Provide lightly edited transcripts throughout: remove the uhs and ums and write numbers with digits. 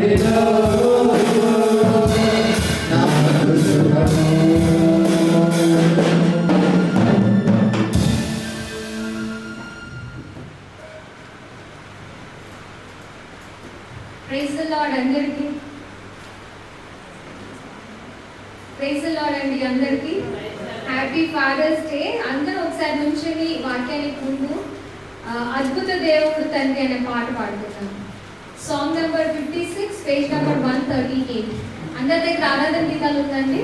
Praise the Lord అందరికీ. Praise the Lord అండి అందరికీ. Happy Father's Day. అందరూ ఒకసారి నుంచొని వాక్యానికి ముందు అద్భుత దేవుడు తండ్రి అనే పాట పాడుతున్నాం. Song number 56, page number 138. అందరి దగ్గర ఆరాధన గీతాలు ఉందండి.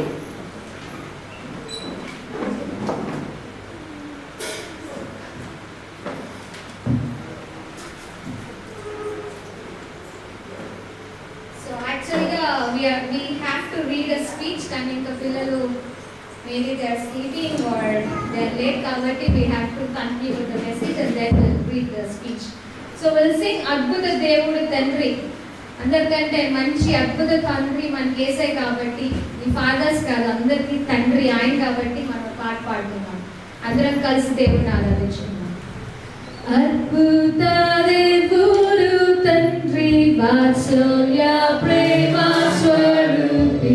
We have to read a speech కానీ ఇంకా పిల్లలు maybe they are sleeping or they are late కాబట్టి we have to continue with the message and then we'll read the speech. So we'll sing అద్భుత దేవుడు తండ్రి. అందరికంటే మంచి అద్భుత తండ్రి మనకి యేసయ్య కాబట్టి, ఈ ఫాదర్స్ కాదు అందరికీ తండ్రి ఆయన కాబట్టి మనం పాట పాడుతున్నాం. అందరం కలిసి దేవుడిని ఆరాధించుకున్నాం. అద్భుత దేవుడు తండ్రి వాత్సల్య ప్రేమ స్వరూపి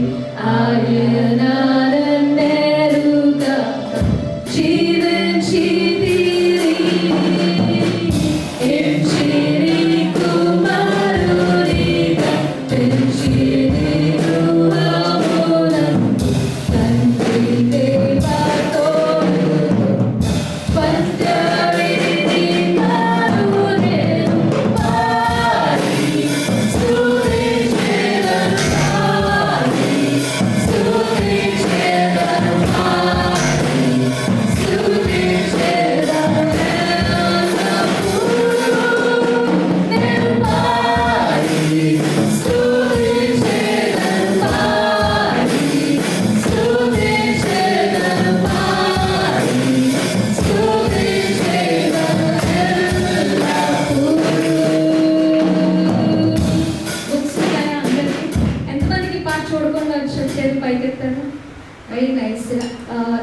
ఆయన నేరుగా జీవించి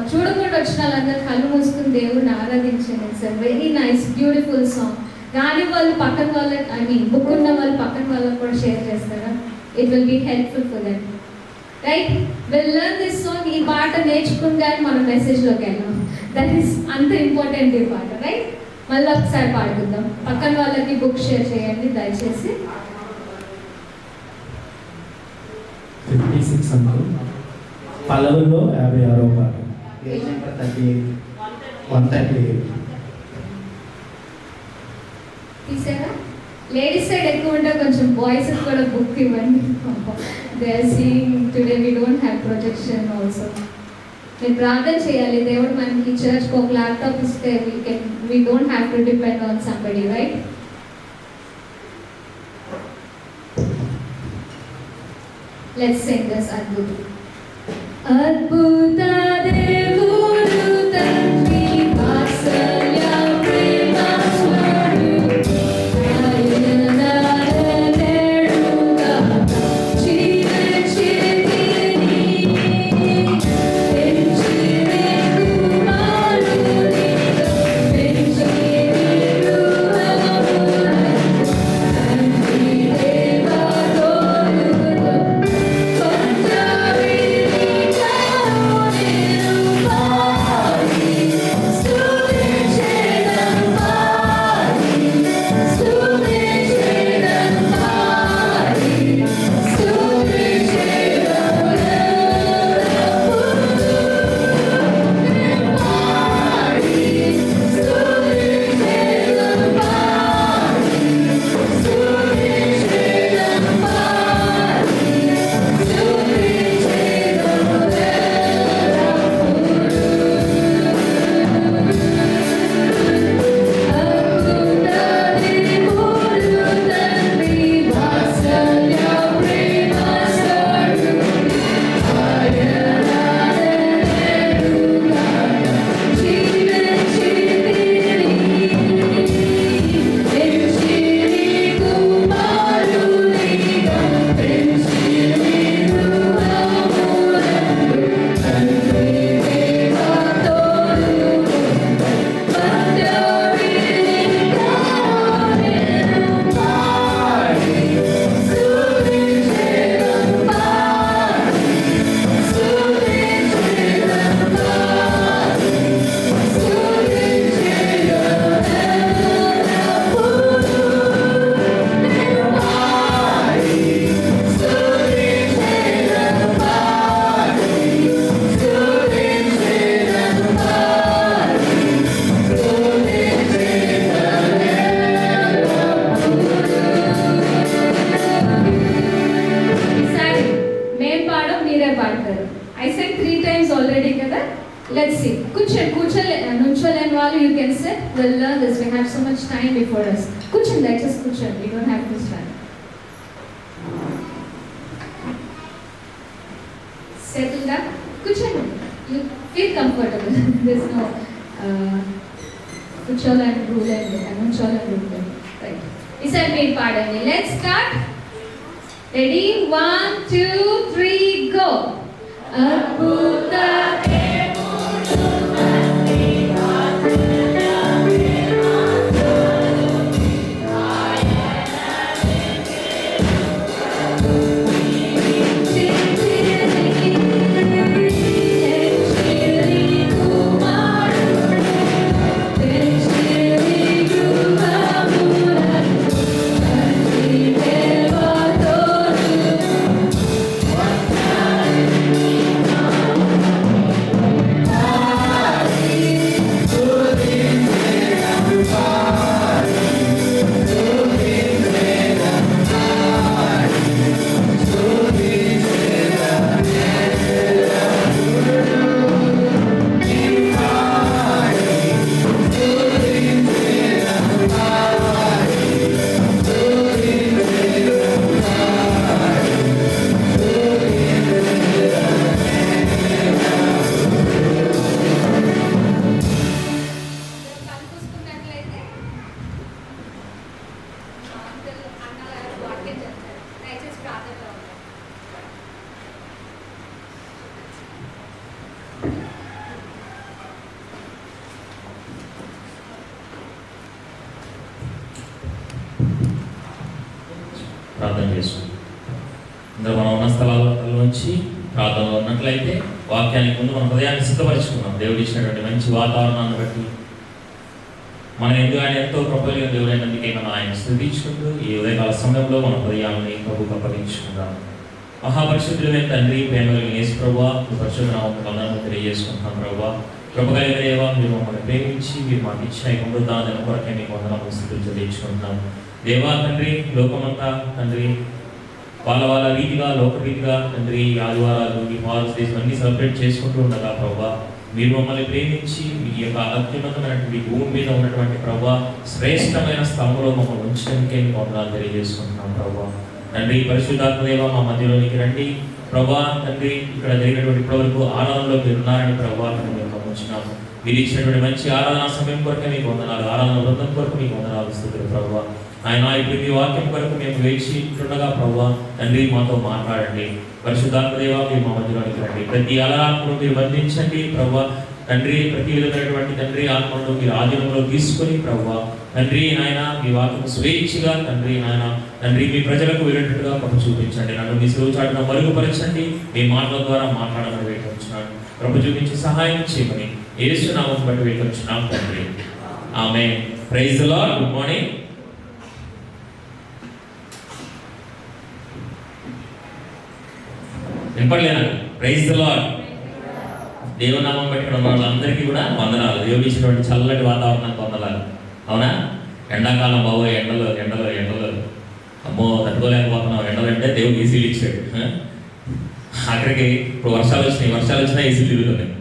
చూడకుండా వచ్చిన వాళ్ళందరూ కళ్ళు మూసుకుని దేవుడిని ఆరాధించండి. Sir very nice beautiful song. రాని వాళ్ళు పక్కన వాళ్ళకి బుక్ ఉన్న వాళ్ళు పక్కన వాళ్ళకి కూడా షేర్ చేస్తారా? It will be helpful for them. Right, will learn this song. ఈ పాట నేర్చుకుంటానే మనం మెసేజ్లోకి వెళ్ళాం. దట్ ఈస్ అంత ఇంపార్టెంట్ ఈ పాట. రైట్, మళ్ళీ ఒకసారి పాడుకుందాం. పక్కన వాళ్ళకి బుక్ షేర్ చేయండి దయచేసి. 56 అంటారు. పల్లవుల్లో 56వ పాట, పేజ్ నెంబర్ 138. తీసారా? లేడీస్ సైడ్ ఎక్కువ ఉంటే కొంచెం బాయ్స్ కూడా బుక్ ఇవ్వండి. They are seeing today we don't have projection also. నేను ప్రార్థన చేయాలి, దేవుడు మనకి చర్చ్కి ఒక ల్యాప్టాప్ ఇస్తే we don't have to depend on somebody, right? Let's sing this adbhuta. Adbhuta Devudu Tandri Vatsalya Prema Swarupi Ayana Neruga Jeevichitini Penchiri Kumaruni Penchiri Ruhamuna Tandri Deva Goruda Pandaviri Karune Let's see. Kunchal వాళ్ళు you can sit. We'll learn this. We have so much time before us. Kunchal, let us Kunchal. We don't have to stand. Settle up. Kunchal, you feel comfortable. There's no Kunchal and rule and Kunchal and rule. Right. Isar me pardon. Let's start. Ready? 1, 2, 3, go. Adbhuta ప్రార్థన చేసుకుందాం. అందరూ మనం ఉన్న స్థలాల్లోంచి ప్రార్థనలో ఉన్నట్లయితే వాక్యానికి ముందు మన హృదయాన్ని సిద్ధపరచుకున్నాం. దేవుడు ఇచ్చినటువంటి మంచి వాతావరణాన్ని బట్టి మన ఎందుకు ఆయన ఎంతో కృపగా దేవుడైనందుకే మనం ఆయన స్తుతించుకుంటూ ఈ ఉదయకాల సమయంలో మన హృదయాన్ని ప్రభువుకు అప్పగించుకుందాం. మహాపరిశుద్ధులైన తండ్రి, ప్రేమగలిగిన యేసు ప్రభువా, మీ పరిశుద్ధ నామమున వందనాలు తెలియజేసుకుంటాం. ప్రభువా, కృపగలిగిన దేవా, మీరు మమ్మల్ని ప్రేమించి మీరు మాకు ఇచ్చిన ఈ అమృతాన్ని కొరకే మీకు వందనాలు స్తుతులు చెల్లించుకుంటున్నాం. దేవా తండ్రి, లోకమంతా తండ్రి వాళ్ళ రీతిగా లోకరీతిగా తండ్రి ఈ ఆదివారాలు ఈ ఫాదర్స్ డేస్ అన్ని సెలబ్రేట్ చేసుకుంటూ ఉండగా ప్రభావ, మీరు మమ్మల్ని ప్రేమించి మీ యొక్క అత్యున్నతమైనటువంటి భూమి మీద ఉన్నటువంటి ప్రభావ శ్రేష్టమైన స్థలంలో మమ్మల్ని ఉంచడానికే మీకు వందనాలు తెలియజేసుకుంటున్నాం. ప్రభావ తండ్రి, పరిశుద్ధాత్మదేవ మా మధ్యలోనికి రండి. ప్రభా తండ్రి, ఇక్కడ జరిగినటువంటి ఇప్పటివరకు ఆరాధనలో మీరు ఉన్నారని ప్రభావ మేము గమనించినాము. మీరు ఇచ్చినటువంటి మంచి ఆరాధన సమయం కొరకు మీకు వందనాలు, ఆరాధన వృద్ధం కొరకు మీకు వందనాలు స్తుతులు. ప్రభావ ఆయన ఇప్పుడు మీ వాక్యం కొరకు మేము వేచి ఉంటుండగా ప్రభావ తండ్రి మాతో మాట్లాడండి. పరిశుద్ధాత్మదేవ మీరు మా మధ్యలోనికి రండి. ప్రతి అలరాత్మను మీరు బంధించండి ప్రభావ తండ్రి. ప్రతి విధమైనటువంటి తండ్రి ఆత్మను మీరు ఆధీనంలో తీసుకొని ప్రభావ తండ్రి నాయన మీ వాక్యం స్వేచ్ఛగా తండ్రి నాయన తండ్రి మీ ప్రజలకు వెళ్ళేటట్టుగా ప్రభు చూపించండి. నన్ను మీ సెలవు చాటున మరుగుపరచండి. మీ మాటల ద్వారా మాట్లాడమని వేడుకొచ్చున్నాను. ప్రభు చూపించి సహాయం చేయమని యేసు నామం బట్టి వేడుకొచ్చున్నాం తండ్రి. Amen. Praise the Lord. Good morning. వినపడలేనా? Praise the Lord. దేవుని నామం బట్టి ఉన్న వాళ్ళందరికీ కూడా వందనాలు. దేవుడు ఇచ్చినటువంటి చల్లటి వాతావరణానికి వందనాలు. అవునా? ఎండాకాలం బాబు ఎండలు ఎండలు ఎండలు అమ్మో తట్టుకోలేకపోతున్నాం. ఎండలు అంటే దేవుడు ఈజీలు ఇచ్చాడు. అక్కడికి ఇప్పుడు వర్షాలు వచ్చినా ఈజీలు తిరుగుతున్నాయి.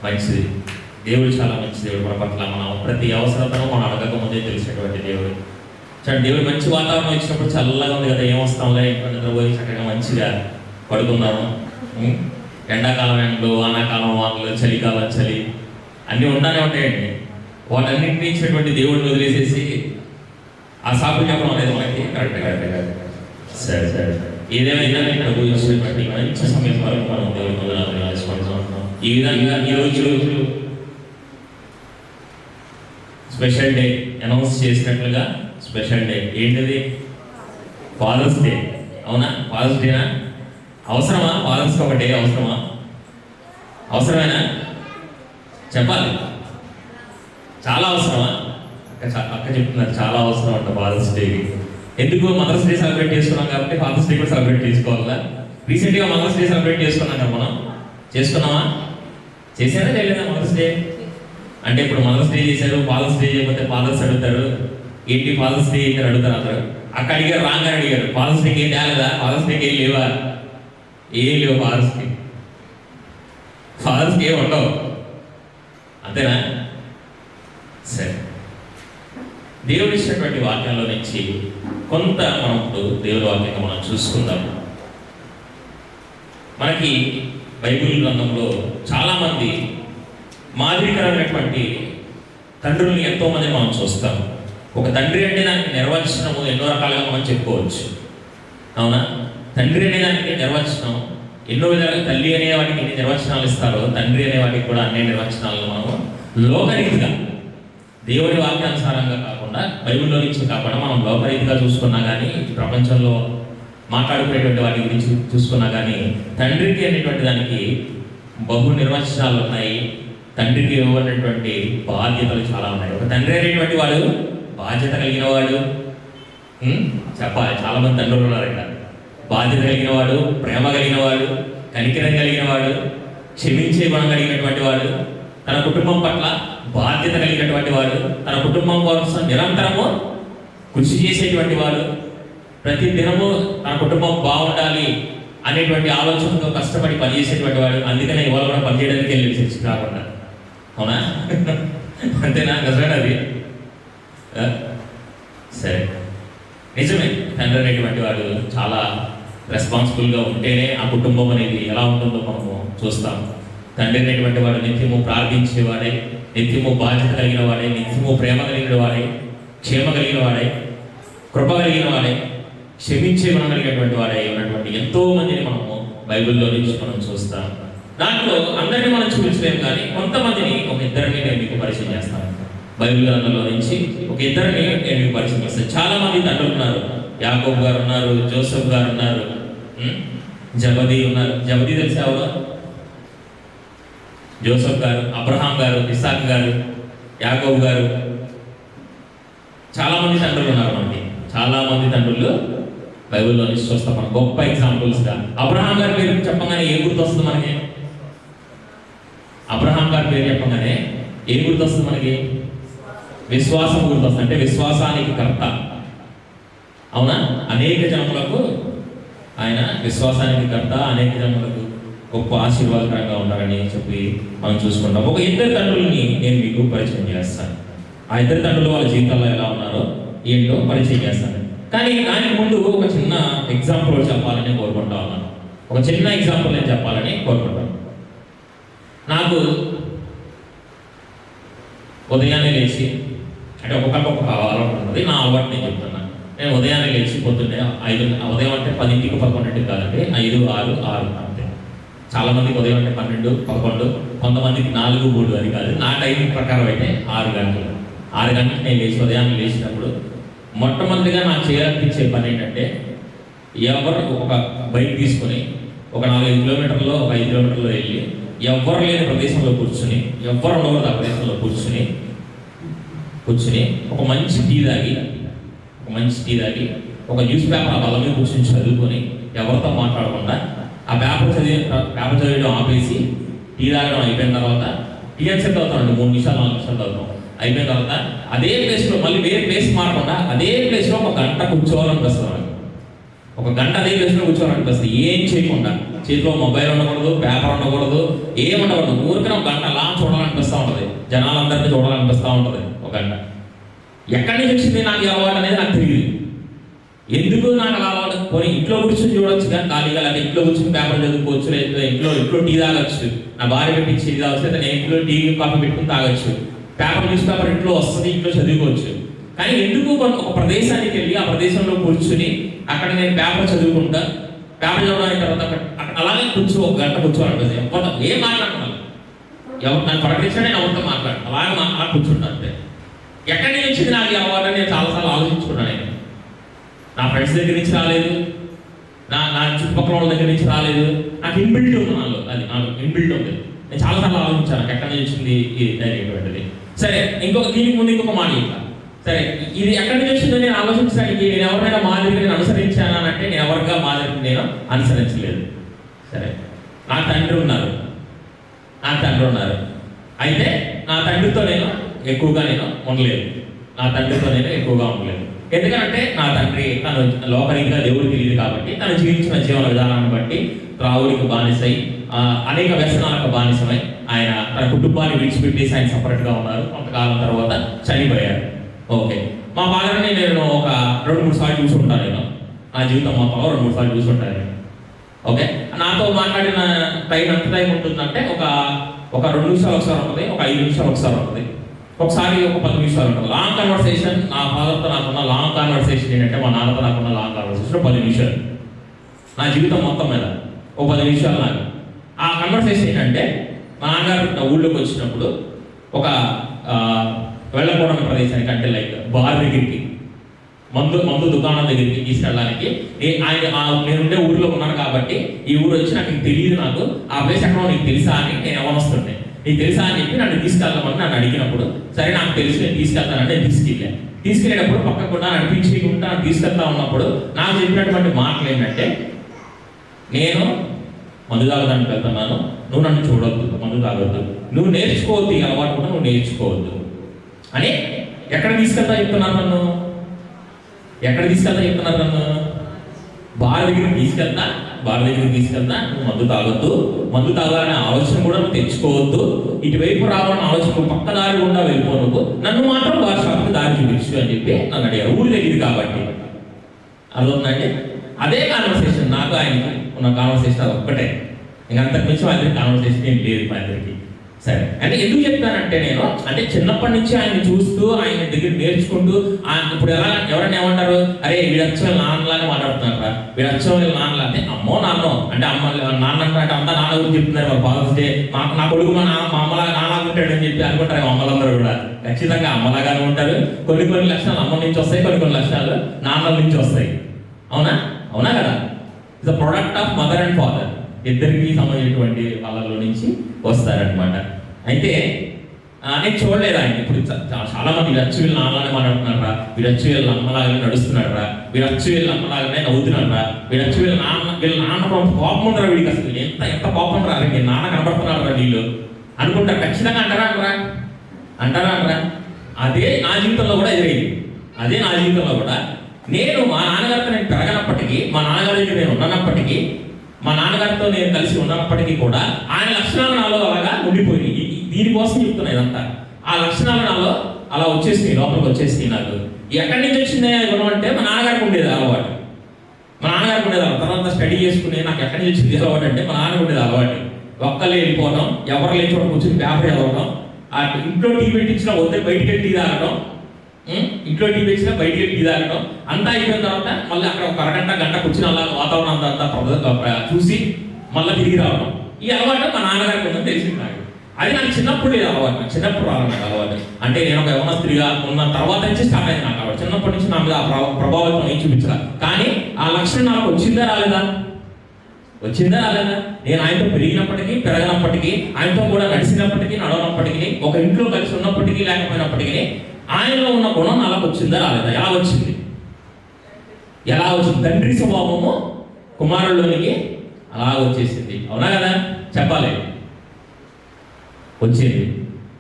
మంచిది. దేవుడు చాలా మంచి దేవుడు. మన పట్ల మన ప్రతి అవసరతను మనం అడగక ముందే తెలిసినటువంటి దేవుడు. దేవుడు మంచి వాతావరణం ఇచ్చినప్పుడు చల్లగా ఉంది కదా, ఏమొస్తాంలే ఇంట్లో నిద్రపోయి చక్కగా మంచిగా పడుకుందాము. ఎండాకాలం ఎండలు, వానాకాలం వానలు, చలికాలం చలి అన్నీ ఉండానే ఉంటాయండి. వాటన్నింటినీ ఇచ్చినటువంటి దేవుడిని వదిలేసేసి ఆ సాకు చెప్పడం అనేది మనకి కరెక్ట్. సరే సరే ఏదేమైనా ప్రభు ఇచ్చినటువంటి మంచి సమయం వరకు మనం దేవుడి వందనాలు చేసుకుంటున్నాం. ఈ విధంగా ఈరోజు స్పెషల్ డే అనౌన్స్ చేసినట్లుగా స్పెషల్ డే ఏంటిది? Father's Day. అవునా? ఫాదర్స్ డేనా? అవసరమా? ఫాదర్స్కి ఒక డే అవసరమా? అవసరమేనా? చెప్పాలి. చాలా అవసరమా? అక్క చెప్తున్నారు చాలా అవసరం అంట ఫాదర్స్ డేకి. ఎందుకు? మదర్స్ డే సెలబ్రేట్ చేసుకున్నాం కాబట్టి ఫాదర్స్ డే కూడా సెలబ్రేట్ చేసుకోవాలా? రీసెంట్గా మదర్స్ డే సెలబ్రేట్ చేసుకున్నాం కదా మనం. చేసుకున్నామా? చేశారా చేయలేదా మదర్స్ డే? అంటే ఇప్పుడు మదర్స్ డే చేశారు, ఫాదర్స్ డే చేయకపోతే ఫాదర్స్ అడుగుతారు ఏంటి ఫాదర్స్ డే అని అడుగుతారు. అందరు అక్కడ అడిగారు, రాంగ్ అని అడిగారు. ఫాదర్స్ డేకి ఏం తేలేదా? ఫాదర్స్ డేకి ఏం లేవా? ఏం లేవు ఫాదర్స్ డే. ఫాదర్స్కి ఏమి ఉండవు, అంతేనా? సరే, దేవుడు ఇచ్చినటువంటి వాక్యంలో నుంచి కొంత మనం ఇప్పుడు దేవుడి వాక్యంగా మనం చూసుకుందాం. మనకి బైబిల్ గ్రంథంలో చాలామంది మాదిరికరమైనటువంటి తండ్రుల్ని ఎంతోమంది మనం చూస్తాం. ఒక తండ్రి అంటే దానికి నిర్వచనము ఎన్నో రకాలుగా మనం చెప్పుకోవచ్చు, అవునా? తండ్రి అనే దానికి నిర్వచనం ఎన్నో విధాలుగా, తల్లి అనే వాటికి ఎన్ని నిర్వచనాలు ఇస్తారో తండ్రి అనే వాటికి కూడా అన్ని నిర్వచనాలను మనము లోకరీతిగా, దేవుడి వాక్యానుసారంగా కాకుండా, బైబిల్లో నుంచి కాకుండా మనం లోకరీతిగా చూసుకున్నా కానీ, ప్రపంచంలో మాట్లాడుకునేటువంటి వాటి గురించి చూసుకున్నా కానీ, తండ్రికి అనేటువంటి దానికి బహు నిర్వచనాలు ఉన్నాయి. తండ్రికి ఇవ్వనటువంటి బాధ్యతలు చాలా ఉన్నాయి. ఒక తండ్రి అనేటువంటి వాడు బాధ్యత కలిగిన వాడు, చెప్పాలి, చాలా మంది తండ్రులు ఉన్నారు ఇక్కడ. బాధ్యత కలిగిన వాడు, ప్రేమ కలిగిన వాడు, కనికరం కలిగిన వాడు, క్షమించే గుణం కలిగినటువంటి వాడు, తన కుటుంబం పట్ల బాధ్యత కలిగినటువంటి వాడు, తన కుటుంబం కోసం నిరంతరము కృషి చేసేటువంటి వాడు, ప్రతి దినము తన కుటుంబం బాగుండాలి అనేటువంటి ఆలోచనతో కష్టపడి పనిచేసేటువంటి వాడు. అందుకనే ఇవాళ కూడా పనిచేయడానికి వెళ్ళి చర్చి కాకుండా, అవునా? అంతేనా? నిజమేనది. సరే, నిజమే. తండ్రి అనేటువంటి వాడు చాలా రెస్పాన్సిబుల్గా ఉంటేనే ఆ కుటుంబం అనేది ఎలా ఉంటుందో మనము చూస్తాం. తండ్రి అనేటువంటి వాడు నిత్యము ప్రార్థించేవాడే, నిత్యము బాధ్యత కలిగిన వాడే, నిత్యము ప్రేమ కలిగిన వాడే, క్షేమ కలిగిన వాడే, కృప కలిగిన వాడే, క్షమించే గుణం కలిగినటువంటి వాడే ఉన్నటువంటి ఎంతో మందిని మనము బైబిల్లో నుంచి మనం చూస్తాం. దాంట్లో అందరినీ మనం చూపించలేము, కానీ కొంతమందిని, ఒక ఇద్దరిని నేను మీకు పరిచయం చేస్తాను. బైబిల్ గ్రంథంలో నుంచి ఒక ఇద్దరిని నేను మీకు పరిచయం చేస్తాను. చాలా మంది తండ్రులు ఉన్నారు. యాకోబు గారు ఉన్నారు, జోసెఫ్ గారు ఉన్నారు, జబదీ ఉన్నారు. జబదీ తెలిసావుగా? జోసెఫ్ గారు, అబ్రహాం గారు, ఇసాక్ గారు, యాకోబు గారు, చాలా మంది తండ్రులు ఉన్నారు మనకి. చాలా మంది తండ్రులు బైబిల్లో నుంచి చూస్తాం మనం గొప్ప ఎగ్జాంపుల్స్గా. అబ్రహాం గారి పేరు చెప్పగానే ఏం గుర్తొస్తుంది మనకి? అబ్రహాం గారి పేరు చెప్పగానే ఏం గుర్తొస్తుంది మనకి? విశ్వాసం గుర్తొస్తుంది. అంటే విశ్వాసానికి కర్త, అవునా? అనేక జనములకు ఆయన విశ్వాసానికి కర్త, అనేక జనములకు గొప్ప ఆశీర్వాదకరంగా ఉంటారని చెప్పి మనం చూసుకుంటాం. ఒక ఇద్దరు తండ్రుల్ని నేను మీకు పరిచయం చేస్తాను. ఆ ఇద్దరు తండ్రులు వాళ్ళ జీవితాల్లో ఎలా ఉన్నారో ఏంటో పరిచయం చేస్తాను. కానీ దానికి ముందు ఒక చిన్న ఎగ్జాంపుల్ చెప్పాలని కోరుకుంటా ఉన్నాను. ఒక చిన్న ఎగ్జాంపుల్ నేను చెప్పాలని కోరుకుంటాను. నాకు ఉదయాన్నే లేచి, అంటే ఒక్కొక్క అలవాటు ఉంటుంది. నా అలవాటు నేను చెప్తున్నాను. నేను ఉదయాన్నే లేచి పొద్దున్నే 5, ఉదయం అంటే 10కి 11కి కాదండి, 5, 6, 6 అంతే. చాలామందికి ఉదయం అంటే 12, 11, కొంతమందికి 4, 3 అది కాదు. నా టైమింగ్ ప్రకారం అయితే 6 గంటలు. 6 గంటలకు నేను లేచి ఉదయాన్నే లేచినప్పుడు మొట్టమొదటిగా నాకు చేయాలనిపించే పని ఏంటంటే, ఎవరు ఒక బైక్ తీసుకొని ఒక 4-5 కిలోమీటర్లో, ఒక 5 కిలోమీటర్లో వెళ్ళి ఎవ్వరు లేని ప్రదేశంలో కూర్చుని, ఎవ్వరు ఉండకూడదు ఆ ప్రదేశంలో కూర్చుని ఒక మంచి టీ తాగి, ఒక న్యూస్ పేపర్ ఆ బల్ల మీద కూర్చొని చదువుకొని, ఎవరితో మాట్లాడకుండా ఆ పేపర్ చదివడం ఆపేసి, టీ తాగడం అయిపోయిన తర్వాత, టీ ఎంతసేపు అవుతామండి, 3 నిమిషాలు 4 నిమిషాలు అవుతాం. అయిపోయిన తర్వాత అదే ప్లేస్లో మళ్ళీ వేరే ప్లేస్ మారకుండా అదే ప్లేస్లో ఒక గంట కూర్చోవాలనిపిస్తుంది. ఒక గంట అదే ప్లేస్లో కూర్చోవాలనిపిస్తుంది. ఏం చేయకుండా, చేతిలో మొబైల్ ఉండకూడదు, పేపర్ ఉండకూడదు, ఏం ఉండకూడదు. ఊరికనే ఒక గంట అలా చూడాలనిపిస్తూ ఉంటుంది. జనాలందరినీ చూడాలనిపిస్తూ ఉంటుంది ఒక గంట. ఎక్కడి నుంచి వచ్చింది నాకు ఈ అలవాటు అనేది నాకు తెలియదు. ఎందుకు నాకు అలా అలవాటు? పోనీ ఇంట్లో కూర్చొని చూడొచ్చు, కానీ ఖాళీగా, లేదా ఇంట్లో కూర్చొని పేపర్ చదువుకోవచ్చు, లేదా ఇంట్లో టీ తాగొచ్చు. నా భార్య పెట్టి టీ తాగొచ్చు, లేదా నేను ఇంట్లో టీ కాఫీ పెట్టుకుని తాగొచ్చు. న్యూస్ పేపర్ ఇంట్లో వస్తుంది, ఇంట్లో చదువుకోవచ్చు. కానీ ఎందుకు ఒక ప్రదేశానికి వెళ్ళి ఆ ప్రదేశంలో కూర్చుని అక్కడ నేను పేపర్ చదువుకుంటా, పేపర్ చదవడానికి తర్వాత అక్కడ అలాగే ఒక గంట కూర్చోవాలంటే ఏం మాట్లాడుతున్నాను, ఎవరు నన్ను పడకించినా నేను ఎవరితో మాట్లాడతాను, అలా కూర్చుంటాను అంతే. ఎక్కడి నుంచి వచ్చింది నాకు ఈ అలవాటు నేను చాలాసార్లు ఆలోచించుకున్నాను. నేను నా ఫ్రెండ్స్ దగ్గర నుంచి రాలేదు, నా చుట్టుపక్కల వాళ్ళ దగ్గర నుంచి రాలేదు, నాకు ఇన్బిల్ట్ ఉంది నాలో. అది నాకు ఇన్బిల్ట్ ఉంది. నేను చాలాసార్లు ఆలోచించాను నాకు ఎక్కడి నుంచి వచ్చింది అనేటువంటిది. సరే, దీనికి ముందు ఇంకొక మాట ఇంకా. సరే, ఇది ఎక్కడి నుంచి వచ్చిందో నేను ఆలోచించడానికి నేను ఎవరైనా మాదిరిగా నేను అనుసరించాను అంటే నేను ఎవరిగా మాదిరిగా నేను అనుసరించలేదు. సరే, నా తండ్రి ఉన్నారు. అయితే నా తండ్రితో నేను ఎక్కువగా ఉండలేదు. ఎందుకంటే నా తండ్రి తను లోకరీతిగా దేవుడికి తెలియదు కాబట్టి తను జీవించిన జీవన విధానాన్ని బట్టి త్రాగుడికి బానిసై అనేక వ్యసనాలకు బానిసమై ఆయన తన కుటుంబాన్ని విడిచిపెట్టేసి ఆయన సపరేట్గా ఉన్నారు. కొంతకాలం తర్వాత చనిపోయారు. ఓకే, మా ఫాదర్ని నేను ఒక 2-3 సార్లు చూసి ఉంటాను. నేను నా జీవితం మొత్తంలో 2-3 సార్లు చూసి ఉంటాను నేను. ఓకే, నాతో మాట్లాడిన ఎంత టైం ఉంటుందంటే ఒక 2 నిమిషాలు ఒకసారి ఉంటుంది, ఒక 5 నిమిషాలు ఒకసారి ఉంటుంది, ఒకసారి ఒక 10 నిమిషాలు ఉంటుంది. Long conversation. నా ఫాదర్తో నాకున్న లాంగ్ కన్వర్సేషన్ ఏంటంటే మా నాన్నతో నాకున్న లాంగ్ కన్వర్సేషన్ 10 నిమిషాలు. నా జీవితం మొత్తం మీద ఒక 10 నిమిషాలు నాకు. ఆ కన్వర్సేషన్ ఏంటంటే మా నాన్నగారు నా ఊళ్ళోకి వచ్చినప్పుడు ఒక వెళ్ళకూడని ప్రదేశానికి, అంటే లైక్ బార్ దగ్గరికి, మందు దుకాణం దగ్గరికి తీసుకెళ్ళడానికి నేనుండే ఊరిలో ఉన్నాను కాబట్టి ఈ ఊరు వచ్చి నాకు తెలియదు, నాకు ఆ ప్లేస్ ఎక్కడో నీకు తెలుసా అని నేను ఎవరొస్తుండే, నీకు తెలుసా అని చెప్పి నన్ను తీసుకెళ్దామని నన్ను అడిగినప్పుడు సరే నాకు తెలుసు నేను తీసుకెళ్తానంటే నేను తీసుకెళ్ళేటప్పుడు పక్కకుండా నడిపించుకుంటా తీసుకెళ్తా ఉన్నప్పుడు నాకు చెప్పినటువంటి మాటలు ఏంటంటే, నేను మందు తాగడానికి వెళ్తున్నాను, నువ్వు నన్ను చూడొద్దు, మందు తాగొద్దు, నువ్వు నేర్చుకోవద్దు, ఈ అలవాటు కూడా నువ్వు నేర్చుకోవద్దు అని. ఎక్కడ తీసుకెళ్తా చెప్తున్నారు నన్ను? బార్ దగ్గరికి తీసుకెళ్తా నువ్వు మందు తాగొద్దు, మందు తాగాలనే ఆలోచన కూడా నువ్వు తెచ్చుకోవద్దు, ఇటువైపు రావాలన్న ఆలోచన పక్క దారి గుండా వెళ్ళిపో, నువ్వు నన్ను మాత్రం బార్ షాప్కి దారి చూపించు అని చెప్పి నన్ను అడిగారు. ఊరి దగ్గర కాబట్టి అర్థవుతుందండి. అదే కాన్వర్సేషన్ నాకు ఆయనకి ఉన్న కాన్వర్సేషన్ అది ఒక్కటే, ఇంకా అంతకు మించి వాళ్ళ కాన్వర్సేషన్ ఏం లేదు మా ఇద్దరికి. సరే, అంటే ఎందుకు చెప్తానంటే నేను అంటే చిన్నప్పటి నుంచి ఆయన్ని చూస్తూ ఆయన దగ్గర నేర్చుకుంటూ ఇప్పుడు ఎవరైనా ఏమంటారు, అరే వీడచ్చం నాన్నలానే మాట్లాడుతున్నారా, వీడచ్చం నాన్నలా అంటే అమ్మో నాన్నో అంటే నాన్న అంటే అంతా నాన్న గురించి చెప్తున్నారు. వాళ్ళ ఫాదర్స్ డే నా కొడుకు మా అమ్మలాగా నాన్న ఉంటాడు అని చెప్పి అనుకుంటారు అమ్మలందరూ కూడా. ఖచ్చితంగా అమ్మలాగానే ఉంటారు. కొన్ని లక్షణాలు అమ్మ నుంచి వస్తాయి, కొన్ని లక్షణాలు నాన్నల నుంచి వస్తాయి. అవునా కదా? It's the product of mother and father, ఇద్దరికి సంబంధించినటువంటి వాళ్ళలో నుంచి వస్తారనమాట. అయితే నేను చూడలేదు ఆయన. ఇప్పుడు చాలా మంది వీడచ్చు వీళ్ళు నాన్నలానే మాట్లాడుతున్నారా, వీడచ్చు వీళ్ళ అమ్మలాగానే నడుస్తున్నారా, వీడచ్చు వీళ్ళ అమ్మలాగానే నవ్వుతున్నారా, వీడచ్చు వీళ్ళ నాన్న కోపం ఉండరా, వీడికి అసలు ఎంత కోపం రా, నేను నాన్న కనబడుతున్నారా వీళ్ళు అనుకుంటారు. ఖచ్చితంగా అంటారా? అదే నా జీవితంలో కూడా ఎదురైంది. నేను మా నాన్నగారితో నేను పెరగనప్పటికీ, మా నాన్నగారి దగ్గర నేను ఉన్నప్పటికీ, మా నాన్నగారితో నేను కలిసి ఉన్నప్పటికీ కూడా ఆయన లక్షణాలు నాలో అలాగా ఉండిపోయినాయి. దీనికోసం చెప్తున్నా ఇదంతా. ఆ లక్షణాలు నాలో అలా వచ్చేసినాయి, లోపలికి వచ్చేసినాయి. నాకు ఎక్కడి నుంచి వచ్చింది అంటే మా నాన్నగారికి ఉండేది అలవాటు. తర్వాత స్టడీ చేసుకునే నాకు ఎక్కడి నుంచి వచ్చింది అలవాటు అంటే మా నాన్నకు ఉండేది అలవాటు. ఒక్కలే వెళ్ళిపోవడం, ఎవరు లేని చోట కూర్చొని పేపర్ చదవడం, ఇంట్లో టీ పెట్టించిన వద్దే బయటికి వెళ్ళి టీ తాగడం, అంతా అయిపోయిన తర్వాత మళ్ళీ అక్కడ ఒక గంట కూర్చుని అలా వాతావరణం అంతా చూసి మళ్ళీ తిరిగి రావడం. ఈ అలవాటు మా నాన్నగారికి ఉందని తెలిసింది నాకు. అది నాకు చిన్నప్పుడు రావాలి నాకు అలవాటు. అంటే నేను ఒక యవన స్త్రీగా ఉన్న తర్వాత నుంచి స్టార్ట్ అయింది నాకు అలవాటు. చిన్నప్పటి నుంచి నా మీద ప్రభావితం ఏం చూపించాలి. కానీ ఆ లక్షణం నాకు వచ్చిందా రాలేదా? నేను ఆయనతో పెరగనప్పటికీ, ఆయనతో కూడా నడిచినప్పటికీ నడవనప్పటికీ, ఒక ఇంట్లో కలిసి ఉన్నప్పటికీ లేకపోయినప్పటికీ ఆయనలో ఉన్న గుణం అలా వచ్చిందా రాలేదా? ఎలా వచ్చింది? తండ్రి స్వభావము కుమారుల్లోనికి అలా వచ్చేసింది. అవునా కదా? చెప్పాలి, వచ్చేది.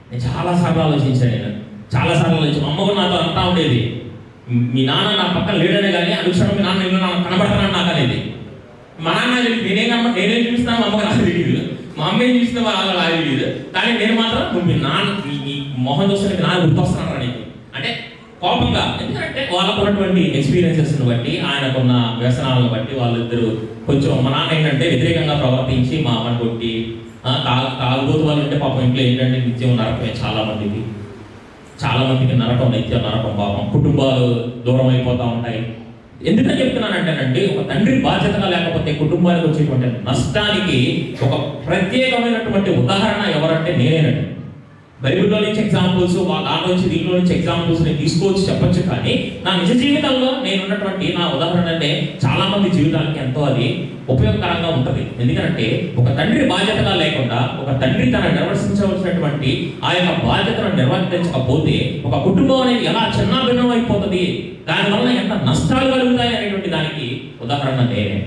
నేను చాలాసార్లు ఆలోచించాను. అమ్మ కూడా నాతో అంటా ఉండేది, మీ నాన్న నా పక్కన లేడనే కానీ అనుక్షణం మీ నాన్న ఇల్లు నాకు కనబడతానని నాకు అనేది. మా నాన్న నేనేం చూస్తున్నాను మా అమ్మకి నాకు తెలియదు, మా అమ్మ ఏం చూస్తున్నా వాళ్ళ నాకు తెలియదు. కానీ నేను మాత్రం నువ్వు మీ నాన్న ఈ మొహం చూస్తే మీ నాన్న గుర్తొస్తున్నాను నీకు అంటే కోపంగా. ఎందుకంటే వాళ్ళకు ఉన్నటువంటి ఎక్స్పీరియన్సెస్ని బట్టి, ఆయనకున్న వ్యసనాలను బట్టి వాళ్ళిద్దరూ కొంచెం మా నాన్న ఏంటంటే వ్యతిరేకంగా ప్రవర్తించి మా అమ్మని కొట్టి తాగుబోతు వాళ్ళు ఉంటే పాపం ఇంట్లో ఏంటంటే నిత్యం నరకమే. చాలా మందికి నరకం, నిత్యం నరకం. పాపం కుటుంబాలు దూరం అయిపోతూ ఉంటాయి. ఎందుకని చెప్తున్నానంటేనండి, ఒక తండ్రి బాధ్యతగా లేకపోతే కుటుంబానికి వచ్చేటువంటి నష్టానికి ఒక ప్రత్యేకమైనటువంటి ఉదాహరణ ఎవరంటే నేనేనండి. బైబిల్లో నుంచి ఎగ్జాంపుల్స్, దాంట్లో నుంచి దీంట్లో నుంచి ఎగ్జాంపుల్స్ నేను తీసుకోవచ్చు, చెప్పొచ్చు. కానీ నా నిజ జీవితంలో నేనున్నటువంటి నా ఉదాహరణ అంటే చాలా మంది జీవితానికి ఎంతో అది ఉపయోగకరంగా ఉంటుంది. ఎందుకంటే ఒక తండ్రి బాధ్యతగా లేకుండా, ఒక తండ్రి తన నిర్వర్తించవలసినటువంటి ఆ యొక్క బాధ్యతను నిర్వర్తించకపోతే ఒక కుటుంబం అనేది ఎలా చిన్నాభిన్నం అయిపోతుంది, దానివల్ల ఎంత నష్టాలు కలుగుతాయి అనేటువంటి దానికి ఉదాహరణ నేనే.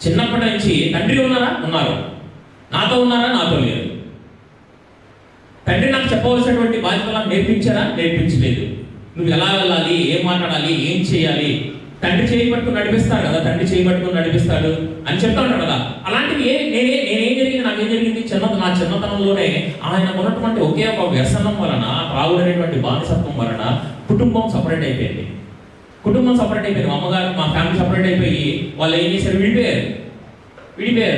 చిన్నప్పటి నుంచి తండ్రి ఉన్నారు, నాతో ఉన్నారా? నాతో లేదు. తండ్రి నాకు చెప్పవలసినటువంటి బాధ్యతలను నేర్పించారా? నేర్పించలేదు. నువ్వు ఎలా వెళ్ళాలి, ఏం మాట్లాడాలి, ఏం చేయాలి. తండ్రి చేయి పట్టుకుని నడిపిస్తాడు కదా, తండ్రి చేయి పట్టుకుని నడిపిస్తాడు అని చెప్తా ఉంటాడు కదా. అలాంటివి నేనేం జరిగింది, నాకేం జరిగింది, నా చిన్నతనంలోనే ఆయనకు ఉన్నటువంటి ఒకే ఒక వ్యసనం వలన, త్రాగుడనేటువంటి బానిసత్వం వలన కుటుంబం సపరేట్ అయిపోయింది. మా అమ్మగారు, మా ఫ్యామిలీ సపరేట్ అయిపోయి వాళ్ళు ఏం చేశారు, విడిపోయారు.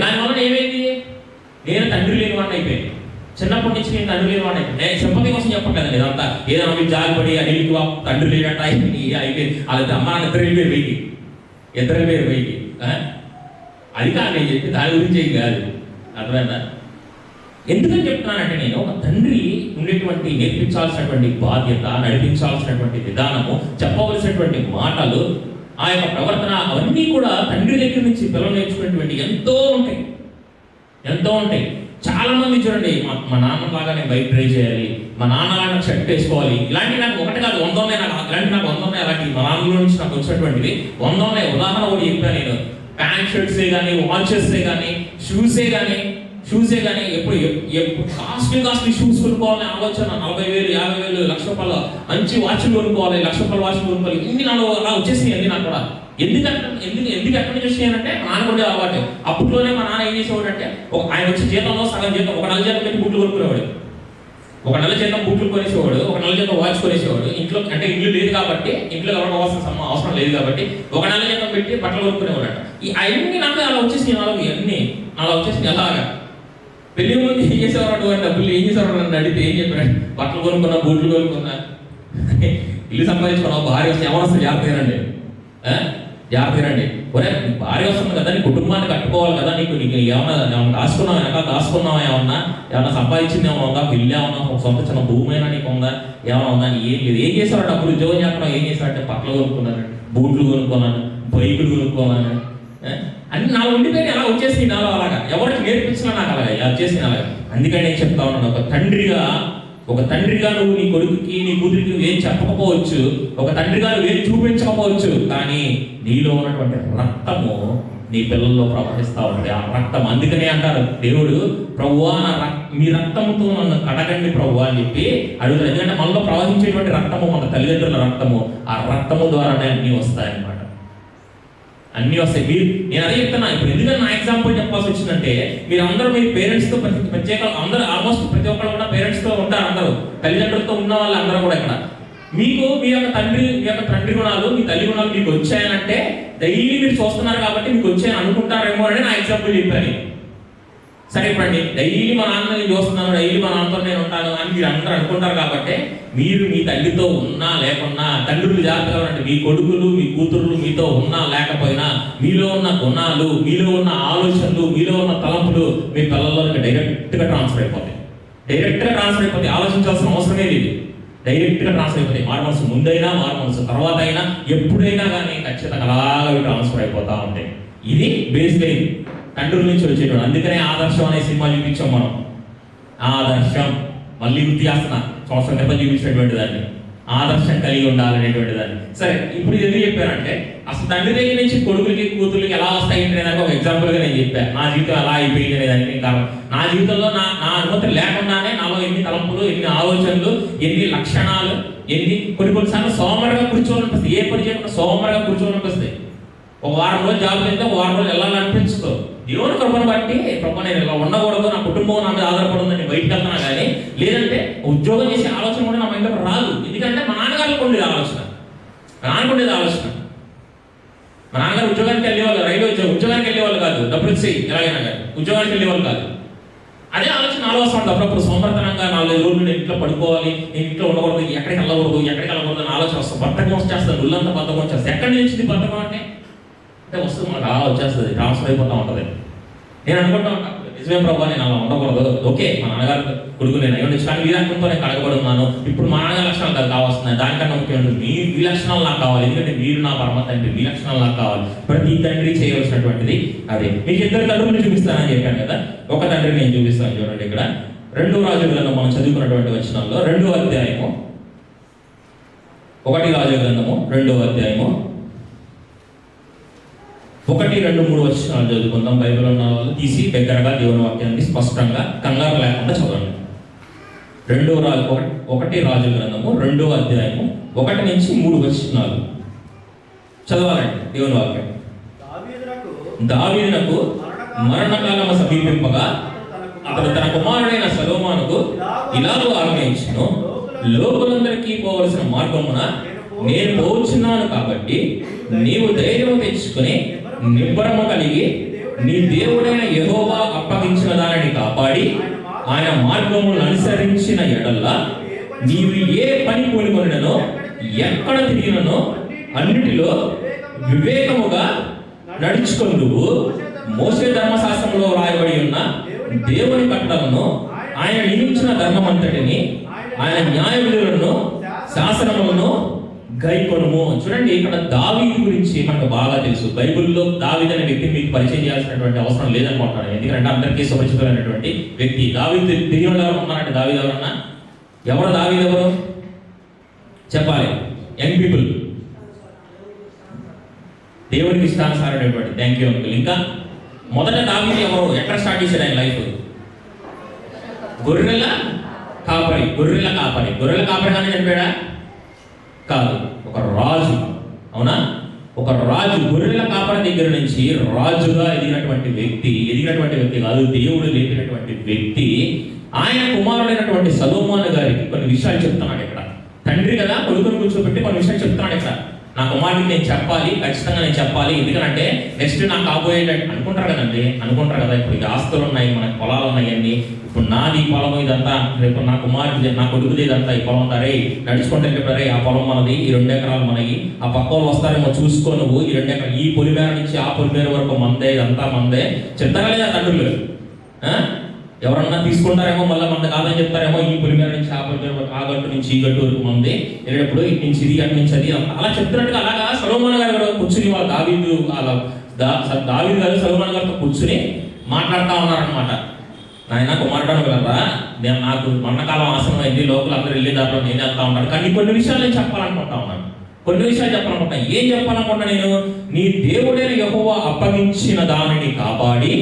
దానివల్ల ఏమైంది, నేను తండ్రి లేని వాడిని అయిపోయింది. చిన్నప్పటి నుంచి నేను తండ్రి లేని వాడిని అయిపోయింది. నేను సింపతి కోసం చెప్పట్లేదండి ఇదంతా. ఏదైనా మీరు జాలిపడి అడిగి తండ్రి లేనట్టు అయిపోయింది. వాళ్ళ అమ్మ నాన్న ఇద్దరు వెళ్ళిపోయారు బయటికి. అది కాదు నేను చెప్పి, దాని గురించి ఏం కాదు. అర్థమైందా? ఎందుకని చెప్తున్నానంటే, నేను ఒక తండ్రి ఉండేటువంటి నేర్పించాల్సినటువంటి బాధ్యత, నడిపించాల్సినటువంటి విధానము, చెప్పవలసినటువంటి మాటలు, ఆ యొక్క ప్రవర్తన, అవన్నీ కూడా తండ్రి దగ్గర నుంచి పిల్లలు నేర్చుకునేటువంటి ఎంతో ఉంటాయి. చాలా మంది చూడండి, మా నాన్నలాగా నేను బైక్ డ్రైవ్ చేయాలి, మా నాన్నలాగా నాకు షర్ట్ వేసుకోవాలి, ఇలాంటివి నాకు ఒకటి కాదు 100 ఉన్నాయి. నాకు 100 ఉన్నాయి. అలాంటి మా నాన్నలో నుంచి నాకు వచ్చినటువంటివి 100 ఉన్నాయి. ఉదాహరణ కూడా చెప్పాను నేను. ప్యాంట్ షర్ట్సే కానీ, వాచెస్సే కానీ, షూసే కానీ ఎప్పుడు కాస్ట్లీ షూస్ కొనుక్కోవాలని ఆలోచన. 40,000, 50,000, ₹1,00,000 మంచి వాచ్లు కొనుక్కోవాలి, ₹1,00,000 వాచ్లు కొనుక్కోవాలి. ఇన్ని నాలో అలా వచ్చేసినాయి అన్ని నాకు కూడా. ఎందుకు ఎక్కడి నుంచి వచ్చాయంటే, మా నాన్న ఉండే అలవాటు. అప్పట్లోనే మా నాన్న ఏం చేసేవాడు అంటే, ఆయన వచ్చి జీతంలో సగం జీతం, ఒక నెల జీతం పెట్టి బూట్లు కొనుక్కునేవాడు. ఒక నెల జీతం బూట్లు కొనేసేవాడు, ఒక నెల జీతం వాచ్ కొనేసేవాడు. ఇంట్లో అంటే ఇల్లు లేదు కాబట్టి, ఇంట్లో ఎవరికి అవసరం లేదు కాబట్టి ఒక నెల జీతం పెట్టి బట్టలు కొనుక్కునేవాడు. అవన్నీ నాకు అలా వచ్చేసి అన్నీ అలా వచ్చేసి అలాగా. పెళ్లి ముందు ఏం చేసేవాడు అంటే, డబ్బులు ఏం చేసేవాడు అని అడిగితే ఏం చెప్పాడు, బట్టలు కొనుక్కున్నా, బూట్లు కొనుక్కున్నా, ఇల్లు సంపాదించుకున్నావు, భార్య వస్తే ఎవరు వస్తే జాగ్రత్తగానండి. ఒరే భార్య వస్తుంది కదా, నీ కుటుంబాన్ని కట్టుకోవాలి కదా, నీకు ఏమన్నా దాచుకున్నావా, ఏమన్నా సంపాదించింది ఏమన్నా ఉందా, ఇల్లు ఏమన్నా, సొంత చిన్న భూమి అయినా నీకు ఉందా, ఏమన్నా ఉందా, ఏం లేదు. ఏం చేసేవాడు డబ్బులు ఉద్యోగం చేస్తున్నావు, ఏం చేశాడంటే బట్టలు కొనుక్కున్నాను, బూట్లు కొనుక్కున్నాను, బైకులు కొనుక్కోన్నాను. అన్ని నాలో ఉండిపోయి అలా వచ్చేసి నాలో అలాగా ఎవరికి నేర్పించినా నాకు అలాగా వచ్చేసి అలాగా. అందుకని నేను చెప్తా ఉన్నాను, ఒక తండ్రిగా నువ్వు నీ కొడుకుకి, నీ కూతురికి నువ్వు ఏం చెప్పకపోవచ్చు, ఒక తండ్రిగా నువ్వు ఏం చూపించకపోవచ్చు, కానీ నీలో ఉన్నటువంటి రక్తము నీ పిల్లల్లో ప్రవహిస్తూ ఉంటుంది. ఆ రక్తం, అందుకనే అంటారు దేవుడు, ప్రభువా మీ రక్తముతో నన్ను కడగండి ప్రభువా అని చెప్పి అడుగుతారు. ఎందుకంటే మనలో ప్రవహించేటువంటి రక్తము మన తల్లిదండ్రుల రక్తము, ఆ రక్తము ద్వారానే అన్నీ వస్తాయన్నమాట. అన్నీ వస్తాయి. నేను అదే చెప్తున్నా. ఇప్పుడు ఎందుకంటే నా ఎగ్జాంపుల్ చెప్పాల్సి వచ్చిందంటే, మీరు అందరూ మీ పేరెంట్స్తో ప్రత్యేక అందరూ ఆల్మోస్ట్ ప్రతి ఒక్కరు కూడా పేరెంట్స్తో ఉంటారు. అందరూ తల్లిదండ్రులతో ఉన్న వాళ్ళు అందరూ కూడా ఇక్కడ. మీకు మీ యొక్క తండ్రి గుణాలు, మీ తల్లి గుణాలు మీకు వచ్చాయనంటే డైలీ మీరు చూస్తున్నారు కాబట్టి మీకు వచ్చాయని అనుకుంటారేమో అని నా ఎగ్జాంపుల్ చెప్పాను. సరే ఇప్పుడండి, డైలీ మా నాన్న నేను చూస్తున్నాను, డైలీ మా నాన్నతో నేను ఉంటాను అని మీరు అందరూ అనుకుంటారు కాబట్టి, మీరు మీ తల్లితో ఉన్నా లేకున్నా, తండ్రులు జాగ్రత్తగా ఉండండి. మీ కొడుకులు, మీ కూతుర్లు మీతో ఉన్నా లేకపోయినా, మీలో ఉన్న గుణాలు, మీలో ఉన్న ఆలోచనలు, మీలో ఉన్న తలంపులు మీ పిల్లల్లోకి డైరెక్ట్గా ట్రాన్స్ఫర్ అయిపోతాయి. ఆలోచించాల్సిన అవసరమే లేదు. డైరెక్ట్గా ట్రాన్స్ఫర్ అయిపోతాయి. మారు మనసు ముందైనా, మారు మనసు తర్వాత అయినా, ఎప్పుడైనా కానీ ఖచ్చితంగా అలాగే ట్రాన్స్ఫర్ అయిపోతూ ఉంటాయి. ఇది బేస్ లైన్ తండ్రుల నుంచి వచ్చేటువంటి. అందుకనే ఆదర్శం అనే సినిమా చూపించాం మనం. ఆదర్శం మళ్ళీ గుర్తు చేస్తున్నా, సంవత్సరం క్రితం చూపించినటువంటి దాన్ని, ఆదర్శం కలిగి ఉండాలనేటువంటి దాన్ని. సరే, ఇప్పుడు ఎందుకు చెప్పానంటే, అసలు తండ్రి దగ్గర నుంచి కొడుకులకి, కూతుర్లకి ఎలా వస్తాయి అనేదానికి ఒక ఎగ్జాంపుల్గా నేను చెప్పాను. నా జీవితం ఎలా అయిపోయింది అనేదానికి కారణం, నా జీవితంలో నా అనుమతి లేకుండానే నాలో ఎన్ని తలంపులు, ఎన్ని ఆలోచనలు, ఎన్ని లక్షణాలు, కొన్నిసార్లు సోమరుగా కూర్చోవాలనిపిస్తుంది. ఏ పని చేయకుండా సోమరుగా కూర్చోవాలనిపిస్తుంది. ఒక వారం రోజులు జాబ్ చేస్తే ఒక వారం రోజులు వెళ్ళాలనిపించదు. దేవుని కృపను బట్టి, ప్రభు నేను ఇలా ఉండకూడదు, నా కుటుంబం నా మీద ఆధారపడుతుందని బయటకు వెళ్తున్నా కానీ, లేదంటే ఉద్యోగం చేసే ఆలోచన కూడా నా మైండ్లో రాదు. ఎందుకంటే మా నాన్నగారికి ఉండేది ఆలోచన. మా నాన్నగారు ఉద్యోగానికి వెళ్ళేవాళ్ళు, రైల్వే ఉద్యోగానికి వెళ్ళేవాళ్ళు కాదు, డబ్బులు ఇచ్చి ఎలాగైనా కానీ ఉద్యోగానికి వెళ్ళేవాళ్ళు కాదు. అదే ఆలోచన నాలో వస్తుంది. అప్పుడప్పుడు సోమర్థనంగా 4 రోజులు నేను ఇంట్లో పడుకోవాలి, నేను ఇంట్లో ఉండకూడదు, ఎక్కడికి వెళ్ళకూడదు అని ఆలోచన వస్తుంది. బద్ధకం వచ్చేస్తుంది, ఉల్లంతా బద్ధకం వచ్చేస్తుంది. ఎక్కడి నుంచి వచ్చింది బద్ధకం అంటే వస్తుంది, మనకు అలా వచ్చేస్తుంది, ట్రాన్స్ఫర్ అయిపోతూ ఉంటుంది. నేను అనుకుంటా ఉంటాను, నిజమే ప్రభావ నేను అలా ఉండకూడదు. ఓకే, మా నాన్నగారు కొడుకు నేను అయ్యి కానీ ఈ రకంతో నేను కడగబడి ఉన్నాను. ఇప్పుడు మా నాన్నగారి లక్షణాలు నాకు కావాల్సింది, దానికన్నా ముఖ్యమైన మీ లక్షణాలు నాకు కావాలి. ఎందుకంటే మీరు నా పరమ తండ్రి, మీ లక్షణాలు నాకు కావాలి. ప్రతి తండ్రి చేయవలసినటువంటిది అదే. మీకు 2 తండ్రులు చూపిస్తానని చెప్పాను కదా, ఒక తండ్రిని నేను చూపిస్తాను. చూడండి, ఇక్కడ 2 రాజుల గ్రంథం మనం చదువుకున్నటువంటి వచనాల్లో 2వ అధ్యాయము, 1 రాజుల గ్రంథము 2వ అధ్యాయము 1, 2, 3 వచనాలు చదువుకుందాం. బైబిల్ ఉన్న వాళ్ళు తీసి దగ్గరగా దేవుని వాక్యాన్ని స్పష్టంగా కంగారు లేకుండా చదవండి. ఒకటి రాజుల గ్రంథము 2వ అధ్యాయము 1 నుంచి 3 వచనాలు చదవాలండి. దేవుని వాక్యం. దావీదునకు మరణకాలము సమీపింపగా అతడు తన కుమారుడైన సొలొమోనుకు ఇలాగూ ఆజ్ఞయించెను, లోకులందరికీ పోవలసిన మార్గమున నేను పోవచ్చున్నాను కాబట్టి నీవు ధైర్యం తెచ్చుకుని నిబ్బరము కలిగి నీ దేవుడైన యెహోవా అప్పగించిన దానిని కాపాడి ఆయన మార్గములను అనుసరించిన ఎడల్లా నీవు ఏ పని పూనుకొనినో ఎక్కడ తిరిగిననో అన్నిటిలో వివేకముగా నడుచుకొందువు. మోషే ధర్మశాస్త్రంలో రాయబడి ఉన్న దేవుని కట్టడలను, ఆయన నియమించిన ధర్మమంతటిని, ఆయన న్యాయ విధులను, శాసనములను గైకొనుము. చూడండి, ఇక్కడ దావీదు గురించి మనకు బాగా తెలుసు. బైబిల్లో దావీదు అనే వ్యక్తిని మీకు పరిచయం చేయాల్సినటువంటి అవసరం లేదనుకుంటున్నాను. ఎందుకంటే అందరికీ సుపరిచితమైనటువంటి వ్యక్తి. దావీదు తెలియని ఎవరు ఉన్నారంటే దావీదు ఎవరన్నా? ఎవరు దావీదు? ఎవరు చెప్పాలి? Young people. దేవుడికి ఇష్టానుసారమైనటువంటి. Thank you uncle. ఇంకా మొదట దావీదు ఎవరు? ఎక్కడ స్టార్ట్ చేశాడు ఆయన లైఫ్? గొర్రెల కాపరి. గొర్రెల కాపరిగానే చనిపోయాడా? కాదు, ఒక రాజు. అవునా? ఒక రాజు గొర్రెల కాపరి దగ్గర నుంచి రాజుగా ఎదిగినటువంటి వ్యక్తి కాదు, దేవుడు లేపినటువంటి వ్యక్తి. ఆయన కుమారుడైనటువంటి సొలొమోను గారికి కొన్ని విషయాలు చెప్తున్నాడు ఇక్కడ. తండ్రి కదా, కొడుకుని కూర్చోబెట్టి కొన్ని విషయాలు చెప్తున్నాడు ఇక్కడ. నా కుమారుడికి నేను చెప్పాలి, ఖచ్చితంగా నేను చెప్పాలి. ఎందుకంటే నెక్స్ట్ నాకు కాబోయేట అనుకుంటారు కదా, ఇప్పుడు ఈ ఆస్తులు ఉన్నాయి, మనకి పొలాలు ఉన్నాయన్నీ. ఇప్పుడు నాది పొలం ఇదంతా, రేపు నా కుమారుడి నా కొడుకుది ఇదంతా, ఈ పొలం రే నడుచుకుంటే రే ఆ పొలం మనది, ఈ 2 ఎకరాలు మనకి, ఆ పక్క వాళ్ళు వస్తారేమో చూసుకో నువ్వు, ఈ 2 ఎకరాలు, ఈ పొలిమేర నుంచి ఆ పొలిమేర వరకు మందే, ఇదంతా మందే. చెప్తారా లేదా తండ్రులు? ఎవరన్నా తీసుకుంటారేమో, మళ్ళీ మన కాదని చెప్తారేమో. ఈ పొలిమేర నుంచి ఆ పొలిమేర వరకు, ఆ గట్టు నుంచి ఈ గట్టు వరకు మంది, వెళ్ళేటప్పుడు ఇటు నుంచి ఇది, అటు నుంచి అది, అలా చెప్తున్నట్టుగా అలాగా సొలొమోను గారు కూర్చుని వాళ్ళ దావీదు గారు సొలొమోను గారితో కూర్చుని మాట్లాడుతూ ఉన్నారనమాట. నాయన కుమారుడు కదా, నేను నాకు మరణకాలం ఆసనం అయింది, లోపల అందరూ వెళ్ళే దాంట్లో నేను వెళ్తా ఉన్నాను, కానీ కొన్ని విషయాలు నేను చెప్పాలనుకుంటా ఉన్నాను. ఏం చెప్పాలనుకుంటా నేను? నీ దేవుడైన యెహోవా అప్పగించిన దానిని కాపాడి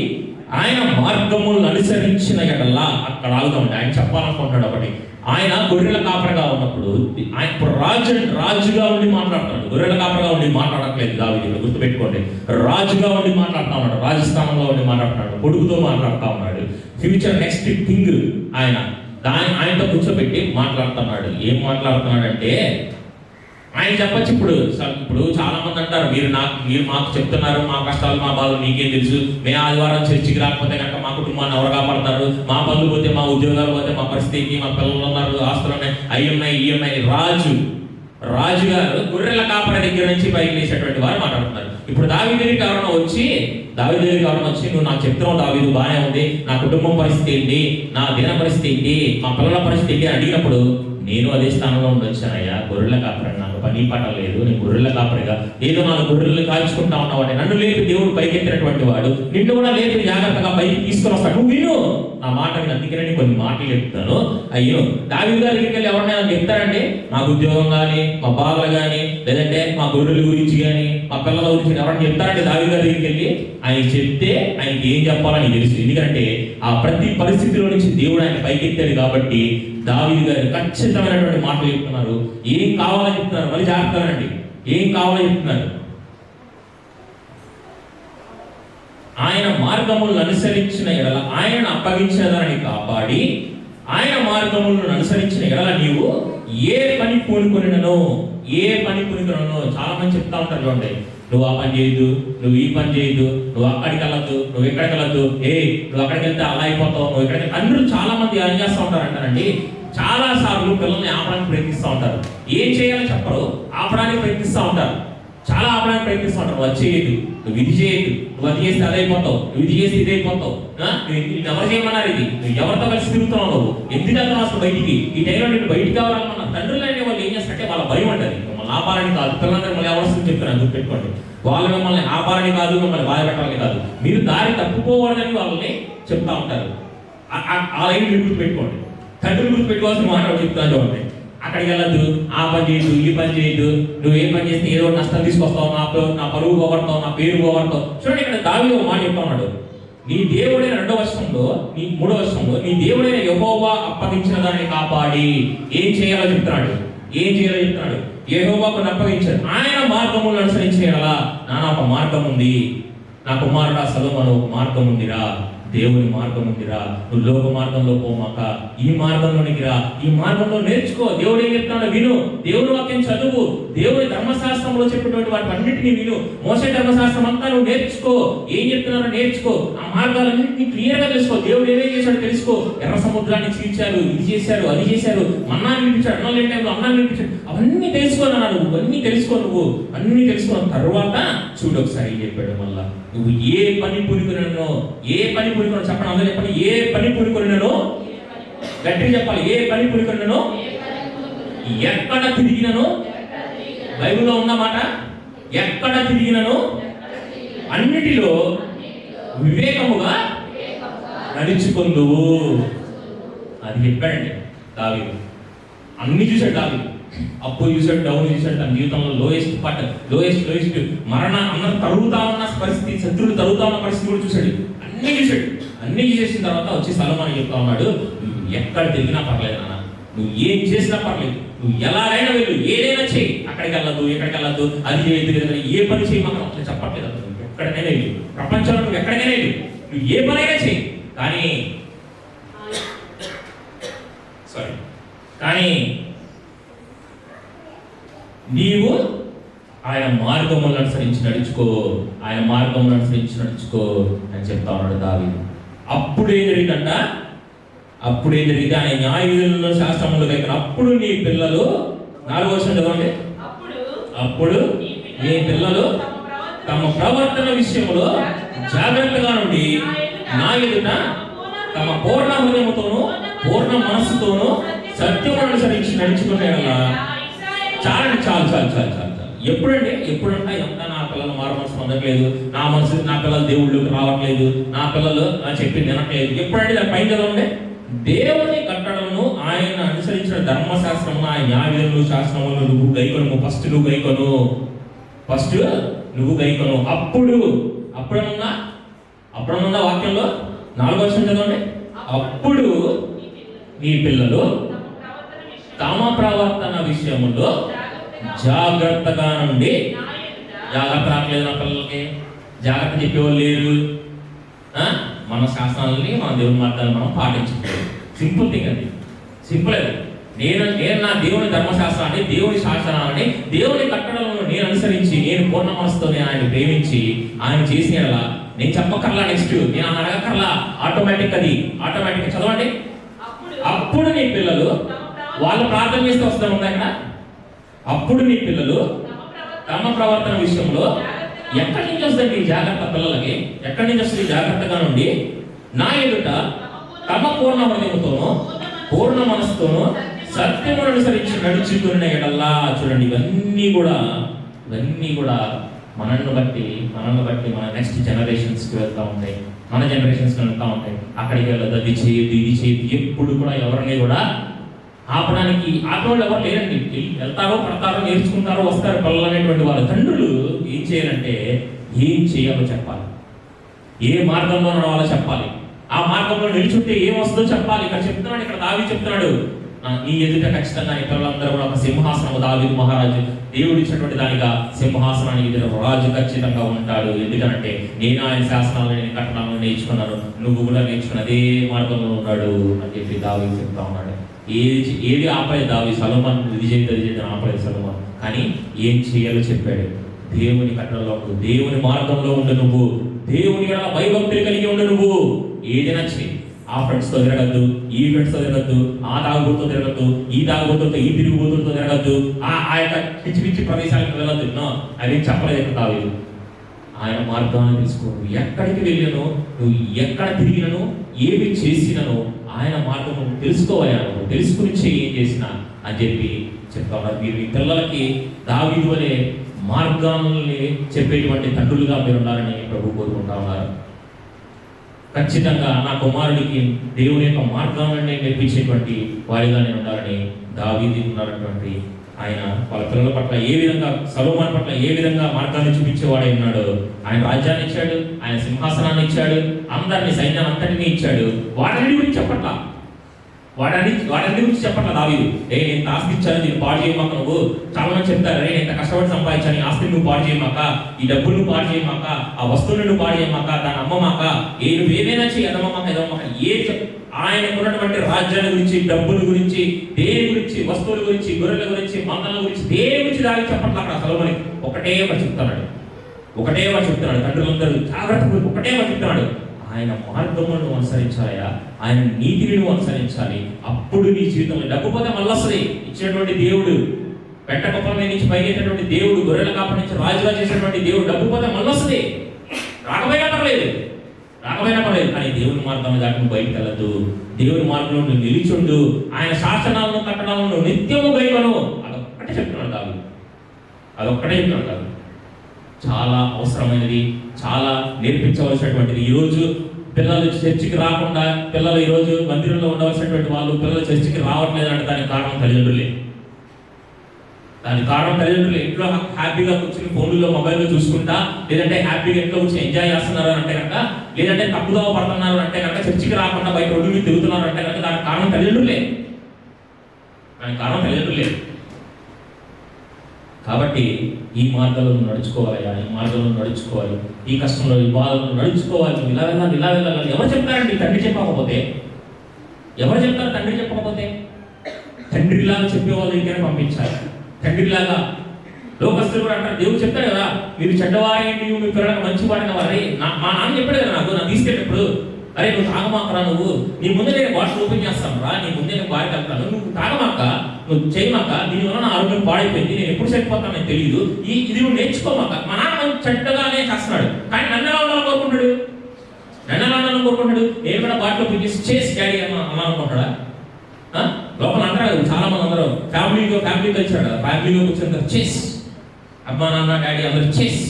ఆయన మార్గములను అనుసరించిన ఎడలా. అక్కడ ఆగుతామండి. ఆయన చెప్పాలనుకుంటున్నాడు ఒకటి. ఆయన గొర్రెల కాపరిగా ఉన్నప్పుడు ఆయన ఇప్పుడు రాజుగా ఉండి మాట్లాడుతున్నాడు. గొర్రెల కాపరిగా ఉండి మాట్లాడట్లేదు దావీదు, గుర్తుపెట్టుకోండి. రాజుగా ఉండి మాట్లాడుతూ ఉన్నాడు, రాజస్థానంలో ఉండి మాట్లాడుతున్నాడు, కొడుకుతో మాట్లాడుతూ ఉన్నాడు. ఫ్యూచర్ నెక్స్ట్ కింగ్ ఆయనతో కూర్చోబెట్టి మాట్లాడుతున్నాడు. ఏం మాట్లాడుతున్నాడంటే ఆయన చెప్పచ్చు. ఇప్పుడు చాలా మంది అంటారు, మీరు మాకు చెప్తున్నారు, మా కష్టాలు మా బాధలు మీకేం తెలుసు, మేము ఆదివారం చర్చికి రాకపోతే కనుక మా కుటుంబాన్ని ఎవరు కాపాడతారు, మా పనులు పోతే, మా ఉద్యోగాలు పోతే, మా పరిస్థితి, మా పిల్లలు ఉన్నారు, ఆస్తులు ఉన్నాయి, అవి ఉన్నాయి, ఇవి ఉన్నాయి. రాజుగారు గొర్రెల కాపరి దగ్గర నుంచి పైకి లేచేటువంటి వారు మాట్లాడుతున్నారు. ఇప్పుడు దావీదు దగ్గరికి ఎవరైనా వచ్చి నువ్వు నాకు చెప్తున్నావు దావీదు, బాగానే ఉంది, నా కుటుంబం పరిస్థితి ఏంటి, నా దిన పరిస్థితి ఏంటి, మా పిల్లల పరిస్థితి ఏంటి అడిగినప్పుడు, నేను అదే స్థానంలో ఉండొచ్చానయ్యా, గొర్రెల కాపరి, నాకు పని పాట లేదు, నేను గొర్రెల కాపరిగా ఏదో 4 గొర్రెలు కాల్చుకుంటా ఉన్నావాడు. నన్ను లేపి దేవుడు పైకెత్తినటువంటి వాడు, నిన్ను కూడా లేపి జాగ్రత్తగా పైకి తీసుకొని వస్తాడు. నువ్వు విను నా మాట, నేను అందుకనే కొన్ని మాటలు చెప్తాను. అయ్యో, దావీదు గారి దగ్గరికి వెళ్ళి ఎవరైనా చెప్తారంటే, నాకు ఉద్యోగం కానీ, మా బాధలు కానీ, లేదంటే మా గొర్రెల గురించి కానీ, మా పిల్లల గురించి ఎవరైనా చెప్తారంటే దావీదు గారి దగ్గరికి వెళ్ళి ఆయన చెప్తే ఆయనకి ఏం చెప్పాలని తెలుసు. ఎందుకంటే ఆ ప్రతి పరిస్థితిలో నుంచి దేవుడు ఆయన పైకెత్తాడు కాబట్టి దావీదు గారు ఖచ్చితమైనటువంటి మాటలు చెప్తున్నారు. ఏం కావాలని చెప్తున్నారు, మళ్ళీ జాగ్రత్తగానండి. ఏం కావాలని చెప్తున్నారు? ఆయన మార్గములను అనుసరించిన ఎడల, ఆయనను అప్పగించిన దానిని కాపాడి ఆయన మార్గములను అనుసరించిన ఎడల నీవు ఏ పని పూనుకొనినో. చాలా మంది చెప్తా ఉంటారు చూడండి, నువ్వు ఆ పని చేయదు, నువ్వు ఈ పని చేయదు, నువ్వు అక్కడికి వెళ్ళద్దు, నువ్వు ఎక్కడికి వెళ్ళద్దు, నువ్వు అక్కడికి వెళ్తే అలా అయిపోతావు, నువ్వు ఎక్కడికి. అందరూ చాలా మంది ఏం చేస్తూ ఉంటారంటారండి, చాలా సార్లు పిల్లల్ని ఆపడానికి ప్రయత్నిస్తూ ఉంటారు. ఏం చేయాలో చెప్పరు, ఆపడానికి ప్రయత్నిస్తూ ఉంటారు. చాలా ఆపడానికి ప్రయత్నిస్తూ ఉంటారు. అది చేయదు, నువ్వు ఇది చేయదు, నువ్వు అది చేస్తే అదైపోతావు, నువ్వు ఇది చేస్తే ఇది అయిపోతావు, ఎవరు చేయమన్నారు, ఇది నువ్వు ఎవరితో కలిసి తిరుగుతున్నావు, నువ్వు ఎందుకు వెళ్తున్నావు అసలు బయటికి, ఈ టైంలో నేను బయటికి కావాలన్నా. తండ్రులు అనే వాళ్ళు ఏం చేస్తారంటే వాళ్ళ భయం ఉంటుంది, మిమ్మల్ని ఆపాలని కాదు. పిల్లలందరూ మిమ్మల్ని ఎవరు చెప్తున్నారు, గుర్తుపెట్టుకోండి. వాళ్ళు మిమ్మల్ని ఆపాలని కాదు, మిమ్మల్ని బాధ పెట్టాలని కాదు, మీరు దారి తప్పుకోవాలని వాళ్ళని చెప్తా ఉంటారు. ఆ లైన్ మీరు గుర్తుపెట్టుకోండి. తండ్రులు గుర్తుపెట్టుకోవాల్సిన మాటలు చెప్తాను చూడండి. అక్కడికి వెళ్ళద్దు, ఆ పని చేయదు, ఈ పని చేయదు, నువ్వు ఏ పని చేస్తే ఏదో నష్టం తీసుకొస్తావు, నా పరువు పోగొడతావు, నా పేరు పోగొడతావు. చూడండి, ఇక్కడ దావీదు మాట చెప్తా ఉన్నాడు. నీ దేవుడైన 2వ వచనంలో, నీ 3వ వచనంలో, నీ దేవుడైన యెహోవా అప్పగించిన దాన్ని కాపాడి ఏం చేయాలో చెప్తున్నాడు. ఏం చేయాలో చెప్తున్నాడు. యెహోవాకు అప్పగించాడు. ఆయన మార్గములను అనుసరించేయాలా. నాకు ఒక మార్గం ఉంది, నా కుమారుడా సొలొమోను ఒక మార్గం ఉందిరా, దేవుని మార్గం ఉందిరా, నువ్వు లోక మార్గంలో పోమాక ఈ మార్గంలోనికి రా, ఈ మార్గంలో నేర్చుకో. దేవుడు ఏం చెప్తున్నాడో విను, దేవుని వాక్యం చదువు, దేవుని ధర్మశాస్త్రంలో చెప్పినటువంటి వాటి అన్నింటినీ విను. మోసే ధర్మశాస్త్రం అంతా నువ్వు నేర్చుకో, ఏం చెప్తున్నారో నేర్చుకో, ఆ మార్గాలన్నింటినీ క్లియర్ గా తెలుసుకో. దేవుడు ఏమేం చేశాడో తెలుసుకో. ఎర్ర సముద్రాన్ని చీల్చారు, ఇది చేశారు, అది చేశారు, మన్నాన్ని వినిపించాడు, అన్నం లేని టైంలో అన్నాన్ని వినిపించాడు, అవన్నీ తెలుసుకోనన్నాడు. నువ్వు అన్నీ తెలుసుకో, నువ్వు అన్నీ తెలుసుకున్న తర్వాత చూడు ఒకసారి ఏం చెప్పాడు. మళ్ళా నువ్వు ఏ పని పూనుకున్నానో, ఏ పని పూనుకున్నా చెప్పండి, అందరూ చెప్పండి. ఏ పని పూనుకున్నానో గట్టిగా చెప్పాలి. ఏ పని పూనుకున్నానో, ఎక్కడ తిరిగినను, బైబిల్లో ఉన్నమాట, ఎక్కడ తిరిగినను అన్నిటిలో వివేకముగా నడుచుకుందువు. అది చెప్పాడండి దావీదు. అన్ని చూశాడు దావీదు. అప్పు చూశాడు, డౌన్ చూశాడు, తన జీవితంలో లోయెస్ట్ మరణ అన్నం తరుగుతా ఉన్న పరిస్థితి, శత్రువులు తరుగుతా ఉన్న పరిస్థితి కూడా చూశాడు. అన్ని చూశాడు. అన్ని చేసిన తర్వాత వచ్చి సొలొమోను చెప్తా ఉన్నాడు, నువ్వు ఎక్కడ తిరిగినా పర్లేదు నాన్న, నువ్వు ఏం చేసినా పర్లేదు, నువ్వు ఎలాగైనా వెళ్ళు, ఏదైనా చేయి, అక్కడికి వెళ్ళదు, ఇక్కడికి వెళ్ళదు, అది చేయదు, ఏ పని చేయమని అట్లా చెప్పట్లేదు. అతను ఎక్కడికైనా వెళ్ళు, ప్రపంచంలో నువ్వు ఎక్కడికైనా వెళ్ళు, నువ్వు ఏ పనైనా చేయి, కానీ నీవు ఆయన మార్గములను అనుసరించి నడుచుకో, ఆయన మార్గములను అనుసరించి నడుచుకో అని చెప్తా ఉన్నాడు దావీదు. అప్పుడేం జరిగిందంట, అప్పుడేం జరిగింది, ఆయన న్యాయ విధులలో శాస్త్రములు దగ్గర అప్పుడు నీ పిల్లలు, 4వ వచనం చదవండి. అప్పుడు నీ పిల్లలు తమ ప్రవర్తన విషయంలో జాగ్రత్తగా నుండి నా ఎదుట తమ పూర్ణ హృదయముతోనూ పూర్ణ మనస్సుతోనూ సత్యమును అనుసరించి నడుచుకునేలా. చాలండి, చాలు. ఎప్పుడంటే ఎంత నా పిల్లలు మారు మనసు పొందట్లేదు, నా పిల్లలు దేవుళ్ళకి రావట్లేదు, నా పిల్లలు చెప్పి వినట్లేదు. ఎప్పుడంటే దాని పైన చదవండి. దేవుని కట్టడలను ఆయన అనుసరించిన ధర్మశాస్త్రము, ఆయన న్యాయములు శాస్త్రములు నువ్వు గైకొను. ఫస్ట్ నువ్వు గైకొను. అప్పుడున్న వాక్యంలో 4వ వచనం చదవండి. అప్పుడు నీ పిల్లలు తమ ప్రవర్తన విషయములో జాగ్రత్తగా నుండి, జాగ్రత్త రావట్లేదు నా పిల్లలకి, జాగ్రత్త చెప్పేవాళ్ళు లేరు, మన శాస్త్రాలని మన దేవుని మార్గాన్ని మనం పాటించలేదు. సింపుల్ థింగ్ అది, సింపుల్ అది. నేను నా దేవుని ధర్మశాస్త్రాన్ని, దేవుని శాస్త్రాన్ని, దేవుని కట్టడలను నేను అనుసరించి, నేను పూర్ణ మనసుతో నేను ఆయన ప్రేమించి ఆయన చేసినలా నేను చెప్పకర్లా, నెక్స్ట్ నేను అడగకర్లా, ఆటోమేటిక్ చదవండి. అప్పుడు నీ పిల్లలు, వాళ్ళు ప్రార్థన చేస్తే వస్తూ ఉంది అక్కడ. అప్పుడు నీ పిల్లలు తమ ప్రవర్తన విషయంలో ఎక్కడి నుంచి వస్తుంది ఈ జాగ్రత్త, పిల్లలకి ఎక్కడి నుంచి వస్తుంది జాగ్రత్తగా నుండి నా ఎదుట తమ పూర్ణ హృదయముతోనూ పూర్ణ మనసుతోనూ సత్యమును అనుసరించి నడుచుకునే ఎడల్లా. చూడండి, ఇవన్నీ కూడా మనల్ని బట్టి మన నెక్స్ట్ జనరేషన్స్కి వెళ్తూ ఉంటాయి, మన జనరేషన్స్కి వెళ్తూ ఉంటాయి. అక్కడికి వెళ్ళదు, అది చేయదు, ఇది చేయదు. ఎప్పుడు కూడా ఎవరిని కూడా ఆపడానికి ఆపేవాళ్ళు ఎవరు లేరండి. వెళ్తారో పడతారో నేర్చుకుంటారో వస్తారు పిల్లలు అనేటువంటి వాళ్ళ తండ్రులు ఏం చేయాలంటే ఏం చేయాలో చెప్పాలి, ఏ మార్గంలో నడవాలో చెప్పాలి, ఆ మార్గంలో నిలుచుంటే ఏం వస్తుందో చెప్పాలి. ఇక్కడ దావీదు చెప్తున్నాడు, నీ ఎదుట ఖచ్చితంగా ఈ పిల్లలందరూ కూడా ఒక సింహాసనము, దావీదు మహారాజు దేవుడు ఇచ్చినటువంటి దానిగా సింహాసనానికి ఎదుట రాజు ఖచ్చితంగా ఉంటాడు. ఎందుకంటే నేను ఆయన శాసనాలను, నేను కట్టడాలను నేర్చుకున్నాను, నువ్వు కూడా నేర్చుకున్న అదే మార్గంలో ఉన్నాడు అని చెప్పి దావీదు చెప్తా ఉన్నాడు. ఏది ఆపలేదు దావీదు, సొలొమోను విజయం ఆపలేదు సొలొమోను, కానీ ఏం చేయాలో చెప్పాడు. దేవుని కట్టడలో ఉండు, దేవుని మార్గంలో ఉండు, నువ్వు దేవుని భయభక్తులు కలిగి ఉండు. నువ్వు ఏదైనా చెయ్యి, ఆ ఫ్రెండ్స్తో తిరగద్దు, ఈ ఫ్రెండ్స్తో తిరగద్దు, ఆ తాగుబోతుతో తిరగద్దు, ఈ తాగుబోతులతో, ఈ తిరుగుబోతులతో తిరగద్దు, ఆ యొక్క పిచ్చి ప్రదేశాలకు వెళ్ళద్దు. అది చెప్పలేదు దావీదు. ఆయన మార్గాన్ని తెలుసుకో. ఎక్కడికి వెళ్ళినను, నువ్వు ఎక్కడ తిరిగినను, ఏమి చేసినను ఆయన మార్గం తెలుసుకోవాలి. తెలుసుకుని ఏం చేసినా అని చెప్పి చెప్తా ఉన్నారు. మీరు మీ పిల్లలకి దావీదు అనే మార్గాన్ని చెప్పేటువంటి తండ్రులుగా మీరు ఉన్నారని ప్రభు కోరుకుంటా ఉన్నారు. ఖచ్చితంగా నా కుమారుడికి దేవుని యొక్క మార్గాన్ని నేర్పించేటువంటి వారిగా నేను ఉండాలని దావీదు ఉన్నటువంటి ఆయన వాళ్ళ పిల్లల పట్ల ఏ విధంగా, సొలొమోను పట్ల ఏ విధంగా మార్గాన్ని చూపించేవాడై ఉన్నాడు. ఆయన రాజ్యాన్ని ఇచ్చాడు, ఆయన సింహాసనాన్ని ఇచ్చాడు, అందరినీ సైన్యాన్ని అంతటినీ ఇచ్చాడు. వాటన్నిటి గురించి చెప్పట్లా, వాటన్నిటి గురించి చెప్పట్లా దావీదు. నేను ఇంత ఆస్తి ఇచ్చాను, దీన్ని పాడు చేయమాక. నువ్వు చాలా మంది చెప్తారు, నేను ఇంత కష్టపడి సంపాదించాను, ఈ ఆస్తిని నువ్వు పాడు చేయమాక, ఈ డబ్బులు నువ్వు పాడు చేయమాక, ఆ వస్తువులను నువ్వు పాడు చేయమాక, దాన్ని అమ్మమాక, నువ్వు ఏదైనా చెయ్యి, ఎదమమాక ఎదమమాక. ఆయనకు ఉన్నటువంటి రాజ్యాల గురించి, డబ్బుల గురించి, దేని గురించి, వస్తువుల గురించి, గొర్రెల గురించి, మందల గురించి, దేని గురించి దావి చెప్పట్లా. అక్కడ సొలొమోను ఒకటే వాడు చెప్తున్నాడు, తండ్రులందరూ జాగ్రత్త, ఒకటే వాడు చెప్తున్నాడు, ఆయన మార్గములను అనుసరించాలయా, ఆయన నీతిని నువ్వు అనుసరించాలి, అప్పుడు నీ జీవితంలో డబ్బు పోతే మళ్ళీ వస్తుంది. ఇచ్చినటువంటి దేవుడు, పెట్ట కుప్పల మీద నుంచి పైగేసినటువంటి దేవుడు, గొర్రెల కాపరి నుంచి రాజుగా చేసినటువంటి దేవుడు, డబ్బు పోతే మళ్ళీ వస్తుంది. రాకపోయినా పర్లేదు, కానీ దేవుని మార్గంలో దాటి నువ్వు బయటకు వెళ్ళద్దు. దేవుని మార్గంలో నువ్వు నిలిచుండు, ఆయన శాసనాలను కట్టడాలను నిత్యము గైకొను. అదొక్కటే చెప్తున్నాడు కాదు. చాలా అవసరమైనది, చాలా నేర్పించవలసినటువంటిది. ఈరోజు పిల్లలు చర్చికి రాకుండా, పిల్లలు ఈరోజు మందిరంలో ఉండవలసినటువంటి వాళ్ళు పిల్లలు చర్చికి రావట్లేదు అంటే దానికి కారణం తల్లిదండ్రులే. ఇంట్లో హ్యాపీగా కూర్చుని ఫోన్లో, మొబైల్లో చూసుకుంటా, లేదంటే హ్యాపీగా ఇంట్లో కూర్చొని ఎంజాయ్ చేస్తున్నారు అంటే కనుక, లేదంటే తప్పుదోవ పడుతున్నారు అంటే కనుక, చర్చికి రాకుండా బయట రోడ్డు మీద తిరుగుతున్నారు అంటే కనుక దానికి కారణం తల్లిదండ్రులే. కాబట్టి ఈ మార్గంలో నడుచుకోవాలయ్యా, ఈ మార్గంలో నడుచుకోవాలి, ఈ కష్టంలో, ఈ బాధలో నడుచుకోవాలి. ఇలా వెళ్ళాలి. ఎవరు చెప్తారండి తండ్రి చెప్పకపోతే? తండ్రిలాగా చెప్పేవాళ్ళు ఇంకైనా పంపించాలి. తండ్రిలాగా లోకస్తులు కూడా అంటారు, దేవుడు చెప్తాడు కదా, మీరు చెడ్డవారేంటి, మీ పిల్లలకు మంచి వాడిన వారి. మా నాన్న చెప్పాడు కదా నాకు తీసుకెళ్ళినప్పుడు, అరే నువ్వు తాగమాకరా, నువ్వు నీ ముందే నేను బాటిల్ ఓపెన్ చేస్తాను రా, నీ ముందే నేను బాడీ వెళ్తాను, నువ్వు తాగమాక, నువ్వు చేయమాక, దీనివల్ల నా ఆరోగ్యం పాడైపోయింది, నేను ఎప్పుడు చనిపోతాను నాకు తెలియదు, ఇది నువ్వు నేర్చుకోమాక. మా నాన్న చెడ్డగానే చేస్తున్నాడు, కానీ నన్ను ఎలా ఉండాలని కోరుకుంటాడు. నేను కూడా బాటిల్ ఓపెన్ చేసి డాడీ అలా అనుకుంటాడా? లోపల అంటారు చాలా మంది, అందరూ ఫ్యామిలీ కల్చర్ కదా, ఫ్యామిలీలో కూర్చొని చేస్, అమ్మా నాన్న డాడీ అందరూ చేస్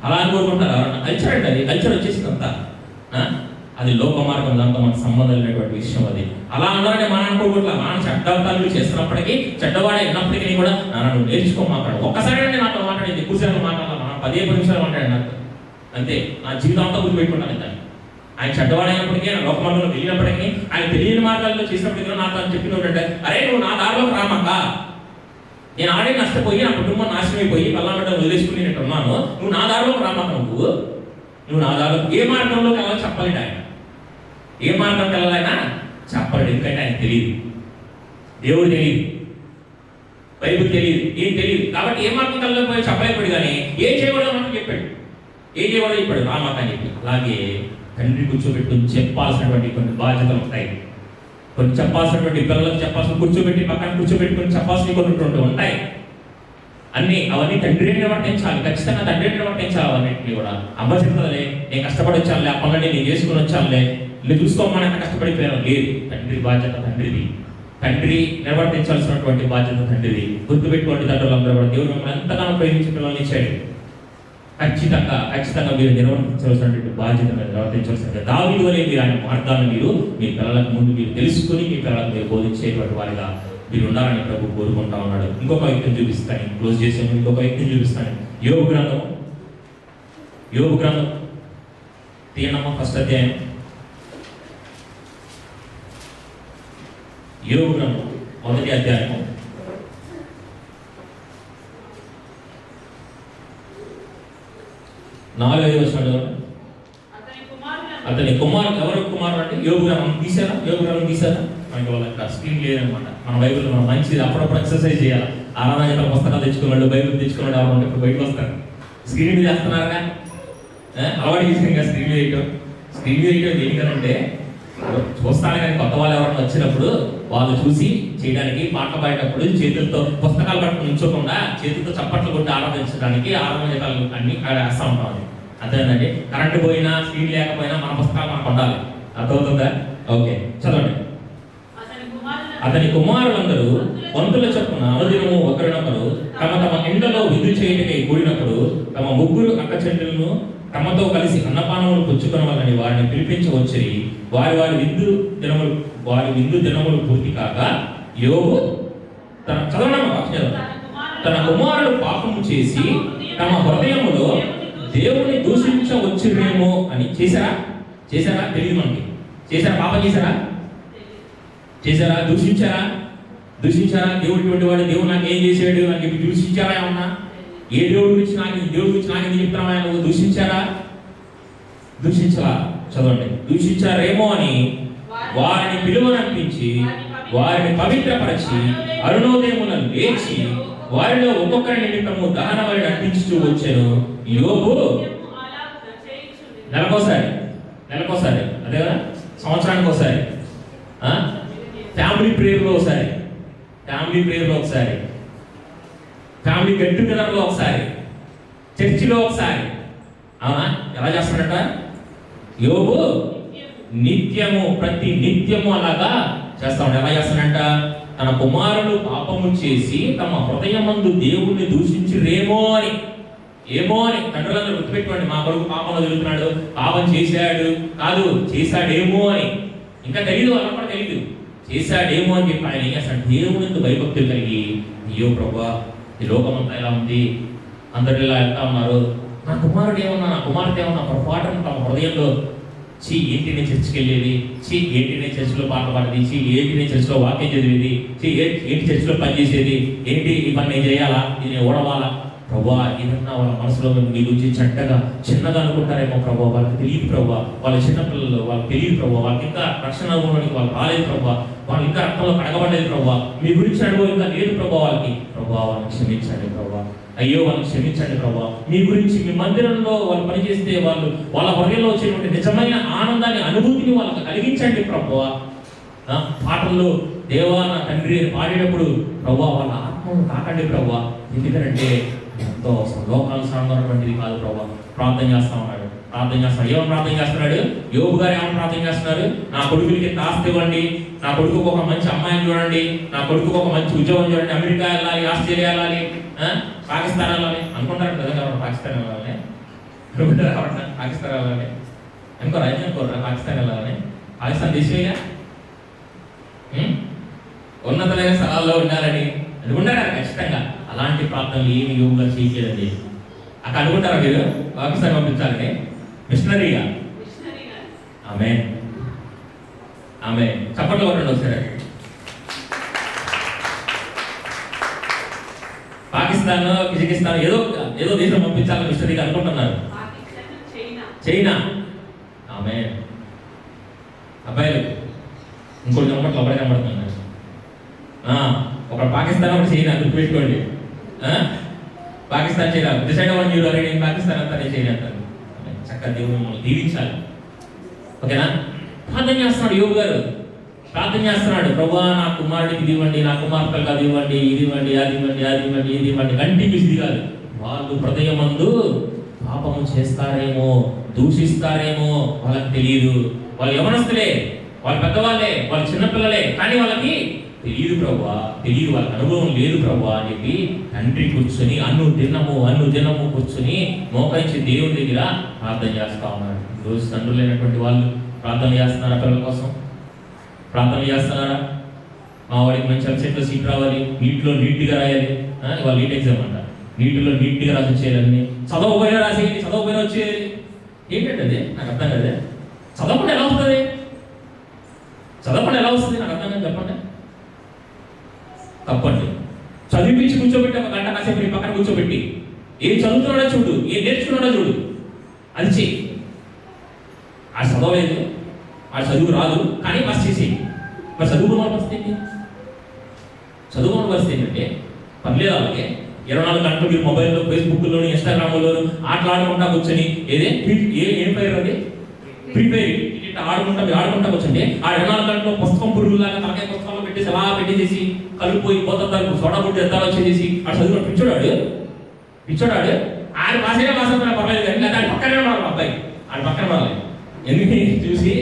అలా అని కోరుకుంటారు. కల్చర్ అంటే అది కల్చర్ వచ్చేసిందంతా. అది లోక మార్గం, దాంతో మనకు సంబంధం లేనటువంటి విషయం. అది అలా ఉండాలని మనం అనుకోకూడదు. మనం చెడ్డతనాలు చేస్తున్నప్పటికీ, చెడ్డవాడే ఉన్నప్పటికీ కూడా నువ్వు నేర్చుకోమాట్లాడు. ఒక్కసారి నాతో మాట్లాడేది, ఎక్కువసేపు మాట్లాడాలి, 10 నిమిషాలు మాట్లాడాను నాకు అంతే. నా జీవితం అంతా గుర్తుపెట్టుకుంటాను దాన్ని. ఆయన చెడ్డవాడైనప్పటికీ, ఆయన లోక మార్గంలో వెళ్ళినప్పటికీ, ఆయన తెలియని మార్గాల్లో చేసినప్పటికీ నాతో చెప్పిన ఏంటంటే, అరే నువ్వు నా దారిలోకి రామాక, నేను ఆడే నష్టపోయి, నా కుటుంబం నాశనం అయిపోయి, పల్లామెట్ట వదిలేసుకుని నేను ఉన్నాను, నువ్వు నా దారిలోకి రామాక, నువ్వు నా దారిలో ఏ మార్గంలోకి వెళ్ళాలో చెప్పలేడు ఆయన. ఏ మార్గంకి వెళ్ళాలైనా చెప్పలేడు, ఎందుకంటే ఆయన తెలియదు, దేవుడు తెలియదు, బైబుల్ తెలియదు, ఏం తెలియదు. కాబట్టి ఏ మార్గం వెళ్ళకపోయి చెప్పలేకపోయాడు, కానీ ఏం చేయవాలో మనకు చెప్పాడు, రామాక అని చెప్పి. అలాగే తండ్రి కూర్చోబెట్టుకుని చెప్పాల్సినటువంటి కొన్ని బాధ్యతలు ఉంటాయి, కొన్ని చెప్పాల్సినటువంటి పిల్లలకు చెప్పాల్సిన, కూర్చోబెట్టి పక్కన కూర్చోబెట్టుకుని చెప్పాల్సినవి కొన్ని ఉంటాయి. అవన్నీ తండ్రి నిర్వర్తించాలి, ఖచ్చితంగా తండ్రి నిర్వర్తించాలి. అవన్నింటినీ కూడా అమ్మ చెప్తుందిలే, నేను కష్టపడి వచ్చానులే, ఆ పనులన్నీ నేను చేసుకుని వచ్చానులే, నేను చూసుకోమని అంత కష్టపడిపోయాను లేదు. తండ్రి బాధ్యత తండ్రిది, తండ్రి నిర్వర్తించాల్సినటువంటి బాధ్యత తండ్రిది. గుర్తుపెట్టుకోండి, తండ్రులందరూ కూడా దేవుడు మిమ్మల్ని ఎంతగానో ప్రేమించి పిల్లల్ని ఇచ్చాడు. ఖచ్చితంగా మీరు నిర్వర్తించవలసినటువంటి బాధ్యత, మీరు నిర్వర్తించవలసిన. దావీదు వలె మీరు ఆయన మార్గాలను మీరు మీ పిల్లలకు ముందు మీరు తెలుసుకుని, మీ పిల్లలకు మీరు బోధించేటువంటి వారిగా మీరు ఉండాలని ప్రభు కోరుకుంటా ఉన్నాడు. ఇంకొక వ్యక్తిని చూపిస్తాను, క్లోజ్ చేసాము. ఇంకొక వ్యక్తిని చూపిస్తాను. యోబు గ్రంథం తీయనమ్మ, ఫస్ట్ అధ్యాయం. యోబు గ్రంథం 1వ అధ్యాయము 4వ వచనం. అతని కుమారుడు ఎవరు? కుమారుడు అంటే యోబు గ్రంథం తీసారా? మనకి వాళ్ళకి స్క్రీన్ లేదనమాట. మన బైబిల్లో మనం మంచిది అప్పుడప్పుడు ఎక్సర్సైజ్ చేయాలి. ఆరాధన పుస్తకాలు తెచ్చుకున్నాడు, బైబిల్ తెచ్చుకున్నాడు, ఎవరు ఇప్పుడు బయటకు వస్తారు. స్క్రీన్ మీద చేస్తున్నారుగా, అలవాటు చేసాం స్క్రీన్ మీద వేయటం దేనికనంటే, చూస్తాను కానీ కొత్త వాళ్ళు ఎవరైనా వచ్చినప్పుడు వాళ్ళు చూసి చేయడానికి, పాటలు పాడేటప్పుడు చేతులతో పుస్తకాలు పట్టుకుని ఉంచకుండా చేతులతో చప్పట్లు కొట్టి ఆరాధించడానికి ఆరాధన అన్ని వేస్తూ ఉంటాం. అర్థమైందండి? కరెంట్ పోయినా, స్క్రీన్ లేకపోయినా మన పుస్తకాలు మనకు ఉండాలి. అర్థమవుతుందా? ఓకే, చదవండి. అతని కుమారులందరూ వంతుల చొప్పున అనుదినము ఒకరినొకరు తమ ఇండ్లలో విందు చేయటకై కూడినప్పుడు తమ 3 అక్క చెల్లెలను తమతో కలిసి అన్నపానములు పుచ్చుకొనవాలని వారిని పిలిపించవచ్చి, వారి విందు దినములు పూర్తి కాగా యోబు తన కుమారుడు పాపము చేసి తమ హృదయములో దేవుని దూషించవచ్చునేమో అని చేశారా తెలియదు మనకి. చేశారా? పాపం చేశారా? దూషించారా? దేవుడు ఇటువంటి వాడు, దేవుడు నాకు ఏం చేశాడు అని చెప్పి దూషించారా? ఏమన్నా ఏ దేవుడి గురించి నాకు ఎందుకు చెప్తున్నావా? నువ్వు దూషించారా? చదవండి. దూషించారేమో అని వారిని పిలువనంపించి వారిని పవిత్రపరచి అరుణోదయములను లేచి వారిలో ఒక్కొక్కరి నిమిత్తము దహన బలి అర్పించుతూ వచ్చాను. యోబు నెలకోసారి అదే కదా, సంవత్సరానికి ఒకసారి, ఫ్యామిలీ ప్రేయర్లో ఒకసారి, ఫ్యామిలీ గెట్ టుగెదర్లో ఒకసారి, చర్చిలో ఒకసారి. అవునా? ఎలా చేస్తాడట యోబు? నిత్యము, ప్రతి నిత్యము అలాగా చేస్తాడు. ఎలా చేస్తాడంట? తన కుమారుడు పాపము చేసి తమ హృదయమందు దేవుణ్ణి దూషించురేమో అని, తండ్రులందరూ గుర్తుపెట్టుకోండి. మా కొడుకు పాపంలో తిరుగుతున్నాడు, పాపం చేశాడేమో అని. ఇంకా తెలియదు, వాళ్ళకు కూడా తెలియదు, చేశాడేమో అని చెప్పి ఆయన ఏం చేస్తాడు? దేవుని భయభక్తులు కలిగి, అయ్యో ప్రభా, ఈ లోకమంతా ఎలా ఉంది, అందరు ఇలా వెళ్తా ఉన్నారు, నా కుమారుడు ఏమన్నా, నా కుమార్తె ఏమన్నా పొరపాటును తమ హృదయంలో ఏంటి నేను చర్చికి వెళ్ళేది, ఏంటి నేను చర్చిలో పాట పాడేది, ఏంటి నేను చర్చిలో వాక్యం చదివేది, ఏంటి చర్చిలో పనిచేసేది, ఏంటి ఇవన్నీ నేను చేయాలా, ఇది నేను ఓడవాలా ప్రభా, ఏదన్నా వాళ్ళ మనసులో మీ గురించి చిన్నగా అనుకుంటారేమో ప్రభా, వాళ్ళకి తెలియదు ప్రభా, వాళ్ళ చిన్నపిల్లలు వాళ్ళకి తెలియదు ప్రభా, వాళ్ళకి ఇంకా రక్షణ అనుభవానికి వాళ్ళు రాలేదు ప్రభా, వాళ్ళు ఇంకా రక్తంలో కడగబడలేదు ప్రభా, మీ గురించి అనుభవం ఇంకా లేదు ప్రభా, వాళ్ళకి వాళ్ళని క్షమించండి ప్రభా, అయ్యో వాళ్ళని క్షమించండి ప్రభా, మీ గురించి మీ మందిరంలో వాళ్ళు పనిచేస్తే వాళ్ళ హృదయంలో వచ్చేటువంటి నిజమైన ఆనందాన్ని, అనుభూతిని వాళ్ళకి కలిగించండి ప్రభా. పాటల్లో దేవా నా తండ్రి అని పాడేటప్పుడు ప్రభా వాళ్ళ ఆత్మను తాకండి ప్రభా. ఎందుకంటే ఎంతో లోకానుసారమైనటువంటిది కాదు ప్రభా. ప్రార్థన చేస్తా ఉన్నాడు. ఏమని ప్రార్థన చేస్తున్నాడు? యోబు గారు ఏమని ప్రార్థన చేస్తున్నారు? నా కొడుకులకి ఆస్తి ఇవ్వండి, నా కొడుకు ఒక మంచి అమ్మాయిని చూడండి, నా కొడుకు ఒక మంచి ఉద్యోగం చూడండి, అమెరికా వెళ్ళాలి, ఆస్ట్రేలియా వెళ్ళాలి, పాకిస్తాన్ వెళ్ళాలి అనుకుంటారు కదా. పాకిస్తాన్ వెళ్ళాలని అనుకోరా? పాకిస్తాన్ వెళ్ళాలని. పాకిస్తాన్ దేశమేగా, ఉన్నతమైన స్థలాల్లో ఉండాలని అనుకుంటారా? ఖచ్చితంగా అలాంటి ప్రార్థనలు ఏమి యోబు గారు చేయలేదండి. అక్కడ అనుకుంటారా మీరు పాకిస్తాన్ పంపించాలని? మిషనరీగా. ఆమె చప్పట్లు కొట్టండి ఒకసారి. పాకిస్తాన్, కిజకిస్తాన్ ఏదో దేశం పంపించాలని మిషనరీగా అనుకుంటున్నారు. చైనా. ఆమె అబ్బాయిలు ఇంకోటి కనబడట్లు అబ్బాయి కనబడుతున్నారు. ఒక పాకిస్తాన్, ఒకటి చైనా, గుర్తుపెట్టుకోండి. పాకిస్తాన్, చైనా డిసైడ్ అవ్వండి మీరు. అరే నేను పాకిస్తాన్ అంతా, నేను చైనా అంటాను. చక్కగా దేవుడు మిమ్మల్ని దీవించాలి. ఓకేనా? ప్రార్థన చేస్తున్నాడు యోబు గారు, ప్రార్థన చేస్తున్నాడు. ప్రభా నా కుమారుడికి ఇది ఇవ్వండి, నా కుమార్తెలకు అది ఇవ్వండి, ఇది ఇవ్వండి, అది ఇవ్వండి, అది ఇవ్వండి, ఇది ఇవ్వండి. కంటిన్యూస్ ఇది కాదు. వాళ్ళు హృదయమందు పాపము చేస్తారేమో, దూషిస్తారేమో వాళ్ళకి తెలియదు. వాళ్ళు యవనస్తులే, వాళ్ళు పెద్దవాళ్ళే, వాళ్ళు చిన్నపిల్లలే, కానీ వాళ్ళకి తెలియదు ప్రభా, తెలియదు, వాళ్ళకి అనుభవం లేదు ప్రభా అని చెప్పి తండ్రి కూర్చొని అన్ను దినము కూర్చొని మోకరించి దేవుని దగ్గర ప్రార్థన చేస్తా ఉన్నారు. ఈరోజు తండ్రులు లేనటువంటి వాళ్ళు ప్రార్థన చేస్తున్నారా? పిల్లల కోసం ప్రార్థన చేస్తున్నారా? మా వాడికి మంచి సబ్జెక్ట్లో సీట్ రావాలి, నీట్గా రాయాలి. వాళ్ళు నీట్ ఎగ్జామ్ అంట, నీట్గా రాసి వచ్చేయాలని. చదవకపోయినా రాసేది, చదవకపోయినా వచ్చేది. ఏంటంటే అది నాకు అర్థం కదా. చదవకుండా ఎలా వస్తుంది నాకు అర్థం కాదు. చెప్పండి. తప్పండి. చదివించి కూర్చోబెట్టి ఒక గంట కాసేపు నీ పక్కన కూర్చోబెట్టి ఏం చదువుతున్నాడో చూడు, ఏం నేర్చుకున్నాడో చూడు, అది చెయ్యి. ఆ చదవలేదు, ఆ చదువు రాదు, కానీ పాస్ చేసేయి. మరి చదువుకున్న పరిస్థితి ఏంటంటే పర్లేదు. అలాగే 24 గంటలు మీరు మొబైల్లో, ఫేస్బుక్లోను, ఇన్స్టాగ్రామ్లోను ఆటలాడుకుంటా కూర్చొని ఏం పేరు అది ఫ్రీ ఫైర్ ఆడుకుంటా కూర్చోండి. ఆ 24 గంటలో పుస్తకం పురుగులాగా తలకాయ పుస్తకంలో పెట్టేసి అలా పెట్టేసేసి కలిపిపోయి పోతారు, సోడా పుట్టి ఎత్తాలు వచ్చేసి ఆ చదువు పిచ్చోడాడు ఆయన మాసైనా పర్లేదు, కానీ లేదా ఆయన పక్కనే ఉన్నాడు అబ్బాయి, ఆయన పక్కన పడాలి. ఎందుకు చూసి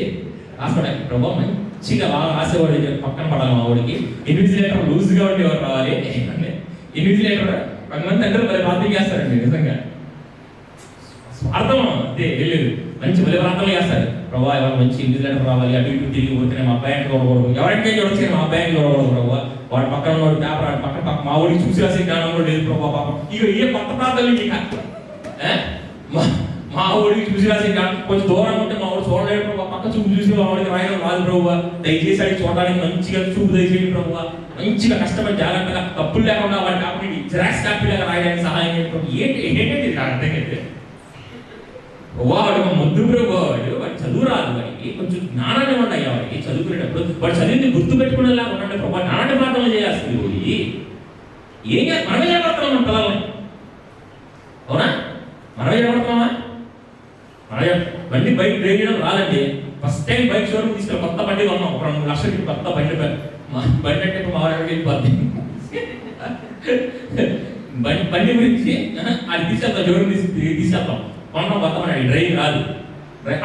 రాసుకోవడానికి ప్రభావం మంచిగా బాగా రాసేవాడు పక్కన పడాలి. మా వాడికి ఇన్విజిలేటర్ లూజ్గా ఉండేవారు రావాలి. ఇన్విజిలేటర్ కొంతమంది తండ్రులు మరి ప్రార్థన చేస్తారండి. నిజంగా స్వార్థం అంతే, వెళ్ళలేదు. మంచి బలి ప్రాంతాలు చేస్తారు. ప్రభావ ఎవరు మంచి ఇంటికి రావాలి, అటు ఇటు తిరిగి పోతే మా అబ్బాయి అంటే చూడకూడదు, ఎవరికి చూడొచ్చు మా అబ్బాయికి చూడకూడదు ప్రభావ. వాడు పక్కన ఉన్నవాడు పేపర్ పక్కన మా వాడికి చూసి రాసే జ్ఞానం కూడా లేదు ప్రభావ. పాపం ఇక ఏ కొత్త ప్రాంతాలు మా ఊడికి చూసి రాసే కొంచెం దూరం ఉంటే మా వాడు చూడలేడు ప్రభావ. పక్క చూపు చూసి మా వాడికి రాయడం రాదు ప్రభావ. దయచేసి అది చూడడానికి మంచిగా చూపు దయచేయండి ప్రభావ. మంచిగా కష్టపడి జాగ్రత్తగా తప్పులు లేకుండా వాడి కాపీ జిరాక్స్ కాపీ లాగా రాయడానికి సహాయం చేయండి. ఏంటంటే నాకు అర్థమైతే వాడు ముద్దు వాడు చదువు రాదు, వాడికి కొంచెం జ్ఞానాన్ని ఉన్నాయి. వాడికి చదువుకునేటప్పుడు వాడు చదివింది గుర్తు పెట్టుకునేలా ఉన్నట్టు ప్రభావ జ్ఞానాన్ని ప్రార్థన చేయాల్సింది. ఏం మనమే చేయబడుతున్నాం మన పిల్లల్ని, అవునా? మనమే చేయబడుతున్నామా? మనమే బండి బైక్ డ్రైవ్ చేయడం రాదండి. ఫస్ట్ టైం బైక్ షోరూమ్ తీసుకెళ్ళి కొత్త బండి కొన్నాం, ఒక 2 లక్షలకి కొత్త బండి అంటే మా వాడికి వెళ్ళిపోద్ది. బండి గురించి అది తీసుకెళ్తాం, షోరూమ్ తీసుకెళ్తాం, కొన్నాం కొత్త బండి, డ్రైవ్ రాదు.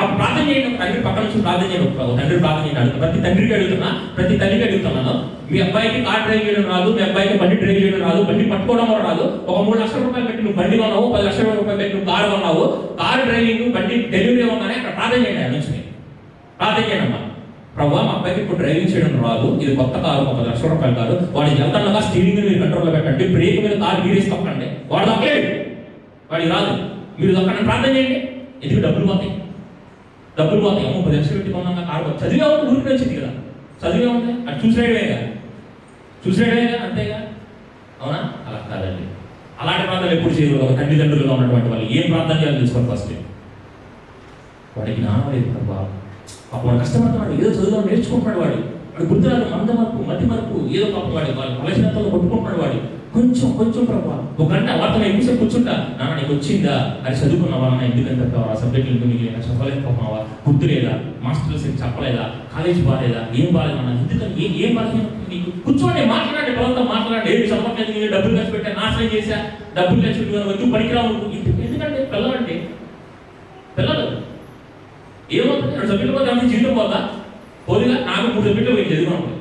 అప్పుడు ప్రార్థన చేయండి, తండ్రి పక్కన నుంచి ప్రార్థన చేయండి. తండ్రి ప్రార్థన చేయండి అడుగుతా, ప్రతి తండ్రికి అడుగుతున్నా, ప్రతి తల్లికి అడుగుతున్నాను. మీ అబ్బాయికి కార్ డ్రైవ్ చేయడం రాదు, మీ అబ్బాయికి బండి డ్రైవ్ చేయడం రాదు, బండి పట్టుకోవడం కూడా రాదు. ఒక 3 లక్షల రూపాయలు పెట్టి నువ్వు బండి కొన్నావు, 10 లక్షల రూపాయలు పెట్టి నువ్వు కారు కొన్నావు. కారు డ్రైవింగ్ బండి డెలివరీ ఉన్నానే అక్కడ ప్రార్థన చేయండి. ఆయన నుంచి ప్రార్థన చేయండి అమ్మా, ప్రభావ మా అబ్బాయికి ఇప్పుడు డ్రైవింగ్ చేయడం రాదు, ఇది కొత్త కారు, 10 లక్షల రూపాయల కారు, వాడికి వెళ్తానుగా స్టీరింగ్ మీరు కంట్రోల్లో పెట్టండి, బ్రేక్ మీద కారు గీరేసి తొక్కండి, వాడు దొక్కలేడు, వాడికి రాదు, మీరు దొక్కండి ప్రార్థన చేయండి. ఎందుకు డబ్బులు పోతాయి, డబ్బులు పోతాయి. 10 లక్షలు పెట్టి కొన్నాక కారు చదివే ఉంది, ఊరికి వచ్చింది కదా, చదివే ఉంది, అది చూసినవేగా అంతేగా, అవునా? అలా కాదండి. అలాంటి ప్రార్థనలు ఎప్పుడు చేయకూడదు. తల్లిదండ్రులుగా ఉన్నటువంటి వాళ్ళు ఏం ప్రార్థన చేయాలి తెలుసుకోండి. ఫస్ట్ వాడికి జ్ఞానం లేదు ప్రభావ, వాడు కష్టపడుతున్నాడు, ఏదో చదువుదాం నేర్చుకుంటున్నాడు, వాడు గుర్తురాదు, మతి మరపు ఏదో పాపం వాడు బలహీనతలో కొట్టుకుంటున్నాడు. వాడు కొంచెం ప్రభావ ఒక గంట వార్తలు ఎక్కువసేపు కూర్చుంటా, నాన్న నీకు వచ్చిందా, అది చదువుకున్నావా, నా ఎందుకని చెప్పావా, సబ్జెక్టులు మీకు చెప్పలేకపోతున్నావా, గుర్తు లేదా, మాస్టర్స్ చెప్పలేదా, కాలేజీ బాగాలేదా, ఏం బాగాలేదు అన్న, ఎందుకని ఏం బాగాలేదు నీకు, కూర్చోండి మాట్లాడండి, పిల్లలతో మాట్లాడండి. ఏమి చదవట్లేదు, డబ్బులు ఖర్చు పెట్టా, నాశనం చేశా, డబ్బులు ఖర్చు పెట్టుకుని ఎందుకు పనికిరావు, ఎందుకంటే పిల్లలంటే పిల్లలు ఏమవుతుంది, 2 సబ్జెక్టులు పోతే అంత జీవితం పోతా పోదిగా. నాకు 3 సబ్జెక్టులు పోయి చదివాను,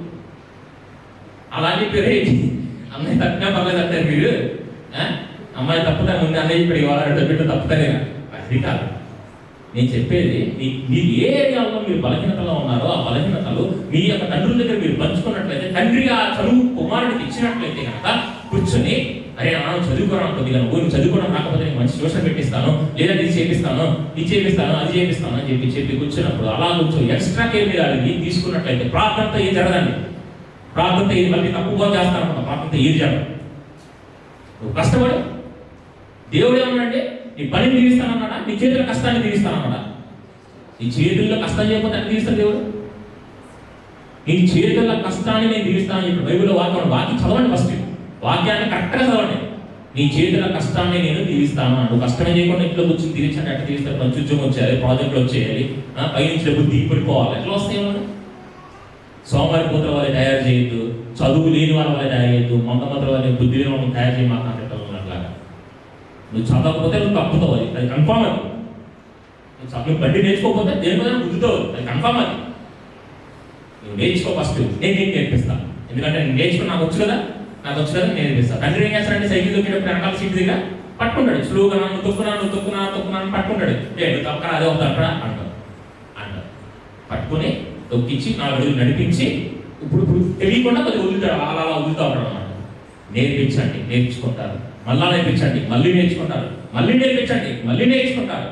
అలాంటి పేరే అమ్మాయి తప్పినా పర్లేదు అంటారు మీరు. అమ్మాయి తప్పుతా ముందు అన్నయ్య ఇప్పుడు ఇవాళ 2 సబ్జెక్టులు తప్పుతానే, అది కాదు నేను చెప్పేది. మీరు ఏ ఏరియాలో మీరు బలహీనతలో ఉన్నారో ఆ బలహీనతలు మీ యొక్క తండ్రుల దగ్గర మీరు పంచుకున్నట్లయితే, తండ్రిగా ఆ చదువు కుమారుడికి ఇచ్చినట్లయితే కనుక కూర్చొని, అరే నాన్న చదువుకోవడం కొద్దిగా నువ్వు చదువుకోవడం రాకపోతే నేను మంచి ట్యూషన్ పెట్టిస్తాను, లేదా ఇది చేపిస్తాను అది చేపిస్తాను అని చెప్పి కూర్చున్నప్పుడు అలా కూర్చొని ఎక్స్ట్రా కేర్ మీద అడిగి తీసుకున్నట్లయితే ప్రార్థనతో ఏది జరగదండి. ప్రార్థనతో ఏది మళ్ళీ తప్పుగా చేస్తాను, ప్రార్థనతో ఏది జరగదు. నువ్వు కష్టపడి దేవుడు ఏమన్నాడంటే నీ పనిని తీరుస్తానన్నాడా, నీ చేతుల కష్టాన్ని తీరుస్తానన్నాడా? నీ చేతుల్లో కష్టం చేయకపోతే అని తీరుస్తాడు దేవుడు. నీ చేతుల కష్టాన్ని నేను తీరుస్తానని చెప్పి బైబిల్లో వాక్యం చదవండి. ఫస్ట్ వాక్యాన్ని కరెక్ట్గా చదవండి. నీ చేతుల కష్టాన్ని నేను తీరుస్తాను. నువ్వు కష్టమే చేయకుండా ఇంట్లో కూర్చొని తీర్చండి, అట్లా తీరుస్తాడు. మంచి ఉద్యోగం వచ్చేయాలి, ప్రాజెక్టులు వచ్చేయాలి, పైనుంచి డబ్బులు దిగిపడిపోవాలి, ఎట్లా వస్తాయి? సోమవారి పూతల వాళ్ళని తయారు చేయొద్దు, చదువు లేని వాళ్ళ వాళ్ళని తయారు చేయొద్దు, మందమంత్ర వాళ్ళని బుద్ధి లేని వాళ్ళని తయారు చేయమాక అన్నట్లాగా. నువ్వు చదవకపోతే నువ్వు తప్పుతావు, అది కన్ఫామ్. నువ్వు బండి నేర్చుకోకపోతే దేని మీద బుద్ధితావు, అది కన్ఫామ్. అది నువ్వు నేర్చుకో ఫస్ట్. నేను నేర్పిస్తాను, ఎందుకంటే నేను నేర్చుకుని నాకు వచ్చు కదా నేను నేర్పిస్తాను. తండ్రి ఏం చేస్తానంటే సైకిల్ దొక్కేటప్పుడు వెనకాల సీట్ దగ్గర పట్టుకుంటాడు, స్లోగా నువ్వు తొక్కున్నాను పట్టుకుంటాడు. నువ్వు తొక్కరా అదే అవుతాడు అంటారు. పట్టుకుని తొక్కించి 4 అడుగులు నడిపించి ఇప్పుడు తెలియకుండా కొద్దిగా వదులుతాడు, అలా వదులుతూ ఉంటాడు అన్నమాట. నేర్పించండి, నేర్చుకుంటారు. మళ్ళా నేర్పించండి, మళ్ళీ నేర్చుకుంటారు. మళ్ళీ నేర్పించండి, మళ్ళీ నేర్చుకుంటారు.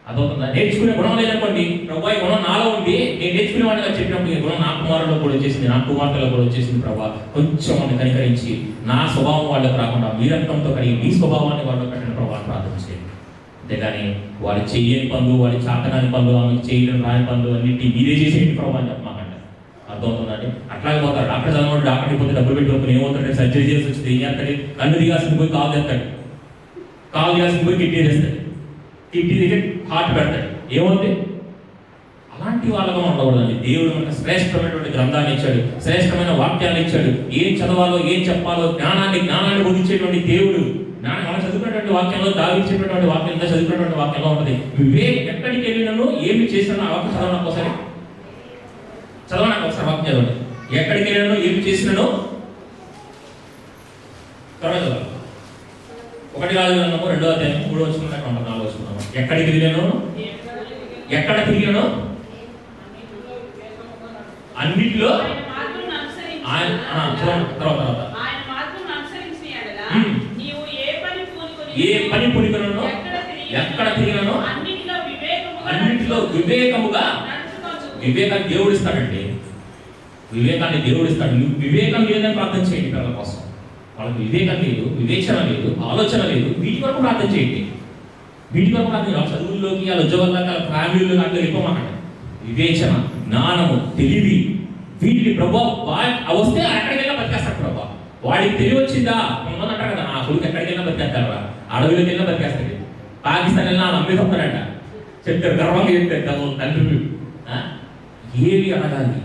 అదవుతుందా? నేర్చుకునే గుణం లేదనుకోండి, ప్రభా ఈ గుణం నాలో ఉంది, నేను నేర్చుకునే వాడిగా చెప్పినప్పుడు ఈ గుణం నా కుమారులో కూడా వచ్చేసింది, నా కుమార్తెలో కూడా వచ్చేసింది. ప్రభా కొంచెం వాడిని కనికరించి నా స్వభావం వాళ్ళకి రాకుండా మీరంతంతో కలిగి మీ స్వభావాన్ని వాళ్ళు పెట్టిన ప్రభావాన్ని ప్రార్థన చేయండి. అంతేగాని వాడు చెయ్యని పనులు, వాడి చాతనాని పనులు, ఆమెకు చేయడం రాని పనులు అన్నింటి మీరే చేసేయండి ప్రభావ అని చెప్పమాకండి. అర్థమవుతుందండి? అట్లాగే పోతాడు. డాక్టర్ చదవడు, డాక్టర్కి పోతే డబ్బులు పెట్టుకుని ఏమవుతాడు, సర్జరీ చేసి వచ్చింది, ఏం చేస్తాడు, కన్ను దిగాల్సింది పోయి కాలు తెస్తాడు, కాలు దిగాల్సింది పోయి కిడ్నీ తెస్తాడు, కిడ్నీ దగ్గర హార్ట్ పెడతాడు, ఏమవుతుంది? అలాంటి వాళ్ళగా ఉండకూడదండి. దేవుడు మనకు శ్రేష్టమైనటువంటి గ్రంథాన్ని ఇచ్చాడు, శ్రేష్టమైన వాక్యాన్ని ఇచ్చాడు. ఏం చదవాలో ఏం చెప్పాలో జ్ఞానాన్ని బోధించేటువంటి దేవుడు. మనం చదువుకున్నటువంటి వాక్యంలో, దావించేటటువంటి వాక్యం, చదువుకున్నటువంటి వాక్యంలో ఉంటుంది. ఎక్కడికి వెళ్ళినాను ఏమి చేసినా ఆ వాక్యం చదవడానికి ఒకసారి వాక్యం చదవండి. ఎక్కడికి వెళ్ళినాను ఏమి చేసినాను తర్వాత 1 రాజులు 2వ అధ్యాయం 3వ వచనం 4వ వచనం. ఎక్కడికి వెళ్ళినాను ఎక్కడ తిరిగాను? అన్నిటిలో ఆయన తర్వాత ఏ పని పూనికొనను, ఎక్కడ తిరిగినను అన్నిటిలో వివేకముగా. వివేకాన్ని దేవుడు ఇస్తాడండి, వివేకాన్ని దేవుడు ఇస్తాడు. నువ్వు వివేకం లేదని ప్రార్థన చేయండి. పిల్లల కోసం వాళ్ళకి వివేకం లేదు, వివేచన లేదు, ఆలోచన లేదు, వీటి వరకు ప్రార్థన చేయండి. వీటి వరకు ప్రార్థన చేయాలి. చదువుల్లోకి, వాళ్ళ ఉద్యోగాల్లోకి, వాళ్ళ ఫ్యామిలీలో అట్లా వెళ్ళిపోమాకండి. వివేచన, జ్ఞానము, తెలివి, వీటిని ప్రభావ వస్తే ఎక్కడికైనా బతికేస్తాడు ప్రభావ. వాడికి తెలివి వచ్చిందా? కొంతమంది అంటారు కదా, నా కొడుకు ఎక్కడికైనా బతికేస్తారా, అడవిలోకి వెళ్ళినా బతికేస్తాడు. పాకిస్తాన్ వెళ్ళినా అమ్మికొస్తాడంట చెప్తారు, గర్వంగా చెప్తారు తండ్రులు. ఏవి అడగాలి,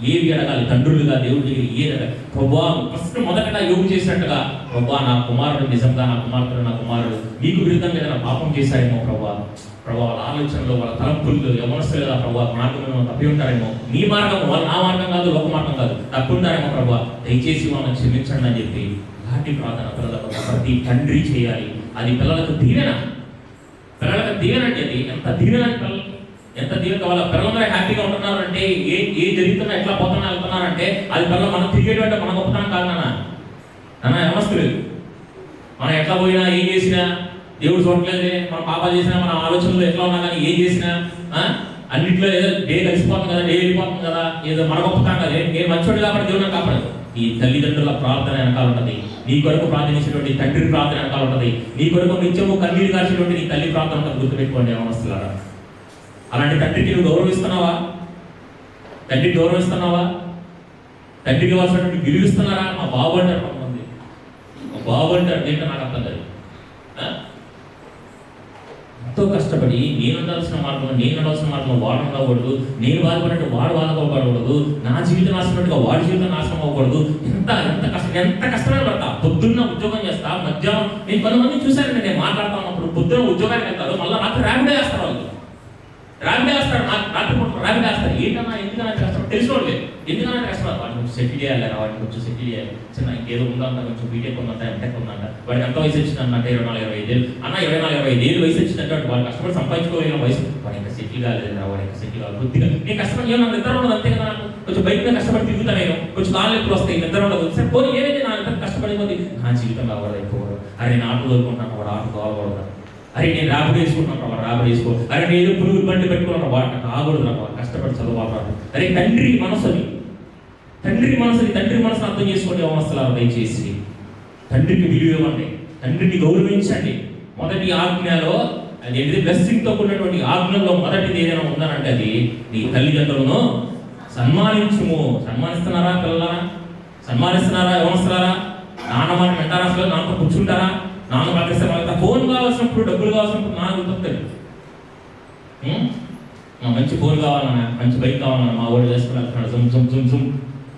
ఏవి అడగాలి తండ్రులుగా దేవుడి దగ్గర ఏది అడగాలి? ప్రభా ఫస్ట్ మొదటగా యోగు చేసినట్టుగా, ప్రభా నా కుమారుడు నిజంగా, నా కుమారుడు నీకు విరుద్ధంగా ఏదైనా పాపం చేశాడేమో ప్రభా, వాళ్ళ ఆలోచనలో, వాళ్ళ తలంపుల్లో యవనస్తులు కదా ప్రభా మార్గం తప్పి ఉంటారేమో, నీ మార్గం వాళ్ళు నా మార్గం కాదు, లోక మార్గం కాదు, తప్పి ఉంటారేమో ప్రభా, దయచేసి వాళ్ళని క్షమించండి అని చెప్పి ఇలాంటి ప్రార్థన పిల్లలకు ప్రతి తండ్రి చేయాలి. అది పిల్లలకు దీవెన, అంటే అది ఎంత దీవెన, పిల్లలకి ఎంత దీవెన. వాళ్ళ పిల్లలందరూ హ్యాపీగా ఉంటున్నారంటే, ఏ జరుగుతున్నా ఎట్లా వెళ్తున్నారంటే అది పిల్లలు మనం తిరిగేటువంటి మన గొప్పతనం కాదు నాన్న. యవనస్తులు మనం ఎట్లా పోయినా ఏం చేసినా దేవుడు చూడట్లేదే, మనం పాపాలు చేసినా, మన ఆలోచనలు ఎట్లా ఉన్నా కానీ ఏం చేసినా అన్నింటిలో ఏదో డే కలిసిపోతుంది కదా, డే వెళ్ళిపోతుంది కదా, ఏదో మన గొప్పతనం కదా, నేను మంచోడు కాబట్టి దేవుడు కాపాడదు. ఈ తల్లిదండ్రుల ప్రార్థన వెనకాల ఉంటుంది, నీ కొరకు ప్రార్థించేటువంటి తండ్రి ప్రార్థన వెనకాల ఉంటుంది, నీ కొరకు నిత్యము కన్నీరు కాల్చేటువంటి నీ తల్లి ప్రార్థన ఉంటుంది. గుర్తుపెట్టుకోండి యవనస్తులారా. అలాంటి తండ్రికి నువ్వు గౌరవిస్తున్నావా? తండ్రికి గౌరవిస్తున్నావా? తండ్రికి ఇవ్వాల్సినటువంటి విలువిస్తున్నారా? మా బాబు అంటారు కొంతమంది, మా బాబు అంటారు ఏంటో నాకు అర్థం కాదు. ఎంతో కష్టపడి నేను ఉండాల్సిన మార్గంలో వాడు ఉండకూడదు, నేను బాధపడినట్టు వాడు బాధపడకూడదు, నా జీవితం నాశనట్టుగా వాడి జీవితం నాశనం అవ్వకూడదు. ఎంత కష్టమైన పడతా. పొద్దున్న ఉద్యోగం చేస్తా, మధ్యాహ్నం నేను కొంతమంది చూశానండి, నేను మాట్లాడుతా ఉన్నప్పుడు పొద్దున్న ఉద్యోగానికి వెళ్తారు, మళ్ళీ రాత్రి ర్యాపిడో వేస్తారు. వాళ్ళు ర్యాపిడో వేస్తారు, రాత్రి ర్యాపిడో వేస్తారు. ఏంటన్నా ఎందుకన్నా కష్టపడి తెలిసినోళ్ళే, ఎందుకన్నా కష్టపడదు. వాడిని కొంచెం సెటిల్ చేయాలి, వాడిని కొంచెం సెటిల్ చేయాలి. చిన్న ఇంకేదో ఉందంట, కొంచెం బీటెక్ ఉందంట, ఎంటెక్ ఉందంట, వాడికి ఎంత వయసు వచ్చిందంట, 24-25 ఏళ్ళు అన్న, 24-25 ఏళ్ళు వయసు వచ్చిందంటే వాడు కష్టపడి సంపాదించుకోగలిగిన వయసు. వాడు ఇంకా సెటిల్ కాలేదురా, వాడు ఇంకా సెటిల్ కావాలి. కొద్దిగా నేను కష్టపడి ఏమన్నా నిద్ర ఉండదు అంతే కదా, నాకు కొంచెం బయట మీద కష్టపడి తిరుగుతా, నేను కొంచెం కాళ్ళు ఎప్పుడు వస్తాయి, నిద్ర ఉండదు. సరే పోనీ ఏదైతే నా నిద్ర కష్టపడిపోతే నా జీవితం కావాలి అయిపోవడం. అరే నేను ఆటో కోరుకుంటున్నాను, వాడు ఆటో కావాలకూడదు. అరే నేను ర్యాపిడో వేసుకుంటున్నాను, వాడు ర్యాపిడో వేసుకో. అరే నేను పురుగు బండి పెట్టుకున్నాను, వాడు కాకూడదు, వాడు కష్టపడి చదవాలి. అరే తండ్రి మనసుని అర్థం చేసుకోండి యవనస్తులారా. దయచేసి తండ్రికి విలువ ఇవ్వండి, తండ్రిని గౌరవించండి. మొదటి ఆజ్ఞలో అదేంటిది, బ్లెస్సింగ్ తో కూడినటువంటి ఆజ్ఞలో మొదటిది ఏదైనా ఉందనంటే అది నీ తల్లిదండ్రులను సన్మానించుము. సన్మానిస్తున్నారా పిల్లలారా? సన్మానిస్తున్నారా యవనస్తులారా? నాన్న మాట వింటారా? అసలు నాన్నతో కూర్చుంటారా? నాన్న పట్టిస్తే వాళ్ళ ఫోన్ కావాల్సినప్పుడు, డబ్బులు కావాల్సినప్పుడు నాన్న గుర్తొస్తుంది. మంచి ఫోన్ కావాలన్నా, మంచి బైక్ కావాలన్నా, మా ఊళ్ళు వేసుకుని వెళ్తున్నాడు, జుమ్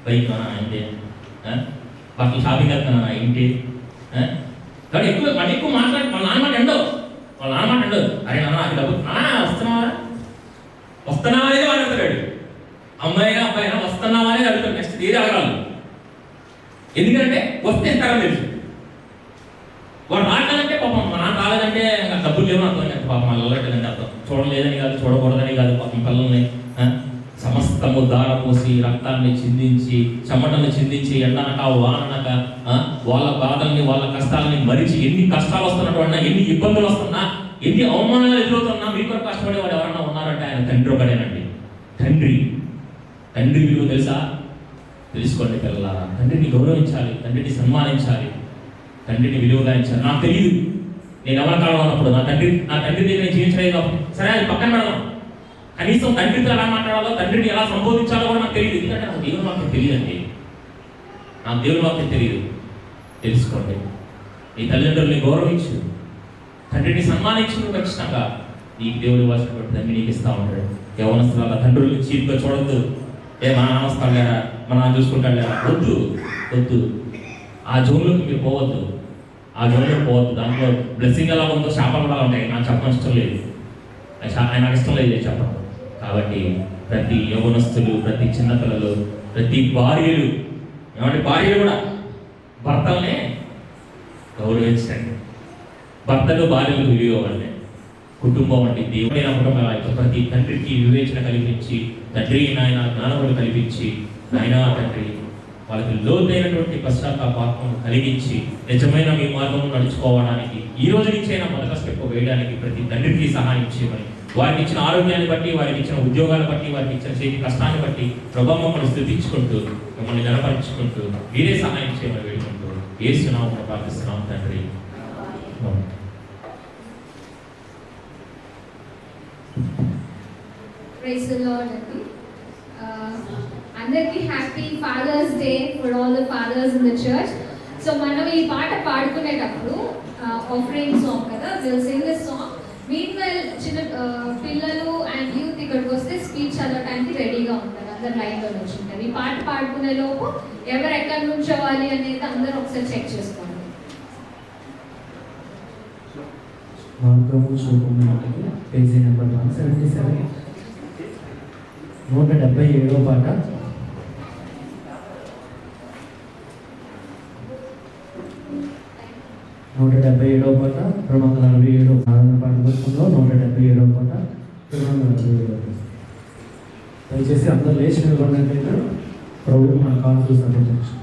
బైక్ ఏంటి, బాకీ షాపింగ్ వెళ్తున్నా ఏంటి. కానీ ఎక్కువ మాట్లాడి వాళ్ళ నాన్న మాట ఎండవు. అరే నాన్న అది డబ్బు వస్తున్నావా అనేది వాడు అడుగుతాడు. అమ్మాయినా అబ్బాయినా వస్తున్నావా అనేది అడుగుతాడు. నెక్స్ట్ ఏది అడగాలి, ఎందుకంటే వస్తే ఇస్తారని తెలుసు. వాడు రాలేదంటే పాపం, మా నాన్న రాలేదంటే డబ్బులు లేవు అర్థం కాదు. పాపం వాళ్ళు వెళ్ళట్లేదంటే అర్థం, చూడలేదని కాదు, చూడకూడదని కాదు. పాపం పిల్లల్ని సమస్తము దార పోసి, రక్తాన్ని చిందించి, చెమటను చిందించి, ఎండనక వాననక వాళ్ళ బాధల్ని, వాళ్ళ కష్టాలని మరిచి, ఎన్ని కష్టాలు వస్తున్నట్టున్నా, ఎన్ని ఇబ్బందులు వస్తున్నా, ఎన్ని అవమానాలు ఎదురవుతున్నా మీ కొరకు కష్టపడేవాడు ఎవరన్నా ఉన్నారంటే ఆయన తండ్రి ఒకడేనండి. తండ్రి విలువ తెలుసుకోండి పిల్లలారా. తండ్రిని గౌరవించాలి, తండ్రిని సన్మానించాలి, తండ్రిని విలువగా ఇచ్చాలి. నాకు తెలియదు, నేను ఎవరి కాలంలో ఉన్నప్పుడు నా తండ్రి దగ్గర జీవించలేదు కాబట్టి సరే అది పక్కన పెడదాం. కనీసం తండ్రితో ఎలా మాట్లాడాలో, తండ్రిని ఎలా సంబోధించాలో కూడా నాకు తెలియదు. ఎందుకంటే నాకు దేవుని వాక్యం తెలియదండి, నాకు దేవుని వాక్యం తెలియదు. తెలుసుకోండి, నీ తల్లిదండ్రుల్ని గౌరవించు, తండ్రిని సన్మానించు. ఖచ్చితంగా నీకు దేవుడు ఇవ్వాల్సినటువంటి తండ్రి నీకు ఇస్తా ఉంటాడు. యవనస్తుల తండ్రులు చీప్గా చూడొద్దు. మా నాన్న వస్తాడు లేరా, మా నాన్న చూసుకుంటాడు లేరా, వద్దు. ఆ జోన్లోకి మీరు పోవద్దు. దాంట్లో బ్లెస్సింగ్ ఎలా ఉందో శాపాలు కూడా ఉంటాయి. నాకు చెప్పడం ఇష్టం లేదు, నాకు ఇష్టం లేదు చెప్పడం. కాబట్టి ప్రతి యవనస్తులు, ప్రతి చిన్నపిల్లలు, ప్రతి భార్యలు కూడా భర్తలనే గౌరవించండి. భర్తలు భార్యలకు విలువ ఇవ్వండి. కుటుంబం అంటే దేవుడైన కుటుంబం ఆ యొక్క ప్రతి తండ్రికి వివేచన కల్పించి, తండ్రి నాయన జ్ఞానములు కల్పించి, నాయన తండ్రి వాళ్ళకి లోతైనటువంటి పశ్చాత్తాపాత్మను కలిగించి నిజమైన మీ మార్గం నడుచుకోవడానికి ఈ రోజు నుంచైనా మొదట స్టెప్ వేయడానికి ప్రతి తండ్రికి సహాయం చేయమని, వారికి ఇచ్చిన ఆరోగ్యాన్ని బట్టి, వారికి ఇచ్చిన ఉద్యోగాలు బట్టి, వారికి ఇచ్చిన చేతి కష్టాన్ని బట్టి ప్రభావం మమ్మల్ని స్థుతించుకుంటూ, మిమ్మల్ని గణపరుచుకుంటూ మీరే సహాయం చేయమని వేడుకుంటూ యేసు నామమున ప్రార్థిస్తున్నాం తండ్రి. Praise the Lord అండి. అందరికీ happy Father's Day for all the fathers in the church. So మనం ఈ పాట పాడుకునేటప్పుడు ఆఫరింగ్ సాంగ్ కదా, will sing this song. Meanwhile చిన్న పిల్లలు అండ్ యూత్ ఇక్కడికి వస్తే స్పీచ్ చదవడానికి రెడీగా ఉంటారు, అందరు లైన్లో వచ్చుంటారు. ఈ పాట పాడుకునే లోపు ఎవరు ఎక్కడి నుంచోవాలి అనేది అందరూ ఒకసారి చెక్ చేసుకోండి. మార్గము చూపము పేజీ నెంబర్ 177, 177వ పాట. నూట 177వ పాట 247 సాధారణ పాట పుస్తకంలో 177వ పాట 247. దయచేసి అందరూ లేచి నిలబడినట్లయితే ప్రభు మన కాలు సమర్పించుకుంటాం.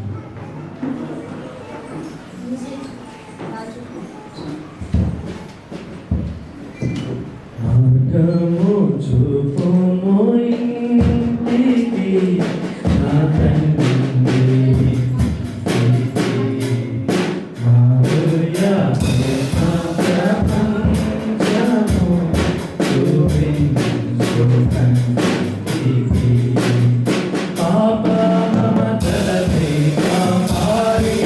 మార్గము చూపుము ఇంటికి నా తండ్రి, మారుయా ప్రపంచము చూపించు కంటికి, పాప మమతలపై కాపాడి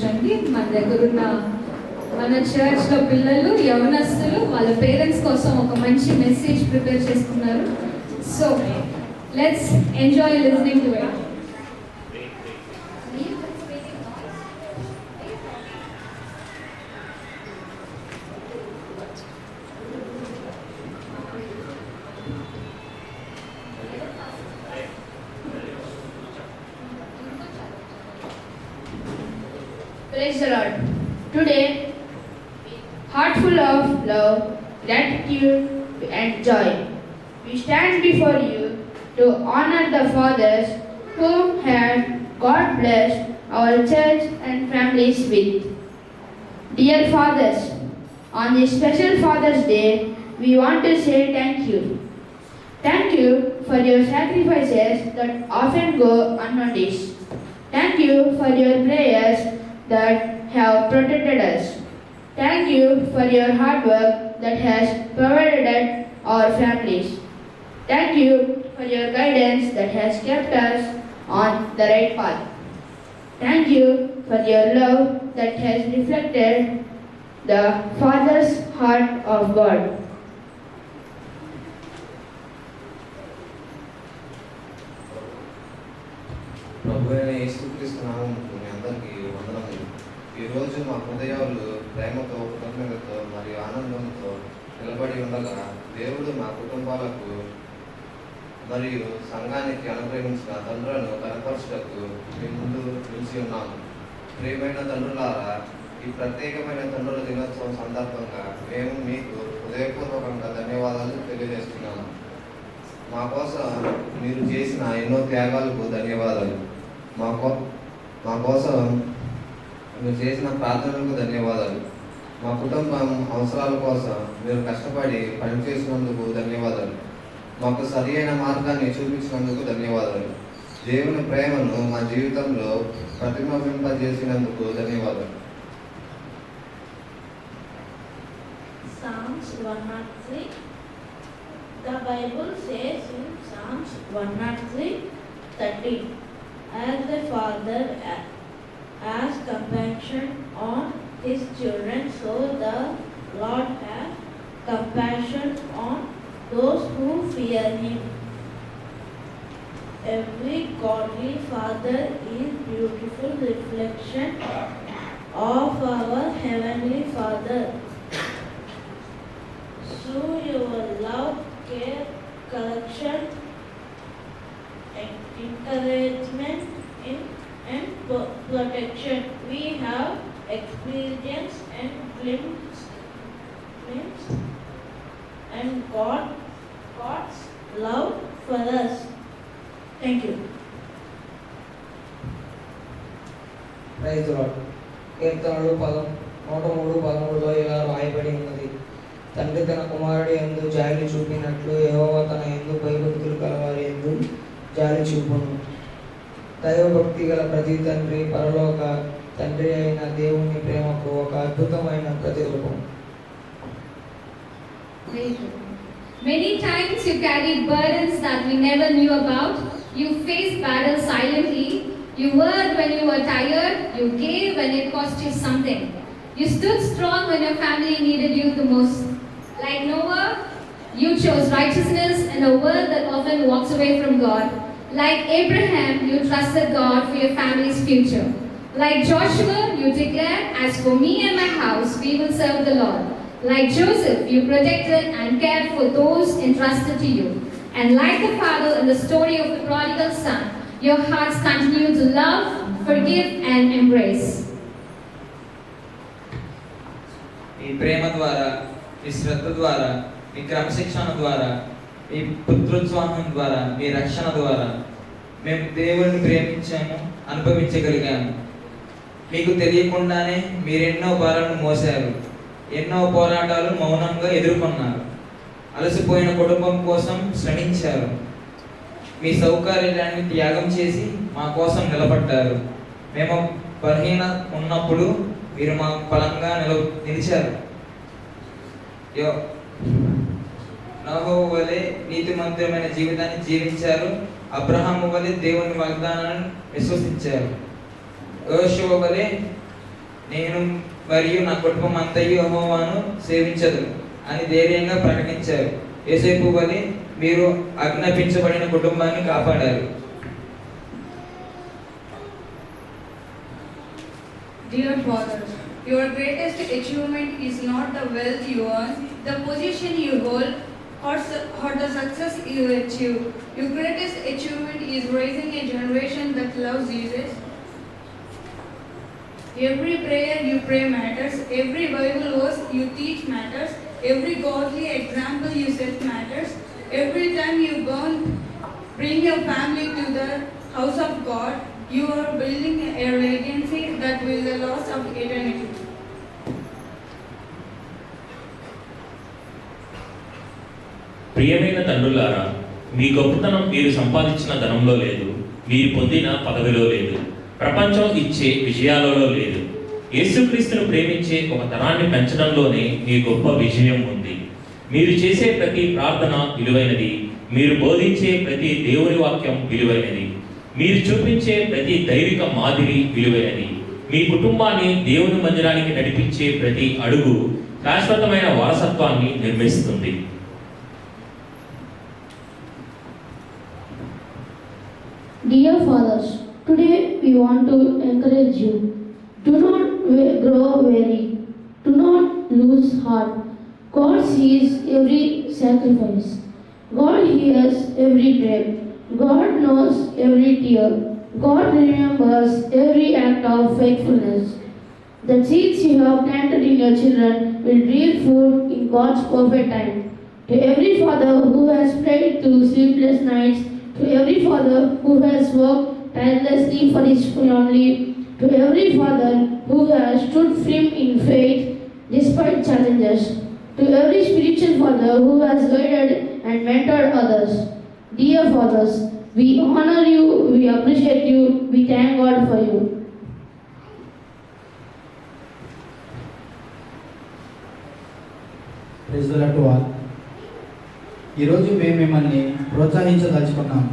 కూర్చోండి. మన దగ్గర ఉన్న మన చర్చ్లో పిల్లలు, యవనస్తులు వాళ్ళ పేరెంట్స్ కోసం ఒక మంచి మెసేజ్ ప్రిపేర్ చేసుకున్నారు. So let's enjoy listening to it. Praise the Lord. Today, heart full of love, gratitude, and joy, we stand before you to honor the fathers whom have God blessed our church and families with. Dear fathers, on this special Father's Day, we want to say thank you. Thank you for your sacrifices that often go unnoticed. Thank you for your prayers that have protected us. Thank you for your hard work that has provided our families. Thank you for your guidance that has kept us on the right path. Thank you for your love that has reflected the Father's heart of God. ప్రభు అయిన యేసుక్రీస్తు నామమున మీ అందరికీ వందనములు. ఈరోజు మా హృదయాలు ప్రేమతో, కృతజ్ఞతతో మరియు ఆనందంతో నిలబడి ఉండగా దేవుడు మా కుటుంబాలకు మరియు సంఘానికి అనుగ్రహించిన తండ్రులను కనపరచుటకు మీ ముందు నిలిచి ఉన్నాము. ప్రియమైన తండ్రులారా, ఈ ప్రత్యేకమైన తండ్రుల దినోత్సవం సందర్భంగా మేము మీకు హృదయపూర్వకంగా ధన్యవాదాలు తెలియజేస్తున్నాము. మా కోసం మీరు చేసిన ఎన్నో త్యాగాలకు ధన్యవాదాలు. మా కోసం మీరు చేసిన ప్రార్థనలకు ధన్యవాదాలు. మా కుటుంబం అవసరాల కోసం మీరు కష్టపడి పనిచేసినందుకు ధన్యవాదాలు. మాకు సరి అయిన మార్గాన్ని చూపించినందుకు ధన్యవాదాలు. దేవుని ప్రేమను మా జీవితంలో ప్రతిబింబింపజేసినందుకు ధన్యవాదాలు. Psalms 103. The Bible says in Psalms 103:30, as the father has compassion on his children, so the Lord has compassion on those who fear him. Every godly father is beautiful reflection of our heavenly Father. Through your love, care, correction, encouragement, and protection, we have experienced and glimpsed and God's love for us. Thank you. Praise Lord. కీర్తనలు 103:13లో ఇలా రాయబడి ఉన్నది, తండ్రి తన కుమారుడి యందు జాలి చూపినట్లు యెహోవా తన యందు భయభక్తులు కలవారి యందు జాలి చూపును. దైవభక్తి గల ప్రతి తండ్రి పరలోక తండ్రి అయిన దేవుని ప్రేమకు ఒక అద్భుతమైన ప్రతిరూపం. Many times you carried burdens that we never knew about. You faced battles silently. You worked when you were tired. You gave when it cost you something. You stood strong when your family needed you the most. Like Noah, you chose righteousness in a world that often walks away from God. Like Abraham, you trusted God for your family's future. Like Joshua, you declared, as for me and my house, we will serve the Lord. Like Joseph, you protected and cared for those entrusted to you. And like the father in the story of the prodigal son, your hearts continue to love, forgive, and embrace. మీ ప్రేమ ద్వారా, మీ శ్రద్ధ ద్వారా, మీ క్రమశిక్షణ ద్వారా, మీ పుత్రోత్సాహం ద్వారా, మీ రక్షణ ద్వారా మేము దేవుడిని ప్రేమించాము, అనుభవించగలిగాము. మీకు తెలియకుండానే మీరెన్నో భారాలను మోసారు, ఎన్నో పోరాటాలు మౌనంగా ఎదుర్కొన్నారు, అలసిపోయిన కుటుంబం కోసం శ్రమించారు. మీ సౌకర్యాన్ని త్యాగం చేసి మా కోసం నిలబడ్డారు. మేము బలహీన ఉన్నప్పుడు మీరు మా బలంగా నిలిచారు. నోహోవు వలె నీతిమంతమైన జీవితాన్ని జీవించారు. అబ్రహాము వలె దేవుని వాగ్దానాలను విశ్వసించారు. యోషువ వలె నేను మరియు నా కుటుంబం అంతయు యెహోవాను సేవించదును అని ధైర్యంగా ప్రకటించారు. యోసేపు వలె మీరు ఆజ్ఞాపించబడిన కుటుంబాన్ని కాపాడారు. Dear Father, your greatest achievement is not the wealth you earn, the position you hold, or the success you achieve. Your greatest achievement is raising a generation that loves Jesus. Every prayer you pray matters, every Bible verse you teach matters, every godly example you set matters. Every time you bring your family to the house of God, you are building a legacy that will last of eternity. ప్రియమైన తండ్రులారా, మీ గొప్పతనం మీరు సంపాదించిన ధనంలో లేదు, మీరు పొందిన పదవిలో లేదు, ప్రపంచం ఇచ్చే విజయాలలో లేదు. యేసుక్రీస్తును ప్రేమించే ఒక తరాన్ని పెంచడంలోనే మీ గొప్ప విజయం ఉంది. మీరు చేసే ప్రతి ప్రార్థన విలువైనది, మీరు బోధించే ప్రతి దేవుని వాక్యం విలువైనది, మీరు చూపించే ప్రతి దైవిక మాదిరి విలువైనది. మీ కుటుంబాన్ని దేవుని మందిరానికి నడిపించే ప్రతి అడుగు శాశ్వతమైన వారసత్వాన్ని నిర్మిస్తుంది. Dear fathers, today we want to encourage you. Do not grow weary. Do not lose heart. God sees every sacrifice. God hears every prayer. God knows every tear. God remembers every act of faithfulness. The seeds you have planted in your children will bear fruit in God's perfect time. To every father who has prayed through sleepless nights, to every father who has worked tirelessly for his family, to every father who has stood firm in faith despite challenges, to every spiritual father who has guided and mentored others. Dear fathers, we honor you, we appreciate you, we thank God for you. Praise the Lord to all. ఈరోజు మేము మిమ్మల్ని ప్రోత్సహించదలుచుకున్నాము.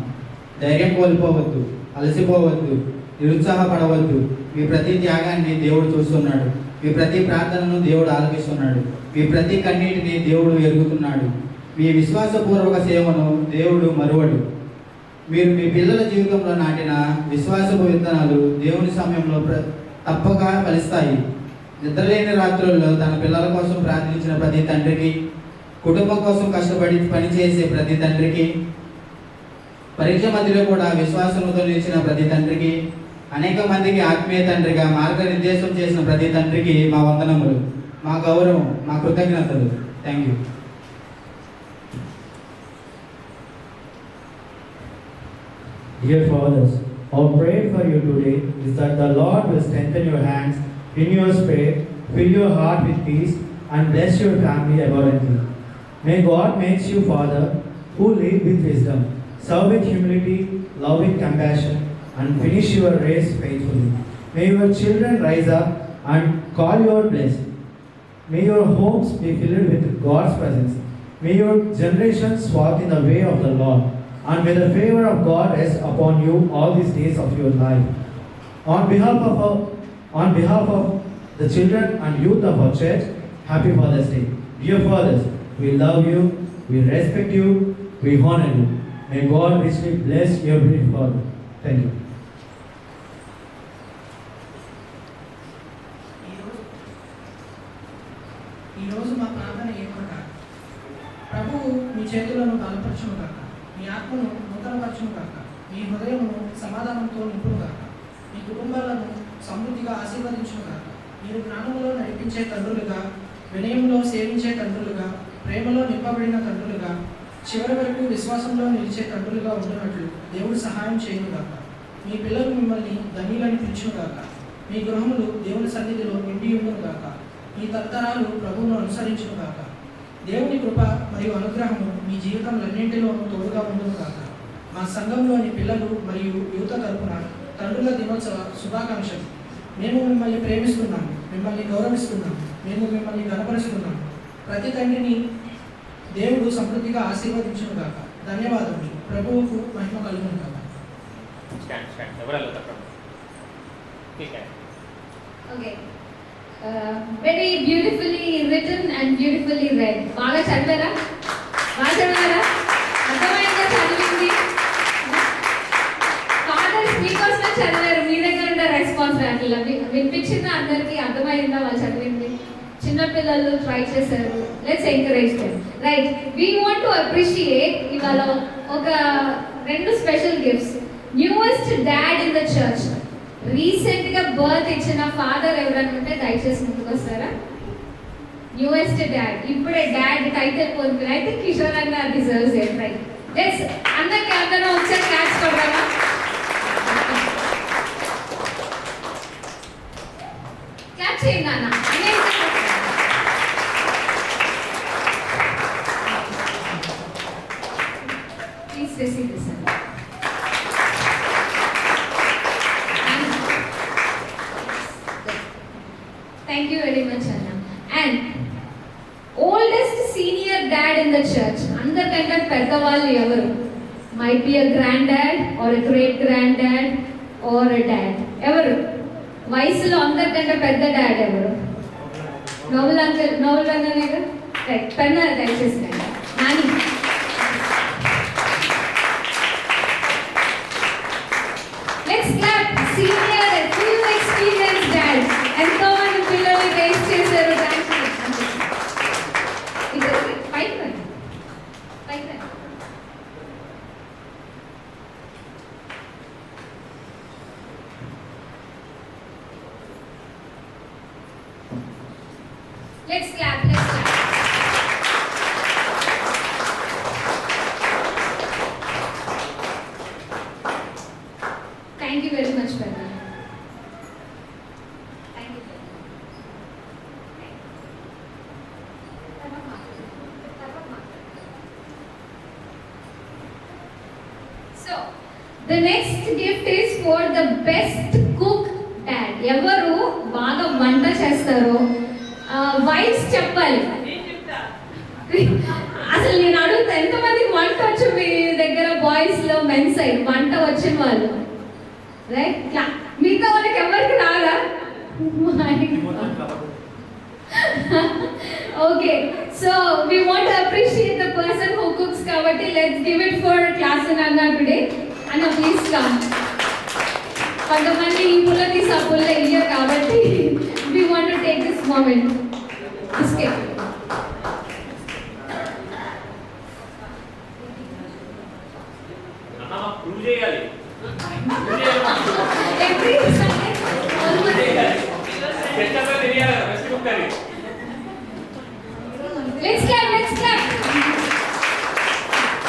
ధైర్యం కోల్పోవద్దు, అలసిపోవద్దు, నిరుత్సాహపడవద్దు. మీ ప్రతి త్యాగాన్ని దేవుడు చూస్తున్నాడు. మీ ప్రతి ప్రార్థనను దేవుడు ఆలకిస్తున్నాడు. మీ ప్రతి కన్నీటిని దేవుడు ఎరుగుతున్నాడు. మీ విశ్వాసపూర్వక సేవను దేవుడు మరువడు. మీరు మీ పిల్లల జీవితంలో నాటిన విశ్వాసపు విత్తనాలు దేవుని సమయంలో తప్పక ఫలిస్తాయి. నిద్రలేని రాత్రుల్లో తన పిల్లల కోసం ప్రార్థించిన ప్రతి తండ్రికి, కుటుంబం కోసం కష్టపడి పనిచేసే ప్రతి తండ్రికి, పరీక్ష మధ్యలో కూడా విశ్వాసంతో నిలిచిన ప్రతి తండ్రికి, అనేక మందికి ఆత్మీయ తండ్రిగా మార్గనిర్దేశం చేసిన ప్రతి తండ్రికి మా వందనములు, మా గౌరవం, మా కృతజ్ఞతలు. Thank you. Dear fathers, our prayer for you today is that the Lord will strengthen your hands in your spirit, fill your heart with peace, and bless your family abundantly. May God make you father who lead with wisdom, serve with humility, love with compassion, and finish your race faithfully. May your children rise up and call you blessed. May your homes be filled with God's presence. May your generations walk in the way of the Lord, and may the favor of God rest upon you all these days of your life. On behalf of the children and youth of our church, happy Father's Day. Dear fathers, we love you, we respect you, we honor you. May God richly bless every father. Thank you. ఈరోజు మా ప్రార్థన ఏమనగా, ప్రభువు మీ చేతులను బలపరచును కాక, మీ ఆత్మను నూతనపరచును కాక, మీ హృదయమును సమాధానంతో నింపును కాక, మీ కుటుంబాలను సమృద్ధిగా ఆశీర్వదించును కాక. మీరు జ్ఞానములో నడిపించే తండ్రులుగా, వినయంలో సేవించే తండ్రులుగా, ప్రేమలో నింపబడిన తండ్రులుగా, చివరి వరకు విశ్వాసంలో నిలిచే తండ్రులుగా ఉంటున్నట్లు దేవుడు సహాయం చేయను కాక. మీ పిల్లలు మిమ్మల్ని ధన్యులని పిలుచును కాక. మీ గృహములు దేవుని సన్నిధిలో నిండి ఉండును కాక. మీ తరతరాలు ప్రభువును అనుసరించును కాక. దేవుని కృప మరియు అనుగ్రహము మీ జీవితంలన్నింటిలోనూ తోడుగా ఉండును కాక. మా సంఘంలోని పిల్లలు మరియు యువత తరపున తండ్రుల దినోత్సవ శుభాకాంక్షలు. మేము మిమ్మల్ని ప్రేమిస్తున్నాము, మిమ్మల్ని గౌరవిస్తున్నాము, మేము మిమ్మల్ని గణపరుస్తున్నాము. ప్రతి తండ్రిని దేవుడు సమృద్ధిగా ఆశీర్వదించును కాక. ధన్యవాదములు. ప్రభువుకు మహిమ కలుగును కాక. Okay. Very beautifully written and beautifully read. బాగా చదివారా? బాగా చదివారా? అర్థమైందా చదివింది? ఫాదర్స్ మీకోసమే చదివారు, మీ దగ్గర ఉన్న రెస్పాన్స్ అట్లా వినిపించిందా? అందరికీ అర్థమైందా వాళ్ళు చదివింది? చిన్నపిల్లలు ట్రై చేశారు. Let's encourage them. Right, we want to appreciate ఇవాళ ఒక 2 special gifts. Newest dad in the church. Recent గా బర్త్ ఇచ్చిన ఫాదర్ ఎవరైనా ఉంటే దయచేసి ముందుకు వస్తారా? న్యూయెస్ట్ డాడ్, ఇప్పుడే డాడ్ టైటిల్ పొందుకుని. ఐ థింక్ కిషోర్ అన్న డిజర్వ్స్ ఇట్. రైట్, లెట్స్ అన్నకి అందరం ఒకసారి క్లాప్స్ కొడదామా? క్లాప్ చేయండి అన్న. ప్లీజ్ రిసీవ్ దిస్ అన్న. Thank you very much, Anna. And oldest senior dad in the church. అందరికంటే పెద్దవాళ్ళు ఎవరు? Might be a granddad or a great granddad or a dad. ఎవరు వయసులో అందరికంటే పెద్ద డాడ్ ఎవరు? నోబుల్ అంకుల్, నోబుల్ అన్ననే కదా. రైట్, పెన్న దయచేసి Nani. Let's clap. Senior and full experienced dad. ఎంతో మంది పిల్లలు రేస్ చేశారు. పైకి రండి, పైకి రండి. Let's clap, let's clap. Thank you very much, Penna. Thank you. So, the next gift is for the best cook dad. ఎవరు బాగా వంట చేస్తారో వైఫ్స్ చెప్పాలి. అసలు నేను అడుగుతా, ఎంతమందికి వంట వచ్చు మీ దగ్గర? బాయ్స్ లో మెన్స్ సైడ్ వంట వచ్చిన వాళ్ళు రైట్. మిగతా వాళ్ళకి ఎవరికి రాదా? Okay, so we want to appreciate the person who cooks కాబట్టి let's give it for class in Anna today. Anna, please come. కొంతమంది ఈ పుల్ల తీసి ఆ పుల్ల ఇయ్యరు కాబట్టి we want to take this moment. Biscuit. Every Sunday let's clap, let's clap.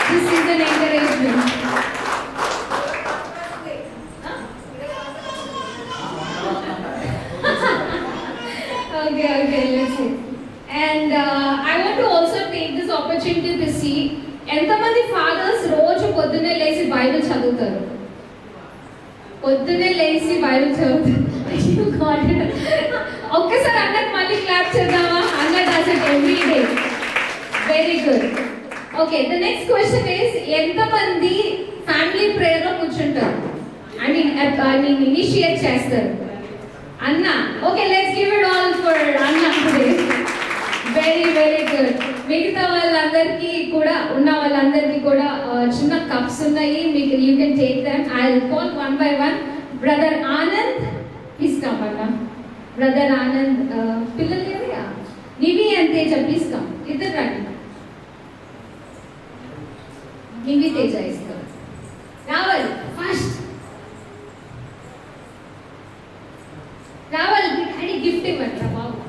This is an encouragement. Okay, let's see. And I want to also take this opportunity to see ఎంతమంది fathers రోజు పొద్దున్నే లేచి Bible చదువుతారు? పొద్దున్నే లేచి Bible చదువుతారు. ఒక్కసారి అన్నకు మళ్ళీ క్లాప్ చేద్దామా? అన్న does it every day. Very good. Okay, the next question is ఎంతమంది ఫ్యామిలీ ప్రేయర్ లో కూర్చుంటారు? ఐ మీన్ ఇనిషియేట్ చేస్తారు? అన్న. Okay, let's give it all for అన్న టుడే. Very very good. మిగతా వాళ్ళందరికీ కూడా ఉన్న వాళ్ళందరికీ కూడా చిన్న కప్స్ ఉన్నాయి, మీకు you can take them. I will call one by one. Brother Anand, please come అన్న. బ్రదర్ ఆనంద్, పిల్లలు ఎవరియా? నివి అండ్ తేజ, ప్లీజ్ కమ్. ఇద్దరు రండి. నివి, తేజ ఇస్తాం. రావాలి ఫస్ట్. రావాలి, అని గిఫ్ట్ ఇవ్వండి బాబు.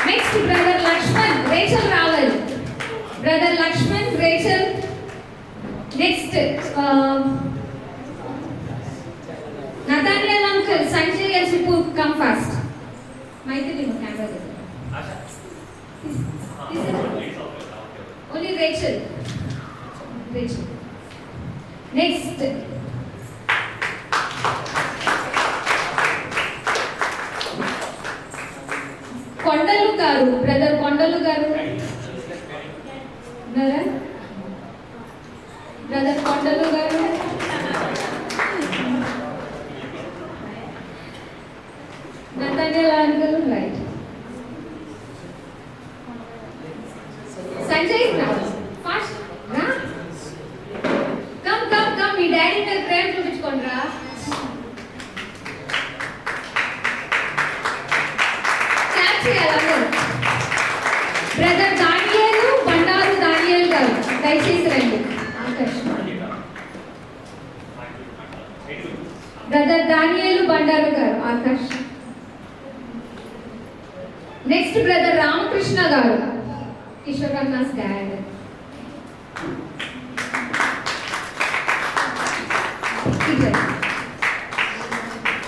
నెక్స్ట్ బ్రదర్ లక్ష్మణ్, రేచల్ రావాలి. Brother Lakshman, Rachel. Next Nathaniel uncle, Sanjay and సుపు, కమ్ ఫాస్ట్. మైథిలి కెమెరా దగ్గర. Only Rachel. Rachel. Next Kondalu గారు, బ్రదర్ కొండలు గారు ఉన్నారా? బ్రదర్ కొండలు గారు, నతనియల్ అంకుల్, రైట్. సంజయ్ రా, ఫాస్ట్ రా, కమ్ కమ్ కమ్, మీ డాడీ మీద ప్రేమ చూపించుకోండి రా. క్లాప్ చేయాలి. బ్రదర్ దానియేలు బండారు దానియేల్ గారు దయచేసి రండి. ఆకర్ష్ బ్రదర్ దానియేలు బండారు గారు, ఆకర్ష్. నెక్స్ట్ బ్రదర్ రామకృష్ణ గారు, కిషోర్ అన్నాస్ డాడ్.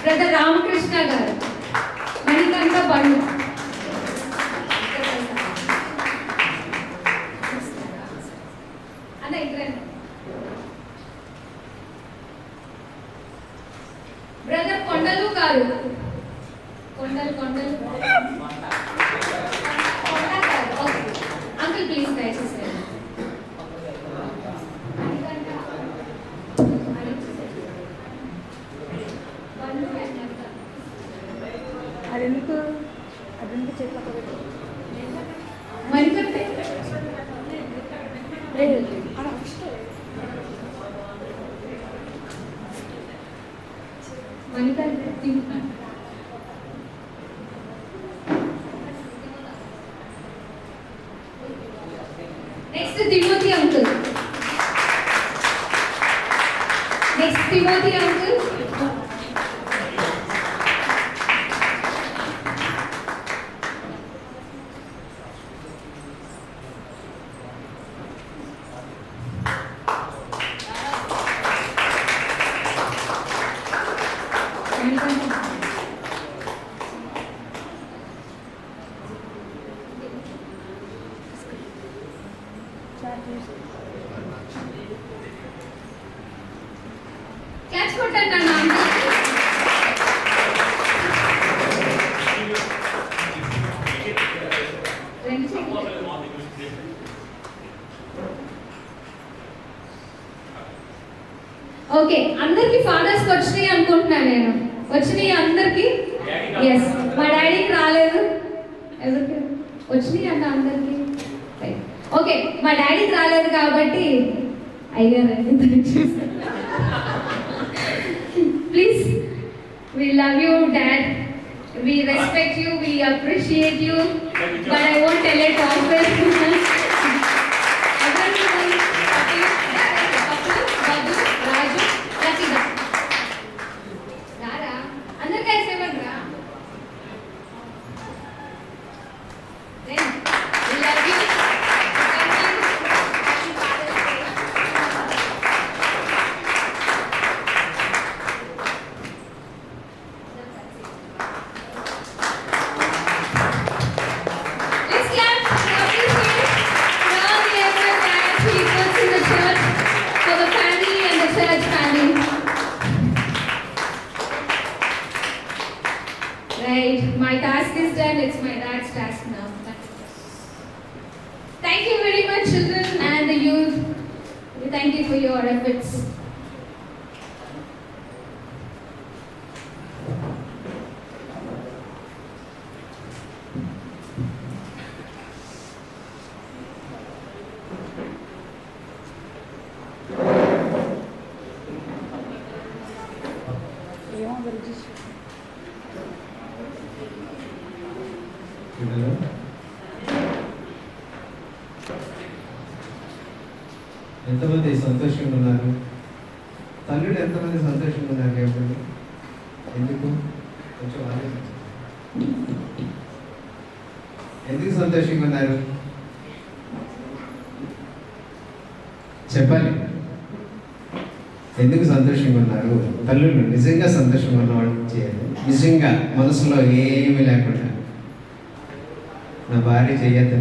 బ్రదర్ రామకృష్ణ గారు, మణికంఠ బండు. అన్న ఇద్దరండి. బ్రదర్ కొండలు గారు, కొండలు కొండలు అంకుల్ ప్లీజ్ దయచేసి అదెందుకు చెప్ప Manikanta next Timothy uncle. Next Timothy uncle. Class కొట్టండి అన్న అంకుల్. ఓకే, అందరికి ఫాదర్స్ వచ్చినాయి అనుకుంటున్నాను నేను. వచ్చినాయి అందరికి? ఎస్. మా డాడీకి రాలేదు. ఎవరికి వచ్చినాయి అన్న? అందరికి. ఓకే, మా డాడీకి రాలేదు కాబట్టి అయ్యారండి. Please, we love you dad, we respect you, we appreciate you, but I won't tell it often. Right, my task is done. It's my dad's task now. Thank you very much, children and the youth. We thank you for your efforts. ఎంతమంది సంతోషంగా ఉన్నారు? తల్లుడు ఎంతమంది సంతోషంగా ఉన్నారు? చెప్పండి. ఎందుకు? కొంచెం ఆలోచించండి. ఎందుకు సంతోషంగా ఉన్నారు చెప్పాలి. ఎందుకు సంతోషంగా ఉన్నారు? తల్లులు నిజంగా సంతోషంగా ఉన్నవాళ్ళు చేయాలి. నిజంగా మనసులో ఏమీ లేకుండా నా భార్య చెయ్యద్దు.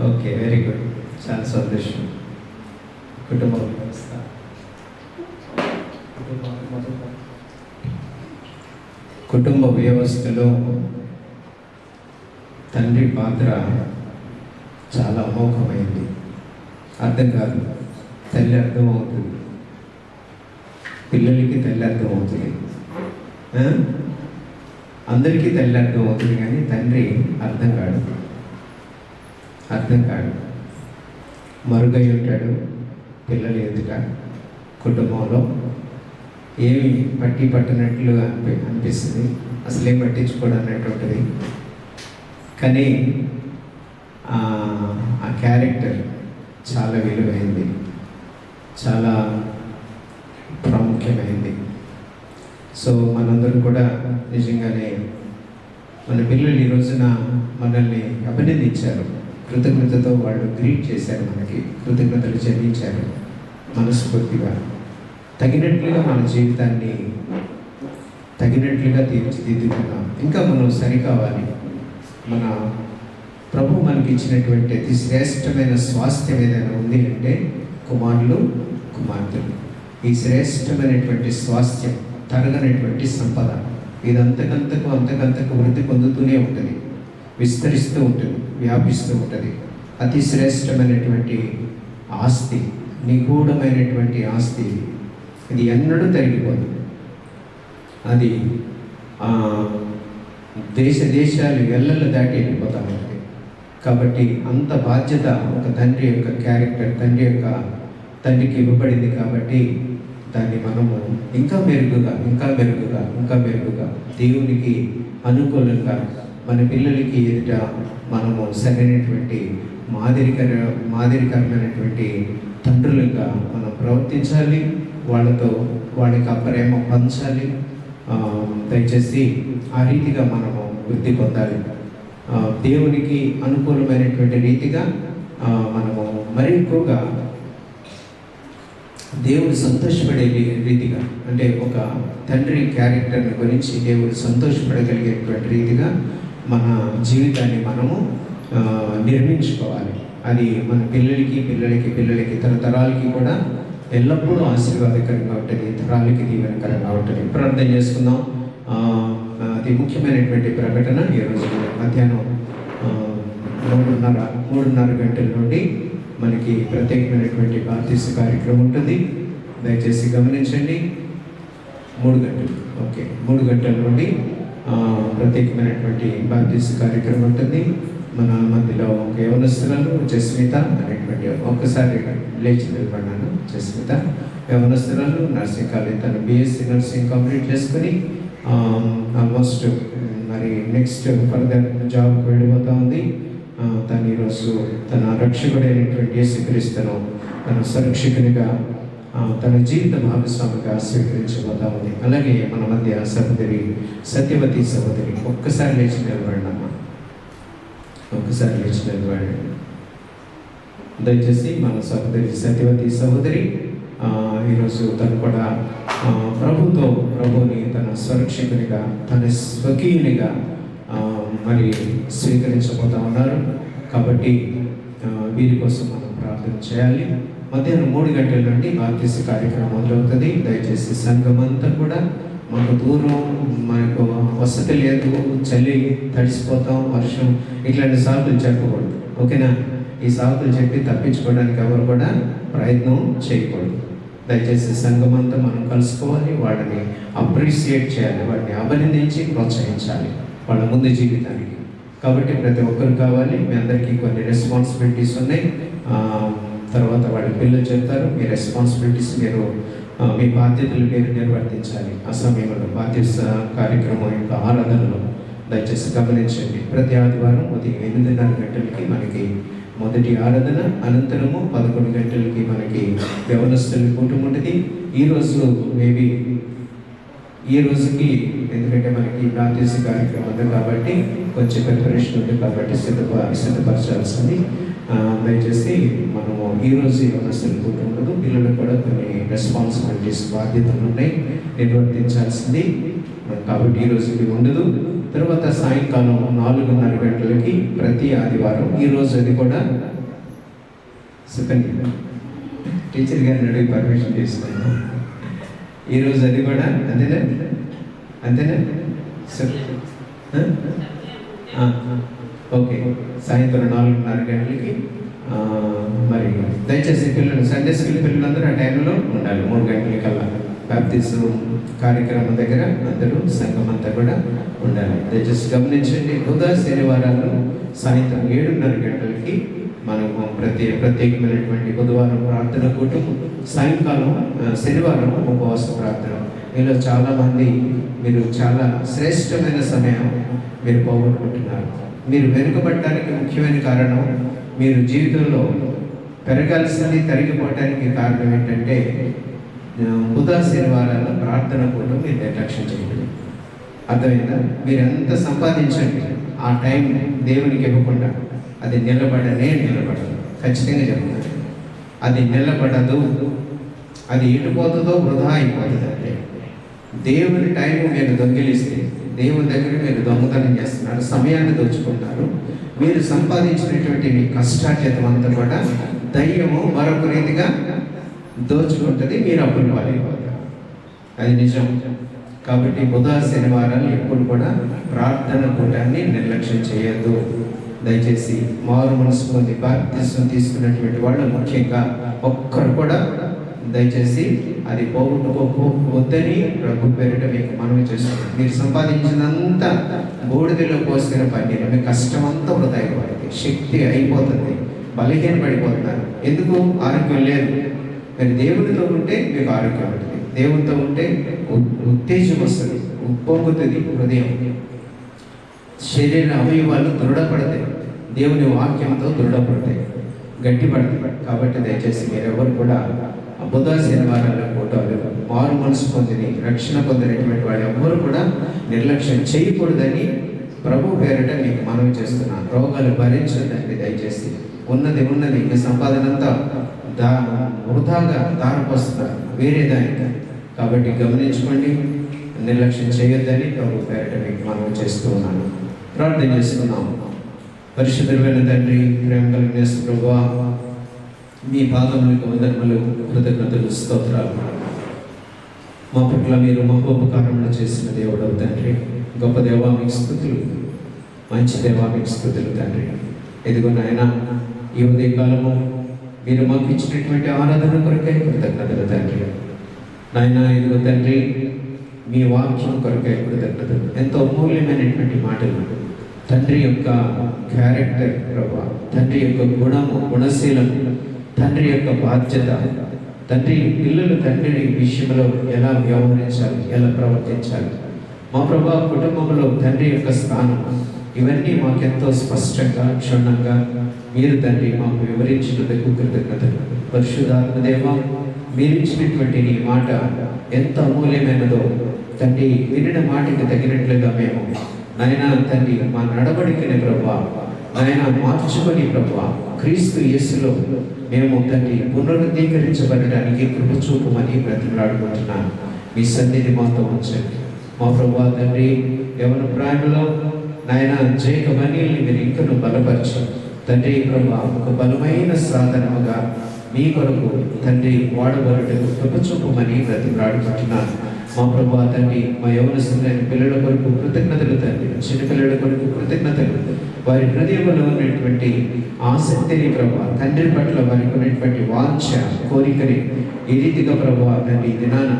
Okay, very good. చాలా సంతోషం. కుటుంబ వ్యవస్థ కుటుంబ వ్యవస్థలో తండ్రి పాత్ర చాలా అమోఘమైంది. అర్థం కాదు, తల్లి అర్థమవుతుంది, పిల్లలకి తల్లి అర్థమవుతుంది, అందరికీ తల్లి అర్థమవుతుంది, కానీ తండ్రి అర్థం కాడు, మరుగై ఉంటాడు పిల్లలు ఎదుట. కుటుంబంలో ఏమి పట్టినట్లు అనిపిస్తుంది, అసలేం పట్టించుకోవడం అన్నటువంటిది. కానీ ఆ క్యారెక్టర్ చాలా విలువైంది, చాలా ప్రాముఖ్యమైంది. సో మనందరూ కూడా నిజంగానే మన పిల్లలు ఈ రోజున మనల్ని అభినందించారు, కృతజ్ఞతతో వాళ్ళు గ్రీట్ చేశారు, మనకి కృతజ్ఞతలు చెల్లించారు మనస్ఫూర్తిగా. తగినట్లుగా మన జీవితాన్ని తగినట్లుగా తీర్చిదిద్దుకున్నాం. ఇంకా మనం సరికావాలి. మన ప్రభు మనకి ఇచ్చినటువంటి అతి శ్రేష్టమైన స్వాస్థ్యం ఏదైనా ఉంది అంటే కుమారులు, కుమార్తెలు. ఈ శ్రేష్టమైనటువంటి స్వాస్థ్యం, తరగనటువంటి సంపద, ఇది అంతకంతకు వృద్ధి పొందుతూనే ఉంటుంది, విస్తరిస్తూ ఉంటుంది, వ్యాపిస్తూ ఉంటుంది. అతి శ్రేష్టమైనటువంటి ఆస్తి, నిగూఢమైనటువంటి ఆస్తి, ఇది ఎన్నడూ తరిగిపోదు. అది దేశాలు ఎల్లలు దాటి వెళ్ళిపోతూ ఉంటుంది. కాబట్టి అంత బాధ్యత ఒక తండ్రి యొక్క క్యారెక్టర్, తండ్రికి ఇవ్వబడింది. కాబట్టి దాన్ని మనము ఇంకా మెరుగుగా దేవునికి అనుకూలంగా మన పిల్లలకి ఎదుట మనము సరైనటువంటి మాదిరికరమైనటువంటి తండ్రులుగా మనం ప్రవర్తించాలి. వాళ్ళకి ఆ ప్రేమ పంచాలి. దయచేసి ఆ రీతిగా మనము వృద్ధి పొందాలి. దేవునికి అనుకూలమైనటువంటి రీతిగా మనము మరి ఎక్కువగా దేవుడు సంతోషపడే రీతిగా, అంటే ఒక తండ్రి క్యారెక్టర్ని గురించి దేవుడు సంతోషపడగలిగేటువంటి రీతిగా మన జీవితాన్ని మనము నిర్మించుకోవాలి. అది మన పిల్లలకి తరతరాలకి కూడా ఎల్లప్పుడూ ఆశీర్వాదకరంగా ఉంటుంది, తరాలకి దీవెనకరంగా ఉంటుంది. ప్రార్థన చేసుకుందాం. అతి ముఖ్యమైనటువంటి ప్రకటన ఈరోజు మధ్యాహ్నం 3:30 గంటల నుండి మనకి ప్రత్యేకమైనటువంటి బాప్తిస్మ కార్యక్రమం ఉంటుంది. దయచేసి గమనించండి. 3 గంటలు, ఓకే, 3 గంటల నుండి ప్రత్యేకమైనటువంటి బాప్తిస్మ కార్యక్రమం ఉంటుంది. మన మధ్యలో ఒక యవనస్తురాలు జస్మిత అనేటువంటి, ఒక్కసారి లేచి నిలబడినాను. జస్మిత యవనస్తురాలు, నర్సింగ్ కాలేజ్, తను BSc నర్సింగ్ కంప్లీట్ చేసుకుని ఆల్మోస్ట్ మరి నెక్స్ట్ ఫర్దర్ జాబ్కి వెళ్ళిపోతూ ఉంది. తను ఈరోజు తన రక్షకుడైనటువంటి యేసుక్రీస్తును తన సురక్షకునిగా తన జీవిత భాగస్వామిగా స్వీకరించబోతా ఉంది. అలాగే మన మధ్య సత్యవతి సహోదరి, ఒక్కసారి లేచి నిలబడినమ్మా, ఒక్కసారి లేచి నిలబడండి. దయచేసి మన సత్యవతి సహోదరి ఈరోజు తను కూడా ప్రభుని తన సురక్షకునిగా, తన స్వకీయునిగా మరి స్వీకరించబోతా ఉన్నారు. కాబట్టి వీరి కోసం మనం ప్రార్థన చేయాలి. మధ్యాహ్నం 3 గంటల నుండి బాప్తిస్మ కార్యక్రమం మొదలవుతుంది. దయచేసి సంఘం అంతా కూడా, మాకు దూరం, మనకు వసతి లేదు, చలి, తడిసిపోతాం, వర్షం, ఇట్లాంటి సాకులు చెప్పకూడదు. ఓకేనా? ఈ సాకులు చెప్పి తప్పించుకోవడానికి ఎవరు కూడా ప్రయత్నం చేయకూడదు. దయచేసి సంఘం అంతా మనం కలుసుకోవాలి, వాళ్ళని అప్రిషియేట్ చేయాలి, వాటిని అభినందించి ప్రోత్సహించాలి వాళ్ళ ముందు జీవితానికి. కాబట్టి ప్రతి ఒక్కరు కావాలి. మీ అందరికీ కొన్ని రెస్పాన్సిబిలిటీస్ ఉన్నాయి. తర్వాత వాళ్ళ పిల్లలు చెప్తారు, మీ రెస్పాన్సిబిలిటీస్ మీరు, మీ బాధ్యతలు మీరు నిర్వర్తించాలి. ఆ సమయంలో బాధ్యత కార్యక్రమం యొక్క ఆరాధనలో దయచేసి గమనించండి. ప్రతి ఆదివారం ఉదయం 8:30 గంటలకి మనకి మొదటి ఆరాధన, అనంతరము 11 గంటలకి మనకి యవనస్తుల కూటమి ఉంటుంది. ఈరోజు మేబీ ఈ రోజుకి, ఎందుకంటే మనకి బాప్తిస్మ కార్యక్రమం ఉంది కాబట్టి కొంచెం ప్రిపరేషన్ ఉంది, కాబట్టి సిద్ధపరచాల్సింది. దయచేసి మనము ఈరోజు యవనస్తుల కూటమి ఉండదు. పిల్లలకు కూడా కొన్ని రెస్పాన్సిబిలిటీస్, బాధ్యతలు ఉన్నాయి, నిర్వర్తించాల్సింది. కాబట్టి ఈరోజుకి ఉండదు. తర్వాత సాయంకాలం 4:30 గంటలకి ప్రతి ఆదివారం, ఈరోజు అది కూడా టీచర్ గారిని అడిగి పర్మిషన్ తీసుకున్నాను. ఈరోజు అది కూడా అంతేనా ఓకే, సాయంత్రం 4:30 గంటలకి మరి దయచేసి పిల్లలు సండే స్కూల్ పిల్లలందరూ ఆ టైంలో ఉండాలి. 3 గంటలకల్లా బాప్తిజం కార్యక్రమం దగ్గర అందరూ సంఘం అంతా కూడా ఉండాలి. దయచేసి గమనించండి, బుధ శనివారాలు సాయంత్రం 7:30 గంటలకి మనము ప్రత్యేకమైనటువంటి బుధవారం ప్రార్థన కూటం, సాయంకాలం శనివారం ఉపవాస ప్రార్థన. మీలో చాలామంది మీరు చాలా శ్రేష్టమైన సమయం మీరు పోగొట్టుకుంటున్నారు. మీరు వెనుకబడటానికి ముఖ్యమైన కారణం, మీరు జీవితంలో పెరగాల్సింది తరిగిపోవటానికి కారణం ఏంటంటే బుధ శనివారాల ప్రార్థన కూడా మీరు నిర్లక్ష్యం చేయండి. అర్థమైందా? మీరు ఎంత సంపాదించండి, ఆ టైం దేవునికి ఇవ్వకుండా అది నిలబడదు. ఖచ్చితంగా చెప్తాను, అది నిలబడదు. అది ఎటుపోతుందో వృధా అయిపోతుంది. అంటే దేవుని టైం మీరు దొంగిలిస్తే, దేవుని దగ్గర మీరు దొంగతనం చేస్తున్నారు, సమయాన్ని దోచుకుంటారు. మీరు సంపాదించినటువంటి మీ కష్టార్జితం అంతా కూడా దయ్యము మరొక రీతిగా దోచుకుంటుంది, మీరు అప్పులు పాలైపోతారు. అది నిజం. కాబట్టి బుధ శనివారాలు ఎప్పుడు కూడా ప్రార్థన కూటాన్ని నిర్లక్ష్యం చేయొద్దు. దయచేసి మారు మనసు పొంది బాప్తిసం తీసుకున్నటువంటి వాళ్ళు ముఖ్యంగా ఒక్కరు కూడా దయచేసి అది పోగొట్టుకోవద్దని ప్రభు పేరిట మీకు మనవి చేస్తున్నాం. మీరు సంపాదించినంత బూడిదలో పోసిన పన్నీరు మీ కష్టం అంతా వృధా అయిపోతుంది, శక్తి అయిపోతుంది, బలహీన పడిపోతున్నారు. ఎందుకు? ఆరోగ్యం లేదు. మీరు దేవునితో ఉంటే మీకు ఆరోగ్యం ఉంటుంది, దేవునితో ఉంటే ఉత్తేజం వస్తుంది, ఉప్పొంగుతుంది హృదయం, శరీర అవయవాలు దృఢపడతాయి, దేవుని వాక్యంతో దృఢపడతాయి, గట్టిపడతాయి. కాబట్టి దయచేసి మీరెవరు కూడా బుధ శనివారాల ఫోటోలు మారు మనసు పొందిని రక్షణ పొందినటువంటి వాళ్ళు ఎవ్వరు కూడా నిర్లక్ష్యం చేయకూడదని ప్రభు పేరిట మీకు మనవి చేస్తున్నాను. రోగాలు భరించదండి. దయచేసి ఉన్నది మీ సంపాదన అంతా వృధాగా దారిపోస్తున్నారు వేరే దానికి. కాబట్టి గమనించుకోండి, నిర్లక్ష్యం చేయొద్దని ప్రభు పేరిట మీకు మనవి చేస్తూ ఉన్నాను. ప్రార్థన చేస్తున్నాము. పరిశుద్ధమైన తండ్రి, ప్రేమ కలిగిన ప్రభువా, మీ పాదములకు వందనములు, కృతజ్ఞతలు, స్తోత్రాలు. మా పట్ల మీరు మహోపకారములు చేసిన దేవుడవు తండ్రి. గొప్ప దేవా మీకు స్తుతులు, మంచి దేవా మీకు స్తుతులు తండ్రి. ఇదిగో నాయన, ఈ ఉదయకాలము మీరు మాకు ఇచ్చినటువంటి ఆరాధన కొరకై కృతజ్ఞతలు తండ్రి. నాయన ఇదిగో తండ్రి, మీ వాక్యం కొరకై కృతజ్ఞతలు. ఎంతో అమూల్యమైనటువంటి మాటలు, తండ్రి యొక్క క్యారెక్టర్ ప్రభా, తండ్రి యొక్క గుణము, గుణశీలము, తండ్రి యొక్క బాధ్యత, తండ్రి పిల్లలు తండ్రి విషయంలో ఎలా వ్యవహరించాలి, ఎలా ప్రవర్తించాలి, మా ప్రభా కుటుంబంలో తండ్రి యొక్క స్థానం, ఇవన్నీ మాకెంతో స్పష్టంగా క్షుణ్ణంగా మీరు తండ్రి మాకు వివరించినందుకు కృతజ్ఞతలు. పరిశుద్ధాత్మ దేవా, మీరు ఇచ్చినటువంటి నీ మాట ఎంత అమూల్యమైనదో తండ్రి, వినిన మాటకి తగినట్లుగా మేము నాయన తండ్రి మా నడవడికని ప్రభా నాయన మార్చుకొని ప్రభా క్రీస్తు యేసులో మేము తండ్రి పునరుద్ధీకరించబడడానికి కృప చూపమని బ్రతిమలాడుకుంటున్నాను. మీ సన్నిధి మాతో ఉంచండి. మా ప్రభా తండ్రి, యవన ప్రాయంలో నాయన జయకమని మీరు ఇంకను బలపరచు తండ్రి ప్రభా, ఒక బలమైన సాధనముగా మీ కొరకు తండ్రి వాడబడుటకు కృప చూపమని బ్రతిమలాడుకుంటున్నాను. మా ప్రభా తండ్రి, మా యవనస్తులైన పిల్లల కొరకు కృతజ్ఞతలు తండ్రి, చిన్న పిల్లల కొరకు కృతజ్ఞతలు. వారి హృదయంలో ఉన్నటువంటి ఆసక్తిని ప్రభా, తండ్రి పట్ల వారికి ఉన్నటువంటి వాంఛ, కోరికని ఈ రీతిగా ప్రభా తండ్రి దినాన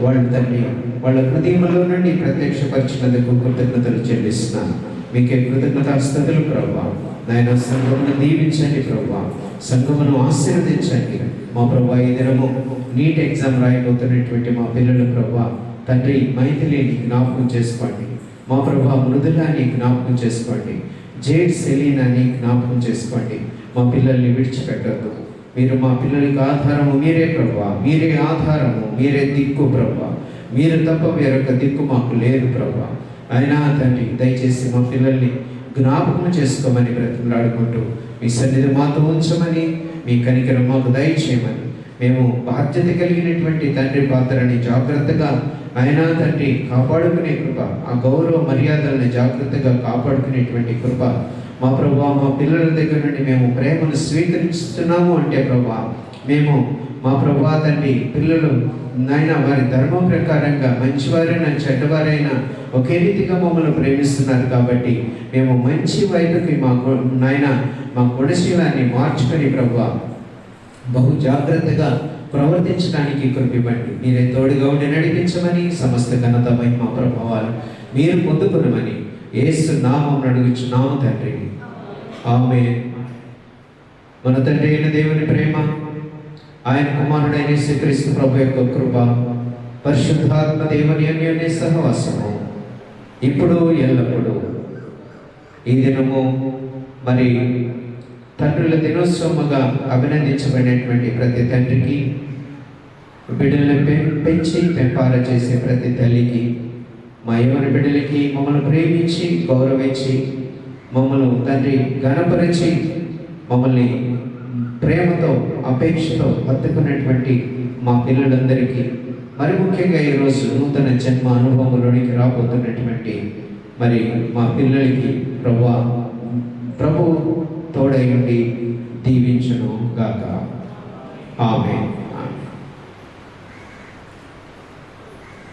వాళ్ళు తండ్రి వాళ్ళ హృదయంలో నుండి ప్రత్యక్షపరిచినందుకు కృతజ్ఞతలు చెల్లిస్తున్నాను. మీకే కృతజ్ఞతాస్తుతులు ప్రభా. నాయన సంఘమును దీవించండి ప్రభా, సంఘమును ఆశీర్వదించండి మా ప్రభా. ఈ దినము నీట్ ఎగ్జామ్ రాయబోతున్నటువంటి మా పిల్లలు ప్రభా తండ్రి, మైథిలిని జ్ఞాపకం చేసుకోండి మా ప్రభా, మృదులాని జ్ఞాపకం చేసుకోండి, జేడ్ సెలీనాని జ్ఞాపకం చేసుకోండి. మా పిల్లల్ని విడిచిపెట్టద్దు. మీరు మా పిల్లలకి ఆధారము మీరే ప్రభా, మీరే ఆధారము, మీరే దిక్కు ప్రభా. మీరు తప్ప వేరొక దిక్కు మాకు లేదు ప్రభా. అయినా తండ్రి దయచేసి మా పిల్లల్ని జ్ఞాపకం చేసుకోమని బ్రతిమలాడుకుంటూ మీ సన్నిధి మాతో ఉంచమని, మీ కనికరం మాకు దయచేయమని, మేము బాధ్యత కలిగినటువంటి తండ్రి పాత్రని జాగ్రత్తగా అయినా తండ్రి కాపాడుకునే కృప, ఆ గౌరవ మర్యాదల్ని జాగ్రత్తగా కాపాడుకునేటువంటి కృప మా ప్రభా. మా పిల్లల దగ్గర నుండి మేము ప్రేమను స్వీకరిస్తున్నాము అంటే ప్రభా, మేము మా ప్రభా తండ్రి పిల్లలు నాయన వారి ధర్మం ప్రకారంగా మంచివారైనా చెడ్డవారైనా ఒకే రీతిగా మమ్మల్ని ప్రేమిస్తున్నారు కాబట్టి మేము మంచి వైపుకి నాయన మా గుణశీలాన్ని మార్చుకొని ప్రభువా బహు జాగ్రత్తగా ప్రవర్తించడానికి కృపివ్వండి. మీరే తోడుగా ఉండి నడిపించమని సమస్త ఘనత మహిమ ప్రభావాలు మీరు పొందుకునమని యేసు నామం అడుగుచున్నాము తండ్రి. ఆమేన్. మన తండ్రి అయిన దేవుని ప్రేమ, ఆయన కుమారుడైన యేసుక్రీస్తు ప్రభు యొక్క కృప, పరిశుద్ధాత్మ దేవుని అన్యోన్య సహవాసము ఇప్పుడు ఎల్లప్పుడూ. ఈ దినము మరి తండ్రుల దినోత్సవముగా అభినందించబడినటువంటి ప్రతి తండ్రికి, బిడ్డలను పెంచి పెంపార చేసే ప్రతి తల్లికి, మా యవ్వన బిడ్డలకి, మమ్మల్ని ప్రేమించి గౌరవించి మమ్మల్ని తండ్రి ఘనపరిచి మమ్మల్ని ప్రేమతో అపేక్షతో హత్తుకున్నటువంటి మా పిల్లలందరికీ, మరి ముఖ్యంగా ఈరోజు నూతన జన్మ అనుభవంలోనికి రాబోతున్నటువంటి మరి మా పిల్లలకి ప్రభు తోడై ఉండి దీవించును గాక. ఆమేన్.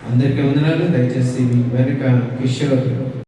అందరికీ వందనాలు. దయచేసి వెనుక కిషోర్